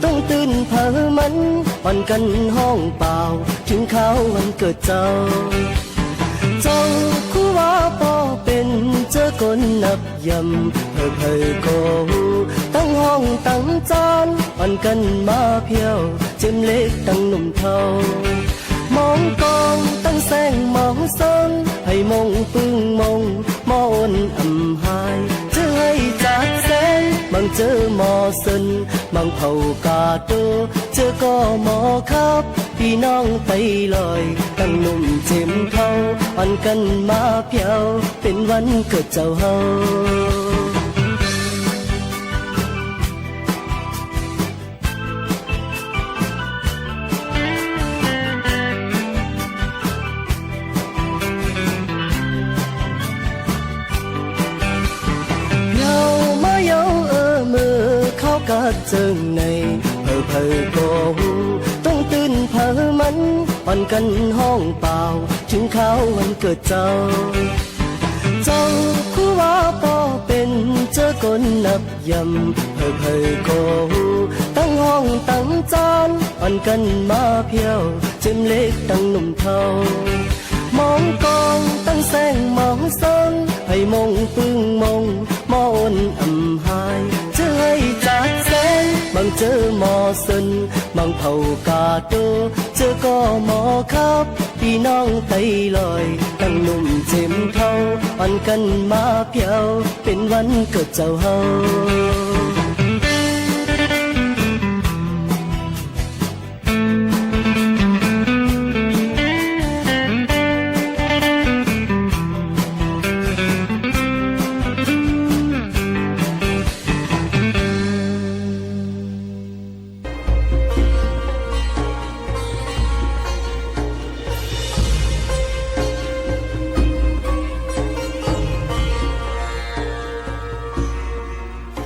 ต้องตื่นเพอมันอ่อนกันห้องเปล่าถึงเขาวันเกิดเจ้าคู่ว่าปอเป็นเจอคนนับยำเพอโกหูตั้งห้องตั้งจานอ่อนกันมาเพียวเจมเล็กตั้งหนุ่มเทามองกองตั้งแสงมองซ้อนให้มองปึ้งมองมอนอ่ำหายเจอให้จัดแสงบางเจอหมอสันบางเผากาโตเจอก็หมอครับพี่น้องไตลอยตั้งหนุ่มเจมเทาอ่อนกันมาเพียวเป็นวันเกิดเจ้าเฮาก็เจิงในเพอโกหูต้องตื่นเพอมันอ่อนกันห้องเปล่าถึงเขาวันเกิดเจ้าคู่ว่าปอเป็นเจอคนนับยำเพอโกหูตั้งห้องตั้งจานอ่อนกันมาเพียวเจมเล็กตั้งหนุ่มเทามองกองตั้งแสงมองซ้อนให้มองปึ้งมองมอนอ่ำหายเจอให้จัดแสงบางเจอหมอสันบางเผากาโตเจอก็หมอครับพี่น้องไตลอยตั้งหนุ่มเจมเทาอ่อนกันมาเพียวเป็นวันเกิดเจ้าเฮา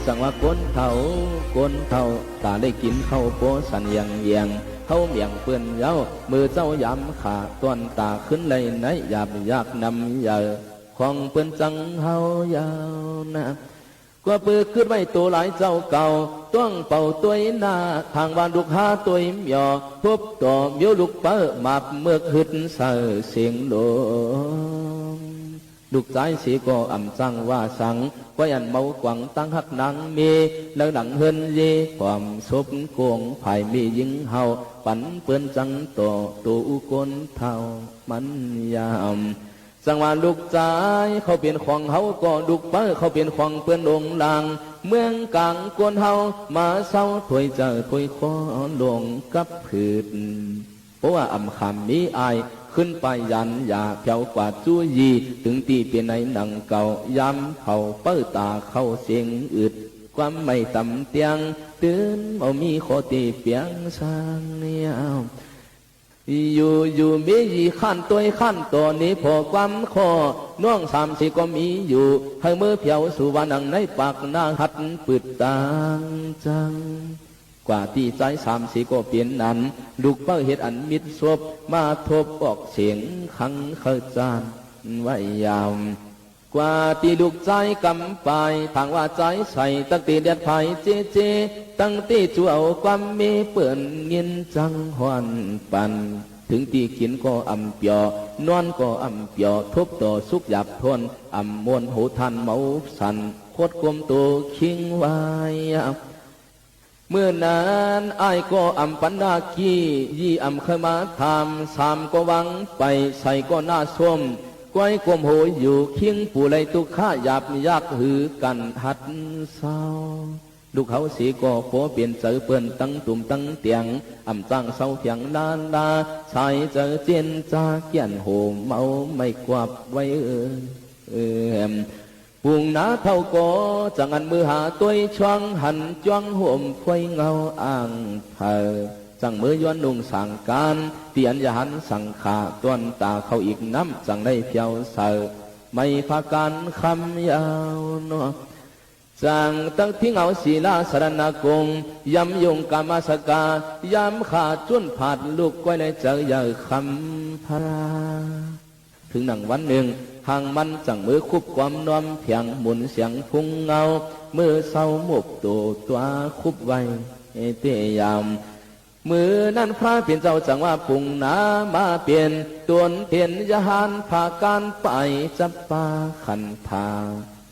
สั่งว่าก้นเท่าตาได้กินข้าวโพสันยังเยียงเข้าเมียงเปื้อนเย้ามือเจ้ายำขาต้นตาขึ้นเลยไหนหยาบยากนำเยอะของเปื้อนจังเฮายาวนะกว่าปือขึ้นไว้ตัวหลายเจ้าเก่าต้องเป่าตัวหน้าทางบ้านลูกหาตัวหยอพบต่อเมียวลูกเปิ้มาบเมื่อขึ้นเสือเสียงโลลูกใจสีก็อ่ำจังว่าสังก็ยันเมากวังตั้งหักนังมีแล้วดังเฮินยีความศพโกงภายมียิงเฮาปันเปื้อนจังต่อตูก้นเท่ามันยาม จังว่าลูกใจเขาเป็นของเฮาก็ลูกเปิ้เขาเป็นของเปื้อนลงลางเมืองกลางกวนเฮามาเศร้าถวยเจอถวยคอลงกับผืนเพราะว่าอำคำมีอายขึ้นไปยันอย่าเพียวกว่าจู้ยีถึงตีเป็นในหนังเก่าย้ำเผาเปิ้ตาเข้าเสียงอึดความไม่ตำเตียงตื่นเอามีขอตีเปียงสร้างเนี่ยอยู่มียี่ขั้นตัวขั้นตัวนี้พอความคอน้องสามสี่ก็มีอยู่ให้มือเพียวสู่วันนังในปากนางหัดปืดต่างจังกว่าที่ใจสามสี่ก็เปลี่ยนนั้นลูกเป้าเห็ดอันมิดศพมาทบออกเสียงขังเข้าจานไว้ยาวกว่าที่ลูกใจกำไปทางว่าใจใส่ตั้งตีเดียดไผ่เจตั้งตีจูเอาความมีเปื่อนเงินจังหวนปันถึงตีขินก็อำเปียนอนก็อำเปียทบต่อสุกหยับทนอำมวนหูทันเมาสันโคตรกลมตัวคิงไว้เมื่อนั้นไอ้ก็อำปันดากี้ยี่อำเคยมาทำสามก็หวังไปใส่ก็หน้าส้มก้อยกลมโหยอยู่เคียงปู่ไรตุข้าหยาบยากหือกันหัดเศร้าลูกเขาสีก็โผเปลี่ยนเจอเปิ้นตั้งตุ่มตั้งเตียงอำจังเศร้าเพียงลานลาชายเจอเจนจาเกียนโหเมาไม่กวาบไว้ปุ่งหนาเท่าก็จังอันมือหาตัวช่วงหันจ้วงห่มควยเงาอ่างเผอจังมือย้อนนุ่งสั่งการเตียนยหันสั่งขาต้นตาเขาอีกน้ำจังได้เพียวเสอไม่พากันคำยาวเนาะจังตั้งทิ้งเอาศีลาสรณกงยำยงกามาสกายำขาดจุนผาดลูกก้อยในเจอใหญ่คำพราถึงหนังวันหนึ่งหางมันจังมือคุบความนอมเพียงหมุนเสียงพุ่งเงามือเศร้าหมกตัวคุบไว้เตยามมือนั้นพระเปลี่ยนเจ้าจังว่าปุ่งนามาเปลี่ยนตวนเปลี่ยนยหานพาการไปจับปาขันทา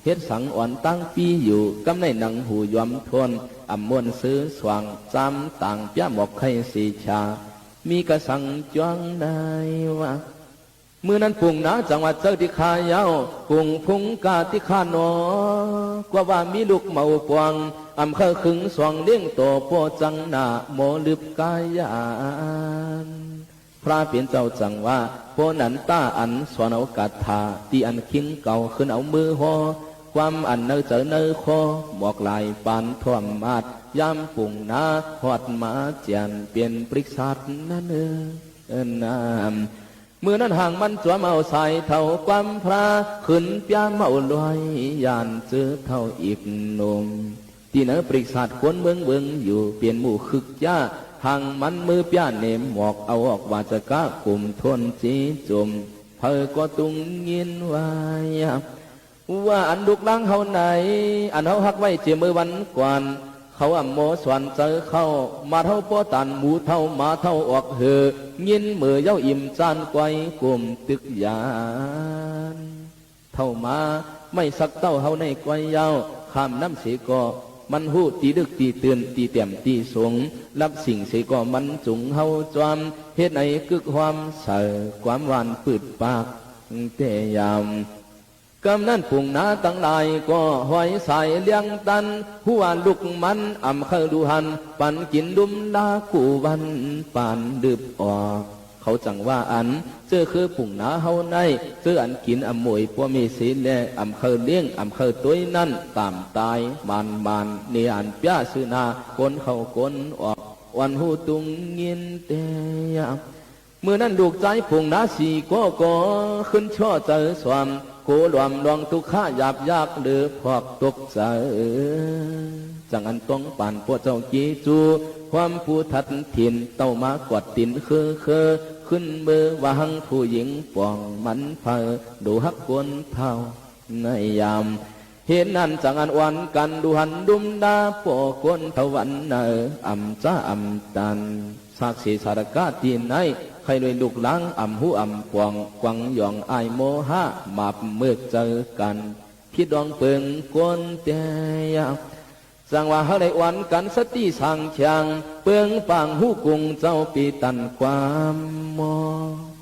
เฮ็ดสังอ่อนตั้งปีอยู่กำในหนังหูยอมทนอำมวนซื้อสว่างจำต่างเปียหมอกไข่สีชามีกระสังจ้องได้ว่ามือนั้นปุ่งนาจังหวัดเจ้าที่ขายาวปุ่งพุงกาที่ขานอกว่ามีลูกเมาปวงอำเคอขึงสองเลี้ยงโตโปจังหน้าโมลึบกายานพระเปลี่ยนเจ้าจังว่าโปนันตาอันสวนเอากัดทาตีอันคิงเก่าขึ้นเอามือหอความอันเนอเจอเนอคอหมอกลายปานท่วมมาดย้ำปุ่งนาหอดมาเจียนเปลี่ยนปริกษาดนั่นน้ำเมื่อนั้นห่างมันจวมเอาใส่เท่าความพระขึ้นเปียเมาลอยยานเจอเท่าอีกนมที่เนอปริกษาดควรเมืองอยู่เปลี่ยนหมู่คึกย่าห่างมันมือเปียเนมหมอกเอาออกว่าจะก้ากลุ่มทนจีจมเพอก็ตุงเงียนไว้ว่าอันดุกล้างเฮาไหนอันเฮาหักไว้เจียมือวันกวนเขาอำโมสวนเจอเข้ามาเท่าป้อตันหมูเท่ามาเท่าออกเหอยินมือเย้าอิ่มจานไกวกลมตึกยานเท่ามาไม่สักเต้าเฮาในไกวเย้าข้ามน้ำเสียก็มันหูตีดึกตีเตือนตีเตี่ยมตีสงรับสิ่งเสียก็มันจุงเฮาจวมเฮ็ดในกึกความเสือความหวานปืดปากเตยามกำนั้นปุ่งนาตั้งหลายก็หอยใส่เลี้ยงตันหัวลุกมันอำเคยดูหันปันกินดุมลากูวันปานดึบออกเขาจังว่าอันเจอคือปุ่งนาเฮาในเจออันกินอำมวยพวมีศีลแลอำเคยเลี้ยงอำเคยตัวนั่นตามตายมันเนียนป้าซื้อนาคนเขาคนออกวันหูตุงเงียนเตยเมื่อนั้นลูกใจปุ่งนาสีก็ขึ้นช่อเจอสวมโกหลวมลวงทุกข้าหยาบยากหรือพอกตกใจจังอันต้องป่านพวกเจ้ากีจูความผู้ทัดถิ่นเต้ามากวดตินคือขึ้นมือวางผู้หญิงป่องมันเพอดูฮักกวนเท่าในยามเห็นนั่นจังอันวันกันดูหันดุมดาปอคนเทวันเนออำจ้าอำตันสักสีสารกาตีนในใครด้วยลูกล้างอำหูอำกวางกวังหยองไอโมหะมาบเมื่อเจอกันพี่ดองเปิงกวนเตียสังว่าเขาได้วันกันสติสังเชียงเปิงปังหูกุงเจ้าปีตันความมอ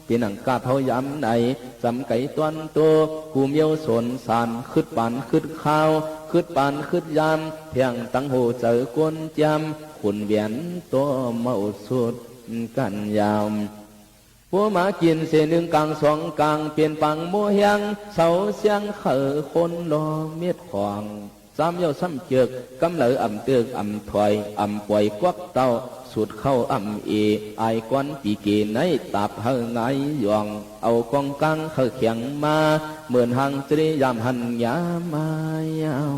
ปีนังกาเทายำในจำไก่ตวนตัวกูเมียวสนสานขึ้นปานขึ้นข้าวขึ้นปานขึ้นยำเพียงตั้งหูเจอกวนจำขุนเวียนตัวเมาสุดกันยาวผัวมากินเสหนึ่งกลางสองกลางเปลี่ยนปังมัวเฮียงเสาเสียงเขอคนรอเม็ดขวางซ้ำเย้าซ้ำเจือกกำเหลออ่ำเตือกอ่ำถอยอ่ำปล่อยควักเต้าสุดเข้าอ่ำเอไอควันปีเกในตับเฮงไงยองเอากองกังเขาเขียงมาเหมือนหังตรียามหันยามายาว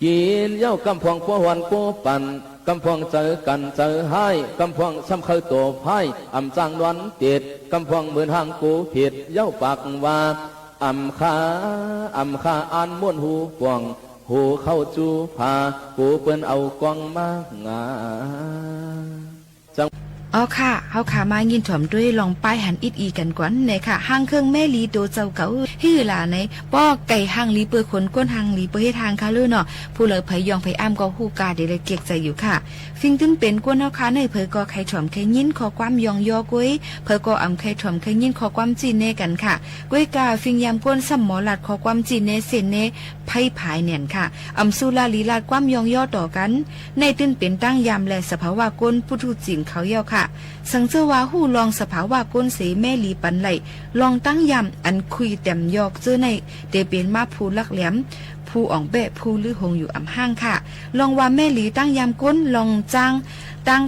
กินเย้ากำพวงปัววันปัวปันกำพวงเจอกันเจอให้กำพวงซ้ำเคยตัวไพ่อ่ำจางนวลเตียดกำพวงเหมือนหังกูผิดเย้าปากว่าอ่ำขาอ่านม้วนหูกวงหูเข้าจูพากูเปิ้นเอากวางมางาอ๋อค่ะเฮาขามายินถ่อมด้วยลองป้ายหันอิดอีกันก่อนในค่ะห้างเครื่องแม่ลีโดเจ้าเก่าฮื้อหล่าในป้อไก่ห้างลีเปื้อขนก้นห้างลีเปื้อเฮ็ดทางค่ะเลยเนาะผู้เลยไผยองไผอ้ำก็ฮู้กาเดเลยเกียกใจอยู่ค่ะฟิงตึงเป็นก้นเฮาขาในเผยก็ใครถ่อมใครยินขอความยองยอก้อยเผยก็อำใครถ่อมใครยินขอความจีนเนกันค่ะก้อยกาฟิงยามก้นซ้ำหมอลัดขอความจีนเนเซนเนไผผายเนียนค่ะอำสุลาลีลาดความยองยอต่อกันในตึ้นเป็นตั้งยามและสภาวะก้นผู้ทุจีนเขาเยาค่ะสังเจอว่าหู้ลองสภาวะก้นเสแม่ลีปันไหลลองตั้งยำอันคุยแต้มยอกเจอในเดเป็นมาผู้ลักแหลมผู้อ่องเบะผู้ลือหงอยู่อ่ำห้างค่ะลองว่าแม่ลีตั้งยำก้นลองจ้างตั้ง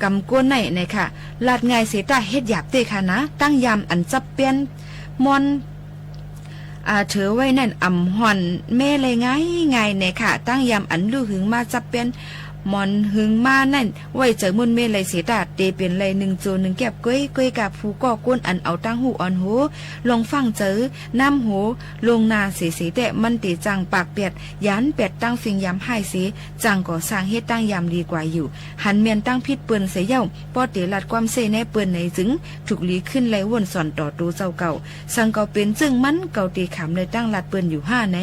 กำก้นในค่ะลาดง่ายเสตาเฮ็ดหยาบเตค่ะนะตั้งยำอันจับเปียนมอนเถอไว้นั่นอ่ำห่อนแม่เลยง่ายในค่ะตั้งยำอันลือหึงมาจับเปียนมอนหึงมานั่นไว้เจอมุนเมลัยเสดาเตเป็นไรหนึ่งโจหนึ่งแก็บก้อยกับผู้ก่อก้นอันเอาตั้งหูอ่อนหูลงฟังเจอน้ำหูลงนาเสีแต่มันตีจังปากเปียดยันเปียดตั้งฟิงยำให้เสีจังก่อสร้างเฮ็ดตั้งยำดีกว่าอยู่หันเมียนตั้งพิษเปิ้นเสียเย้าป้อเตลัดความเสแน่เปิ้นในจึงถูกลีขึ้นไหลวนสอนต่อตูเจ้าเก่าสังเก่าเป็นจึงมันเก่าตีขำเลยตั้งลัดเปิ้นอยู่ห้าไหน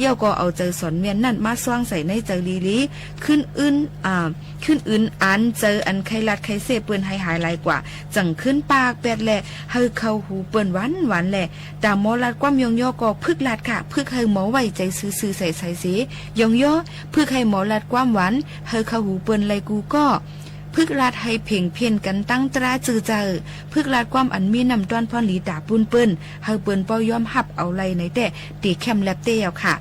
เย้าก็เอาเจอสอนเมียนนั่นมาซ่องใส่ในเจอลีขึ้นขึ้นอื่นอันเจออันไข่ลัดไข่เสเปิ้นให้หายหลายกว่าจังขึ้นปากแปดแหละเฮาเข้าหูเปิ้นหวานแหละตามหมอลัดความยองย่อก็พึกลัดค่ะพึกให้หมอไว้ใจซื่อๆใส่สิยองย่อพึกให้หมอลัดความหวานเฮาเข้าหูเปิ้นไหลกูก็พึกลาดให้เพ่งเพียนกันตั้งตราจือเจอพึกลาดความอันมีนำต้อนพรหลีตาปุ้นเปิ้นเฮาเปิ้นป้อยอมหับเอาไหลในแต่ตีแคมแลบเตียวค่ะ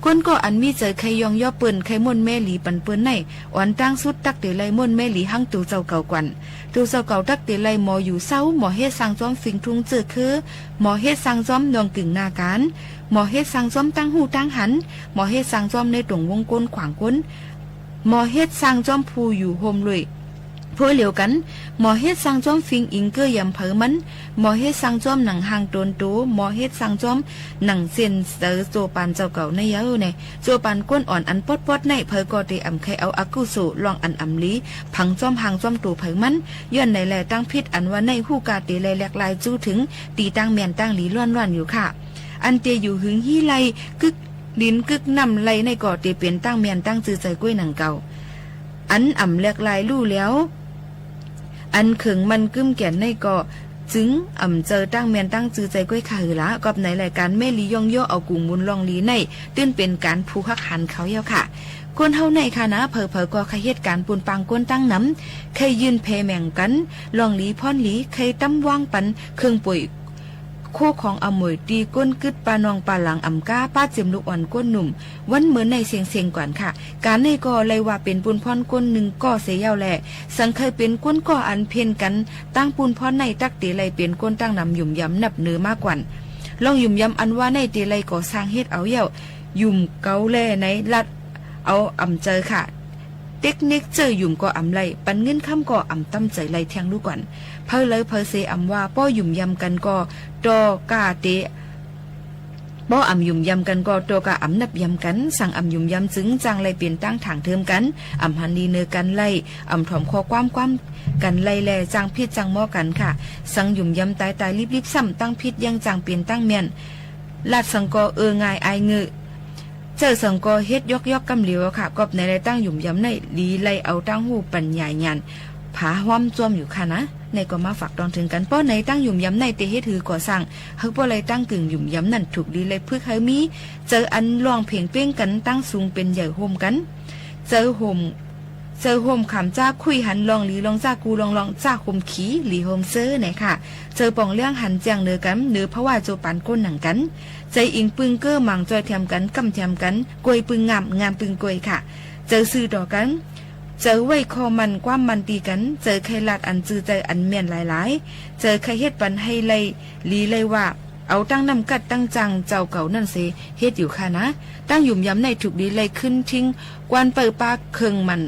คนก็อันมีเจอใครยองย่อเปิ้นใครม่นแม่หลีปันเปิ้นในอ่อนตั้งสุดตักเตไลม่นแม่หลีหั่งตูเจ้าเก่ากวนตูเจ้าเก่าตักเตไลหมออยู่เศร้าหมอเฮ็ดสร้างจ้อมฟิงทุงเจอคือหมอเฮ็ดสร้างจ้อมนองกึ่งนาการหมอเฮ็ดสร้างจ้อมตั้งหูตั้งหันหมอเฮ็ดสร้างจ้อมในตรงวงกลขวางก้นหมอเฮ็ดสร้างจ้อมผู้อยู่โฮมเลยเพื่อเหลียวกันหมอเฮ็ดสร้างจ้อมฟิงอิงเกยยำเผอมันหมอเฮ็ดสร้างจ้อมหนังหางโตนโตหมอเฮ็ดสร้างจ้อมหนังเส้นเสือโจปานเจ้าเก่าในเยอะเนี่ยโจปานก้นอ่อนอันปอดในเผอกอเตอำเคเอาอากุโสลองอันอำลีผังจ้อมหางจ้อมตูเผอมันย้อนในแลตั้งพิษอันว่าในหูกาเตแลแหลกลายจู้ถึงตีตั้งเมียนตั้งหลีล้วนอยู่ค่ะอันเตอยู่หึงฮี้ไลกึกลิ้นกึกนำไลในกอเตเป็นตั้งเมียนตั้งจือใจก้วยหนังเก่าอันอ่ำแหลกลายลู่แล้วอันเขิงมันกึ้มแก่นในเกาะจึงเจอตั้งเมียนตั้งจือใจก้อยขาหือละกับในรายการแม่ลีย่องย่อเอากุ่งมุนลองลีในตื้นเป็นการผูกหักหันเขาเย้าค่ะคนเฮาในค่ะนะเผอก็ขยเหตุการณ์ปูนปังก้นตั้งน้ำเคยยืนเพแม่งกันลองลีพ่อนลีเคยตั้มว่างปันเครื่องป่วยโคของอมวยตีก้นกึดปานองปาหลังอำก้าป้าเจียมลูกอ่อนก้นหนุ่มวันเหมือนในเสียงก่อนค่ะการในก็เลยว่าเป็นปูนพรก้นหนึ่งก็เสียยาวแหละสังเคยเป็นก้นก็อันเพี้ยนกันตั้งปูนพรในตักตีเลยเป็นก้นตั้งนำหยุ่มย้ำนับเนื้อมากกว่าลองหยุ่มย้ำอันว่าในตีเลยก็สร้างเฮ็ดเอาเย่าหยุ่มเกาแล่ในลัดเอาเจอค่ะเทคนิคเจอหยุ่มก็ไรปันเงินค่ำก็ตั้มใจไรแทงลูกก่อนเพอเลยเพอเสว่าป้อหยุ่มยำกันก็ดอกาเตะป้อหยุ่มยำกันก็ดอกานับยำกันสั่งหยุ่มยำจึงจังไรเปลี่ยนตั้งถางเทิมกันหันดีเนอกันไล่ถ่อมคอความกันไล่แลจังพิษจังหม้อกันค่ะสั่งหยุ่มยำตายรีบซ้ำตั้งพิษยังจังเปลี่ยนตั้งเมียนลาดสังกอง่ายไอเงือเจอสังกอเฮ็ดยอกกำเหลียวค่ะกอบในไรตั้งหยุ่มยำในลีไลเอาตั้งหูปัญญาญาณพ ผาห้อมจวมอยู่ค่ะนะในก็มาฝากตอนถึงกันป้อในตั้งหยุ่มย้ำในเตเฮ็ดถือก่อสร้างเฮาป้อเลยตั้งกึ่งหยุ่มย้ำนั่นถูกดีเลยพึกเฮามีเจออันลองเพ่งเป้งกันตั้งสูงเป็นใหญ่โฮมกันเจอโฮมขำจ้าคุยหันลองหลีลองจ้ากูลองจ้าโฮมขี้หลีโฮมเซอร์ไหนค่ะเจอป่องเรื่องหันแจงเนือกันเนือเพราะว่าโจปันก้นหนังกันใจอิงปึงเก้อหมังจอยแถมกันกำแถมกันกวยปึงงามปึงกวยค่ะเจอซื้อต่อกันเจอไว้คอมันความมันตีกันเจอใครลาดอันจือใจอันเมียนหลายๆเจอใครเฮ็ดปันให้ไล่ลีเลยว่าเอาตั้งนำกัดตั้งจังเจ้าเก่านั่นเสเฮ็ดอยู่ค่ะนะตั้งหยุ่มย้ำในถูกดีเลยขึ้นทิ้งกวนเปิดปากเคืองมัน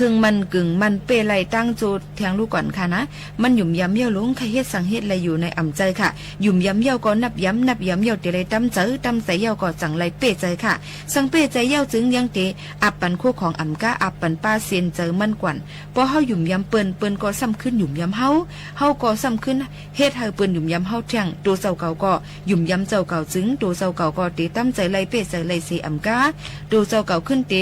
กึ่งมันเปไหลตั้งโจดแทงลูกก่อนค่ะนะมันหยุ่มย้ำเยี่ยวลงใครเฮ็ดสังเฮ็ดอะไรอยู่ในอ่ำใจค่ะหยุ่มย้ำเยี่ยวก็นับย้ำเยี่ยวเตเลยตั้มเจอตั้มใส่เยี่ยวก็จังไรเป้ใจค่ะสังเป้ใจเยี่ยวจึงยังเตอับปันคู่ของอ่ำก้าอับปันป้าเซียนเจอมันกวนพอเฮาหยุ่มย้ำเปิ้นก็ซ้ำขึ้นหยุ่มย้ำเฮาก็ซ้ำขึ้นเฮ็ดเฮาเปิ้นหยุ่มย้ำเฮาแทงตัวเจ้าเก่าก็หยุ่มย้ำเจ้าเก่าจึงตัวเจ้าเก่าก็เตตั้มใจไรเป้ใจไรเสอ่ำก้าตัวเจ้าเก่าขึ้นเต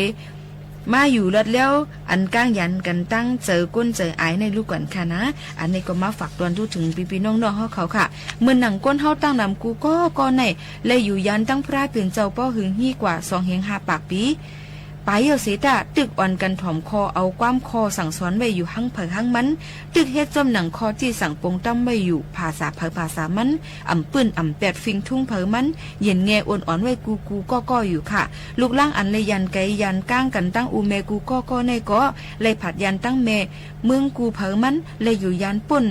มาอยู่รถแล้วอันก้างยันกันตั้งเจอก้นเจอไอในลูกก่อนค่ะนะอันนี้ก็มาฝากตอนทุถึงพี่น้องๆเขาค่ะเมื่อหนังก้นเฮาตั้งนำกูก็ในเลยอยู่ยันตั้งพระเปลี่ยนเจ้าป้อหึงฮี่กว่า2 เฮง 5 ปากปีไปเอาเสตะตึกอ่อนกันถ่อมคอเอาความคอสั่งสอนไว้อยู่หั่งเผอหั่งมันตึกเฮ็ดจมหนังคอที่สั่งปงตั้มไว้อยู่ภาษาเผอภาษามันอ่ำปื้นอ่ำแปดฟิงทุ่งเผอมันเย็นแงอ่อนอ่อนไว้กูก็อยู่ค่ะลูกล่างอันเลยยันไกยันก้างกันตั้งอูเมกูก็ในก็เลยผัดยันตั้งเมเมืองกูเผอมันเลยอยู่ยันป่น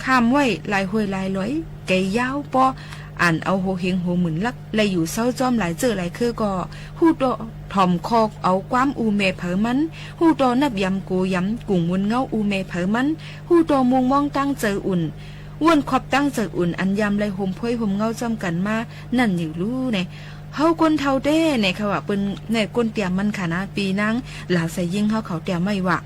ข้ามไว้ลายห้วยลายลอยไกยาวปออ่านเอาโหเฮงโหหมุนลักเลยอยู่เศร้าจอมหลายเจอหลายคือก็ฮู้โตถ่อมคอกเอาความอูเมเผอมันฮู้โตนับยำกูยำกุ่งมุนเงาอูเมเผอมันฮู้โตมุงมองตั้งเจออุ่นว่นขอบตั้งเจออุ่นอันยำเลยห่มพ้อยห่มเงาจอมกันมานั่นอยู่รู้เนี่ยเฮาคนเท่าเด้เนี่ยค่ะว่าเป็นเนี่ยก้นเตียมมันค่ะนะปีนังหลาวใส่ยิ่งเฮาเขาเตียมไม่ว่า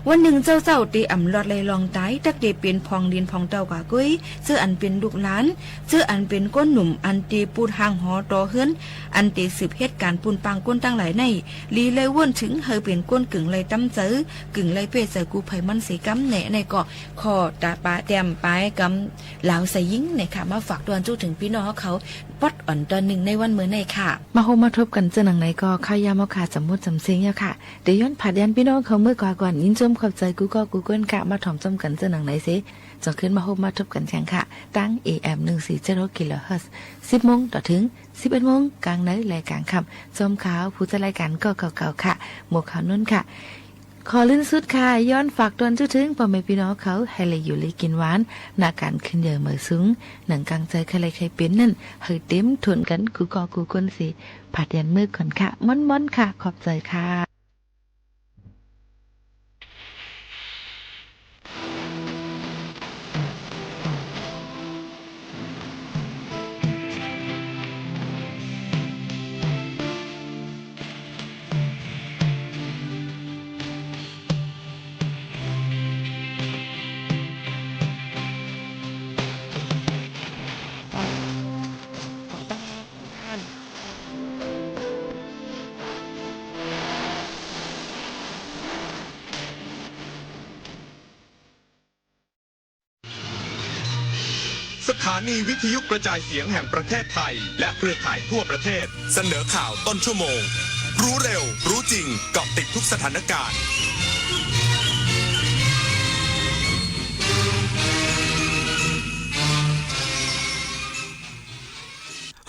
วันหนึ่งเจ้าตีอ่ำลอดเลยลองตายตักเดเป็นพองดินพองเต้ากว่ากุ้ยเสื้ออันเป็นลูกหลานเสื้ออันเป็นก้นหนุ่มอันตีปูดหางหอต่อเฮือนอันตีสืบเหตุการณ์ปูนปังก้นตั้งหลายในลีเลยว่นถึงเฮอเป็นก้นกึ่งเลยตั้มเจอกึ่งเลยเป้ใส่กูไผ่มันสีกำแหน่ในเกาะคอตาปาแต้มปลายกำเหลาใส่ยิ่งในค่ะมาฝากตอนจู้ถึงพี่น้องเขาปดอ่อนตอนหนึ่งในวันเมื่อในค่ะมาโฮมาทบกันเจอหนังไหนก็ข้ายามค่ะจำมุดจำเสียงเนี่ยค่ะเดี๋ยวย้อนผัดยันพี่น้องเขาเมื่อก่อนยินจมขอบใจกูก็กูเกิลกะมาถ่อมจมกันเจอหนังไหนสิจะขึ้นมาโฮมาทบกันแข่งค่ะตั้ง AM 140 กิโลเฮิรตซ์ 10 โมงต่อถึง 11 โมงกลางในและกลางค่ำจมขาวผู้จัดรายการก็เก่าๆค่ะหมวกขาวนุ่นค่ะขอลื่นสุดค่ะย้อนฝากตอนจุถึงพ่อแม่พี่น้องเขาให้เลยอยู่เลยกินหวานหน้าการขึ้นเยอะเหมือสูงหนังกลางใจใครใครเป็นนั่นเฮ้ยเต็มทนกันกูก็กูก้นสิผัดยันมือก่อนค่ะม้อนๆค่ะขอบใจค่ะสถานีวิทยุกระจายเสียงแห่งประเทศไทยและเครือข่ายทั่วประเทศเสนอข่าวต้นชั่วโมงรู้เร็วรู้จริงเกาะติดทุกสถานการณ์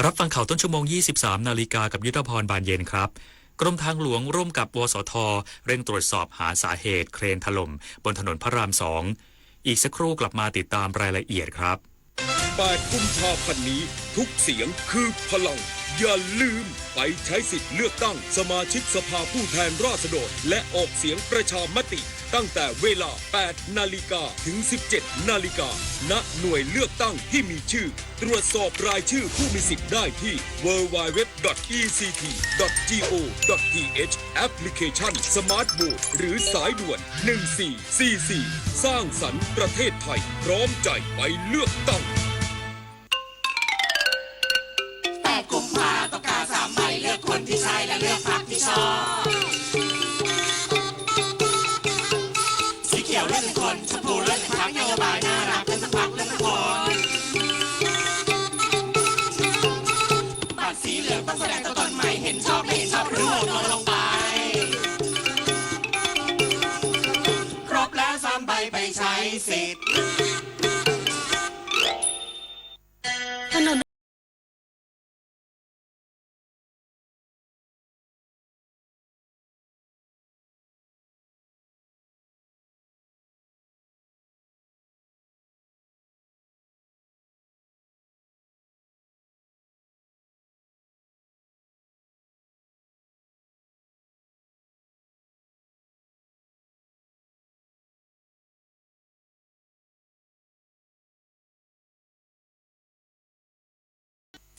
รับฟังข่าวต้นชั่วโมง 23 นาฬิกากับยุทธพรบานเย็นครับกรมทางหลวงร่วมกับวสทเร่งตรวจสอบหาสาเหตุเครนถล่มบนถนนพระราม 2อีกสักครู่กลับมาติดตามรายละเอียดครับ8 กุมภาพันธ์นี้ทุกเสียงคือพลังอย่าลืมไปใช้สิทธิ์เลือกตั้งสมาชิกสภาผู้แทนราษฎรและออกเสียงประชามติตั้งแต่เวลา 8 นาฬิกาถึง 17 นาฬิกาณหน่วยเลือกตั้งที่มีชื่อตรวจสอบรายชื่อผู้มีสิทธิ์ได้ที่ www.ect.go.th แอปพลิเคชัน Smart Vote หรือสายด่วน 1444 สร้างสรรค์ประเทศไทยพร้อมใจไปเลือกตั้ง8 กุมภาต้องการ3 ใบเลือกคนที่ใช่และเลือกพรรคที่ชอบ ไปใช้สิทธิ์ถนน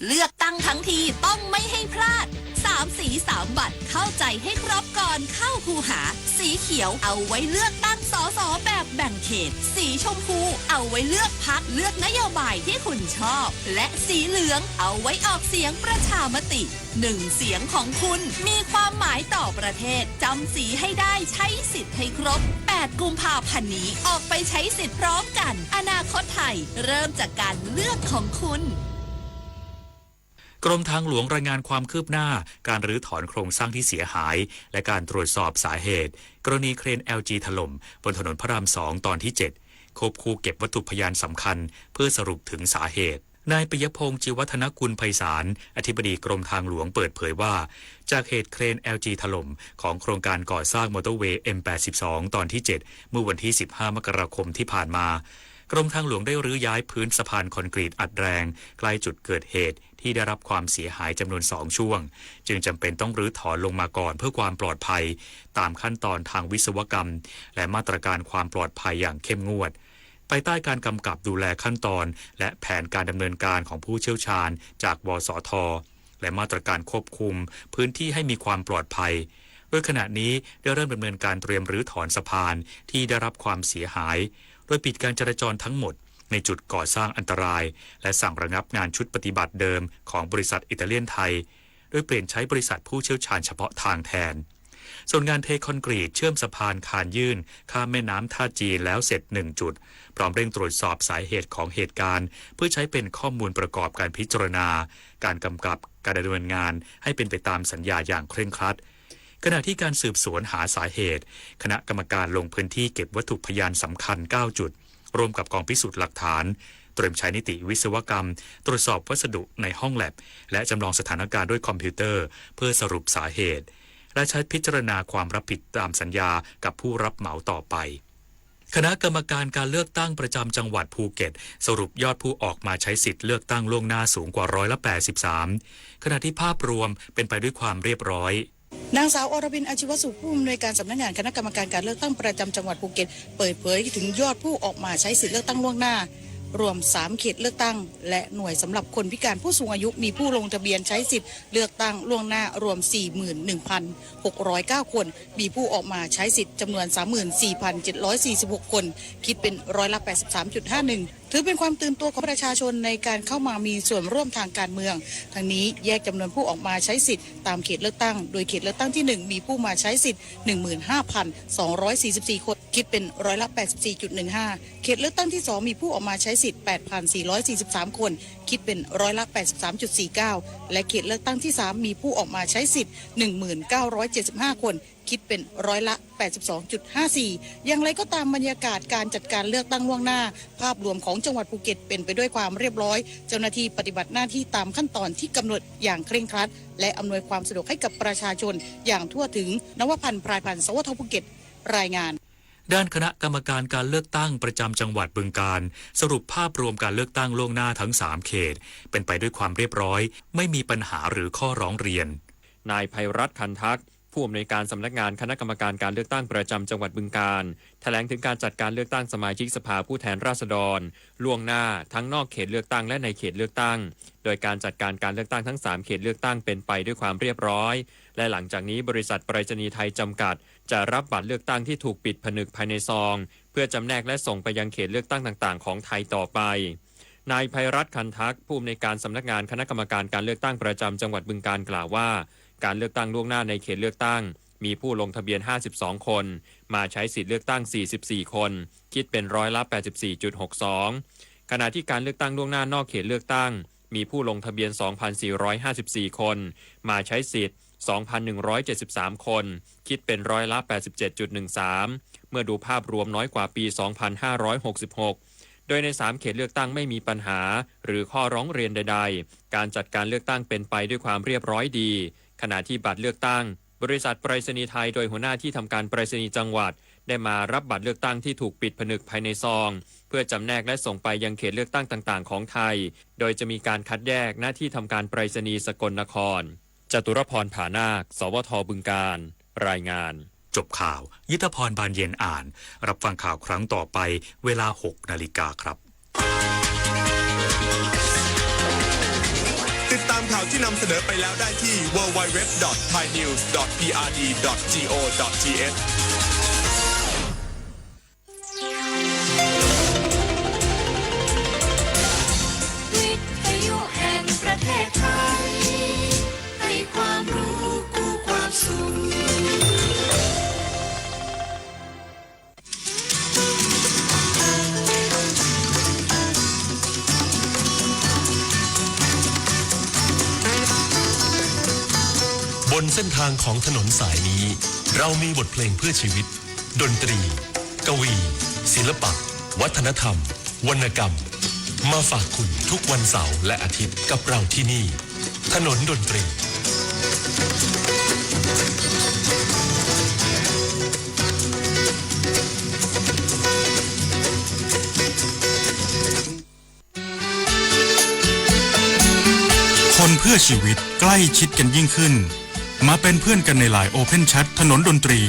เลือกตั้งทั้งทีต้องไม่ให้พลาด3 สี3 บัตรเข้าใจให้ครบก่อนเข้าคูหาสีเขียวเอาไว้เลือกตั้งสสแบบแบ่งเขตสีชมพูเอาไว้เลือกพรรคเลือกนโยบายที่คุณชอบและสีเหลืองเอาไว้ออกเสียงประชามติ1 เสียงของคุณมีความหมายต่อประเทศจำสีให้ได้ใช้สิทธิ์ให้ครบ8 กุมภาพันธ์นี้ออกไปใช้สิทธิ์พร้อมกันอนาคตไทยเริ่มจากการเลือกของคุณกรมทางหลวงรายงานความคืบหน้าการรื้อถอนโครงสร้างที่เสียหายและการตรวจสอบสาเหตุกรณีเครน LG ถล่มบนถนนพระราม 2 ตอนที่ 7 ควบคู่เก็บวัตถุพยานสำคัญเพื่อสรุปถึงสาเหตุนายปิยพงษ์จิวัฒนกุลไพศาลอธิบดีกรมทางหลวงเปิดเผยว่าจากเหตุเครน LG ถล่มของโครงการก่อสร้างมอเตอร์เวย์ M82 ตอนที่ 7 เมื่อวันที่ 15 มกราคมที่ผ่านมากรมทางหลวงได้รื้อย้ายพื้นสะพานคอนกรีตอัดแรงใกล้จุดเกิดเหตุที่ได้รับความเสียหายจำนวน2 ช่วงจึงจำเป็นต้องรื้อถอนลงมาก่อนเพื่อความปลอดภัยตามขั้นตอนทางวิศวกรรมและมาตรการความปลอดภัยอย่างเข้มงวดภายใต้การกำกับดูแลขั้นตอนและแผนการดำเนินการของผู้เชี่ยวชาญจากวสท.และมาตรการควบคุมพื้นที่ให้มีความปลอดภัยโดยขณะนี้ได้เริ่มดำเนินการเตรียมรื้อถอนสะพานที่ได้รับความเสียหายโดยปิดการจราจรทั้งหมดในจุดก่อสร้างอันตรายและสั่งระงับงานชุดปฏิบัติเดิมของบริษัทอิตาเลียนไทยโดยเปลี่ยนใช้บริษัทผู้เชี่ยวชาญเฉพาะทางแทนส่วนงานเทคอนกรีตเชื่อมสะพานคานยื่นข้ามแม่น้ำท่าจีนแล้วเสร็จ1 จุดพร้อมเร่งตรวจสอบสาเหตุของเหตุการณ์เพื่อใช้เป็นข้อมูลประกอบการพิจารณาการกำกับการดำเนินงานให้เป็นไปตามสัญญาอย่างเคร่งครัดขณะที่การสืบสวนหาสาเหตุคณะกรรมการลงพื้นที่เก็บวัตถุพยานสำคัญ9 จุดร่วมกับกองพิสูจน์หลักฐานเตรียมใช้นิติวิศวกรรมตรวจสอบวัสดุในห้องแลบและจำลองสถานการณ์ด้วยคอมพิวเตอร์เพื่อสรุปสาเหตุและใช้พิจารณาความรับผิดตามสัญญากับผู้รับเหมาต่อไปคณะกรรมการการเลือกตั้งประจำจังหวัดภูเก็ตสรุปยอดผู้ออกมาใช้สิทธิ์เลือกตั้งล่วงหน้าสูงกว่า83%ขณะที่ภาพรวมเป็นไปด้วยความเรียบร้อยนางสาวอรพินอาชีวสุขผู้อำนวยการสำนักงานคณะกรรมการการเลือกตั้งประจำจังหวัดภูเก็ตเปิดเผยถึงยอดผู้ออกมาใช้สิทธิเลือกตั้งล่วงหน้ารวม3 เขตเลือกตั้งและหน่วยสำหรับคนพิการผู้สูงอายุมีผู้ลงทะเบียนใช้สิทธิ์เลือกตั้งล่วงหน้ารวม 41,609 คนมีผู้ออกมาใช้สิทธิ์จำนวน 34,746 คนคิดเป็น83.51%ถือเป็นความตื่นตัวของประชาชนในการเข้ามามีส่วนร่วมทางการเมืองทั้งนี้แยกจำนวนผู้ออกมาใช้สิทธิ์ตามเขตเลือกตั้งโดยเขตเลือกตั้งที่1มีผู้มาใช้สิทธิ์ 15,244 คนคิดเป็น84.15%เขตเลือกตั้งที่2มีผู้ออกมาใช้สิทธิ์ 8,443 คนคิดเป็น83.49%และเขตเลือกตั้งที่3มีผู้ออกมาใช้สิทธิ์ 1975 คนคิดเป็น82.54%อย่างไรก็ตามบรรยากาศการจัดการเลือกตั้งล่วงหน้าภาพรวมของจังหวัดภูเก็ตเป็นไปด้วยความเรียบร้อยเจ้าหน้าที่ปฏิบัติหน้าที่ตามขั้นตอนที่กำหนดอย่างเคร่งครัดและอำนวยความสะดวกให้กับประชาชนอย่างทั่วถึงนวพันธ์พรายพันธ์สวทภูเก็ตรายงานด้านคณะกรรมการการเลือกตั้งประจำจังหวัดบึงกาฬสรุปภาพรวมการเลือกตั้งล่วงหน้าทั้ง3 เขตเป็นไปด้วยความเรียบร้อยไม่มีปัญหาหรือข้อร้องเรียนนายไพรัตน์ คันทักผู้อำนวยการสำนักงานคณะกรรมการการเลือกตั้งประจำจังหวัดบึงกาฬแถลงถึงการจัดการเลือกตั้งสมาชิกสภาผู้แทนราษฎรล่วงหน้าทั้งนอกเขตเลือกตั้งและในเขตเลือกตั้งโดยการจัดการการเลือกตั้งทั้ง3 เขตเลือกตั้งเป็นไปด้วยความเรียบร้อยและหลังจากนี้บริษัทไปรษณีย์ไทยจำกัดจะรับบัตรเลือกตั้งที่ถูกปิดผนึกภายในซองเพื่อจำแนกและส่งไปยังเขตเลือกตั้งต่างๆของไทยต่อไปนายไพรัตน์ คันทักผู้อำนวยการสำนักงานคณะกรรมการการเลือกตั้งประจำจังหวัดบึงกาฬกล่าวว่าการเลือกตั้งล่วงหน้าในเขตเลือกตั้งมีผู้ลงทะเบียน52 คนมาใช้สิทธิเลือกตั้ง44 คนคิดเป็น84.62%ขณะที่การเลือกตั้งล่วงหน้านอกเขตเลือกตั้งมีผู้ลงทะเบียน 2,454 คนมาใช้สิทธิ์ 2,173 คนคิดเป็น87.13% มื่อดูภาพรวมน้อยกว่าปี 2566 โดยใน3เขตเลือกตั้งไม่มีปัญหาหรือข้อร้องเรียนใดๆการจัดการเลือกตั้งเป็นไปด้วยความเรียบร้อยดีขณะที่บัตรเลือกตั้งบริษัทไปรษณีย์ไทยโดยหัวหน้าที่ทำการไปรษณีย์จังหวัดได้มารับบัตรเลือกตั้งที่ถูกปิดผนึกภายในซองเพื่อจำแนกและส่งไปยังเขตเลือกตั้งต่างๆของไทยโดยจะมีการคัดแยกหน้าที่ทำการไปรษณีย์สกลนครจตุรพร ผานาค สวท บึงกาฬรายงานจบข่าวยุทธพร บานเย็นอ่านรับฟังข่าวครั้งต่อไปเวลา 6 นาฬิกาครับติดตามข่าวที่นำเสนอไปแล้วได้ที่ www.thainews.prd.go.thวิทยุแห่งประเทศไทยให้ความรู้กู้ความสุขบนเส้นทางของถนนสายนี้เรามีบทเพลงเพื่อชีวิตดนตรีกวีศิลปะวัฒนธรรมวรรณกรรมมาฝากคุณทุกวันเสาร์และอาทิตย์กับเราที่นี่ถนนดนตรีคนเพื่อชีวิตใกล้ชิดกันยิ่งขึ้นมาเป็นเพื่อนกันในไลน์ Open Chat ถนนดนตรี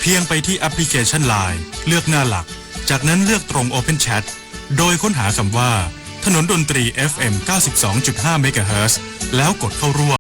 เพียงไปที่แอปพลิเคชัน LINE เลือกหน้าหลักจากนั้นเลือกตรง Open Chat โดยค้นหาคำว่าถนนดนตรี FM 92.5 เมกะเฮิรตซ์แล้วกดเข้าร่วม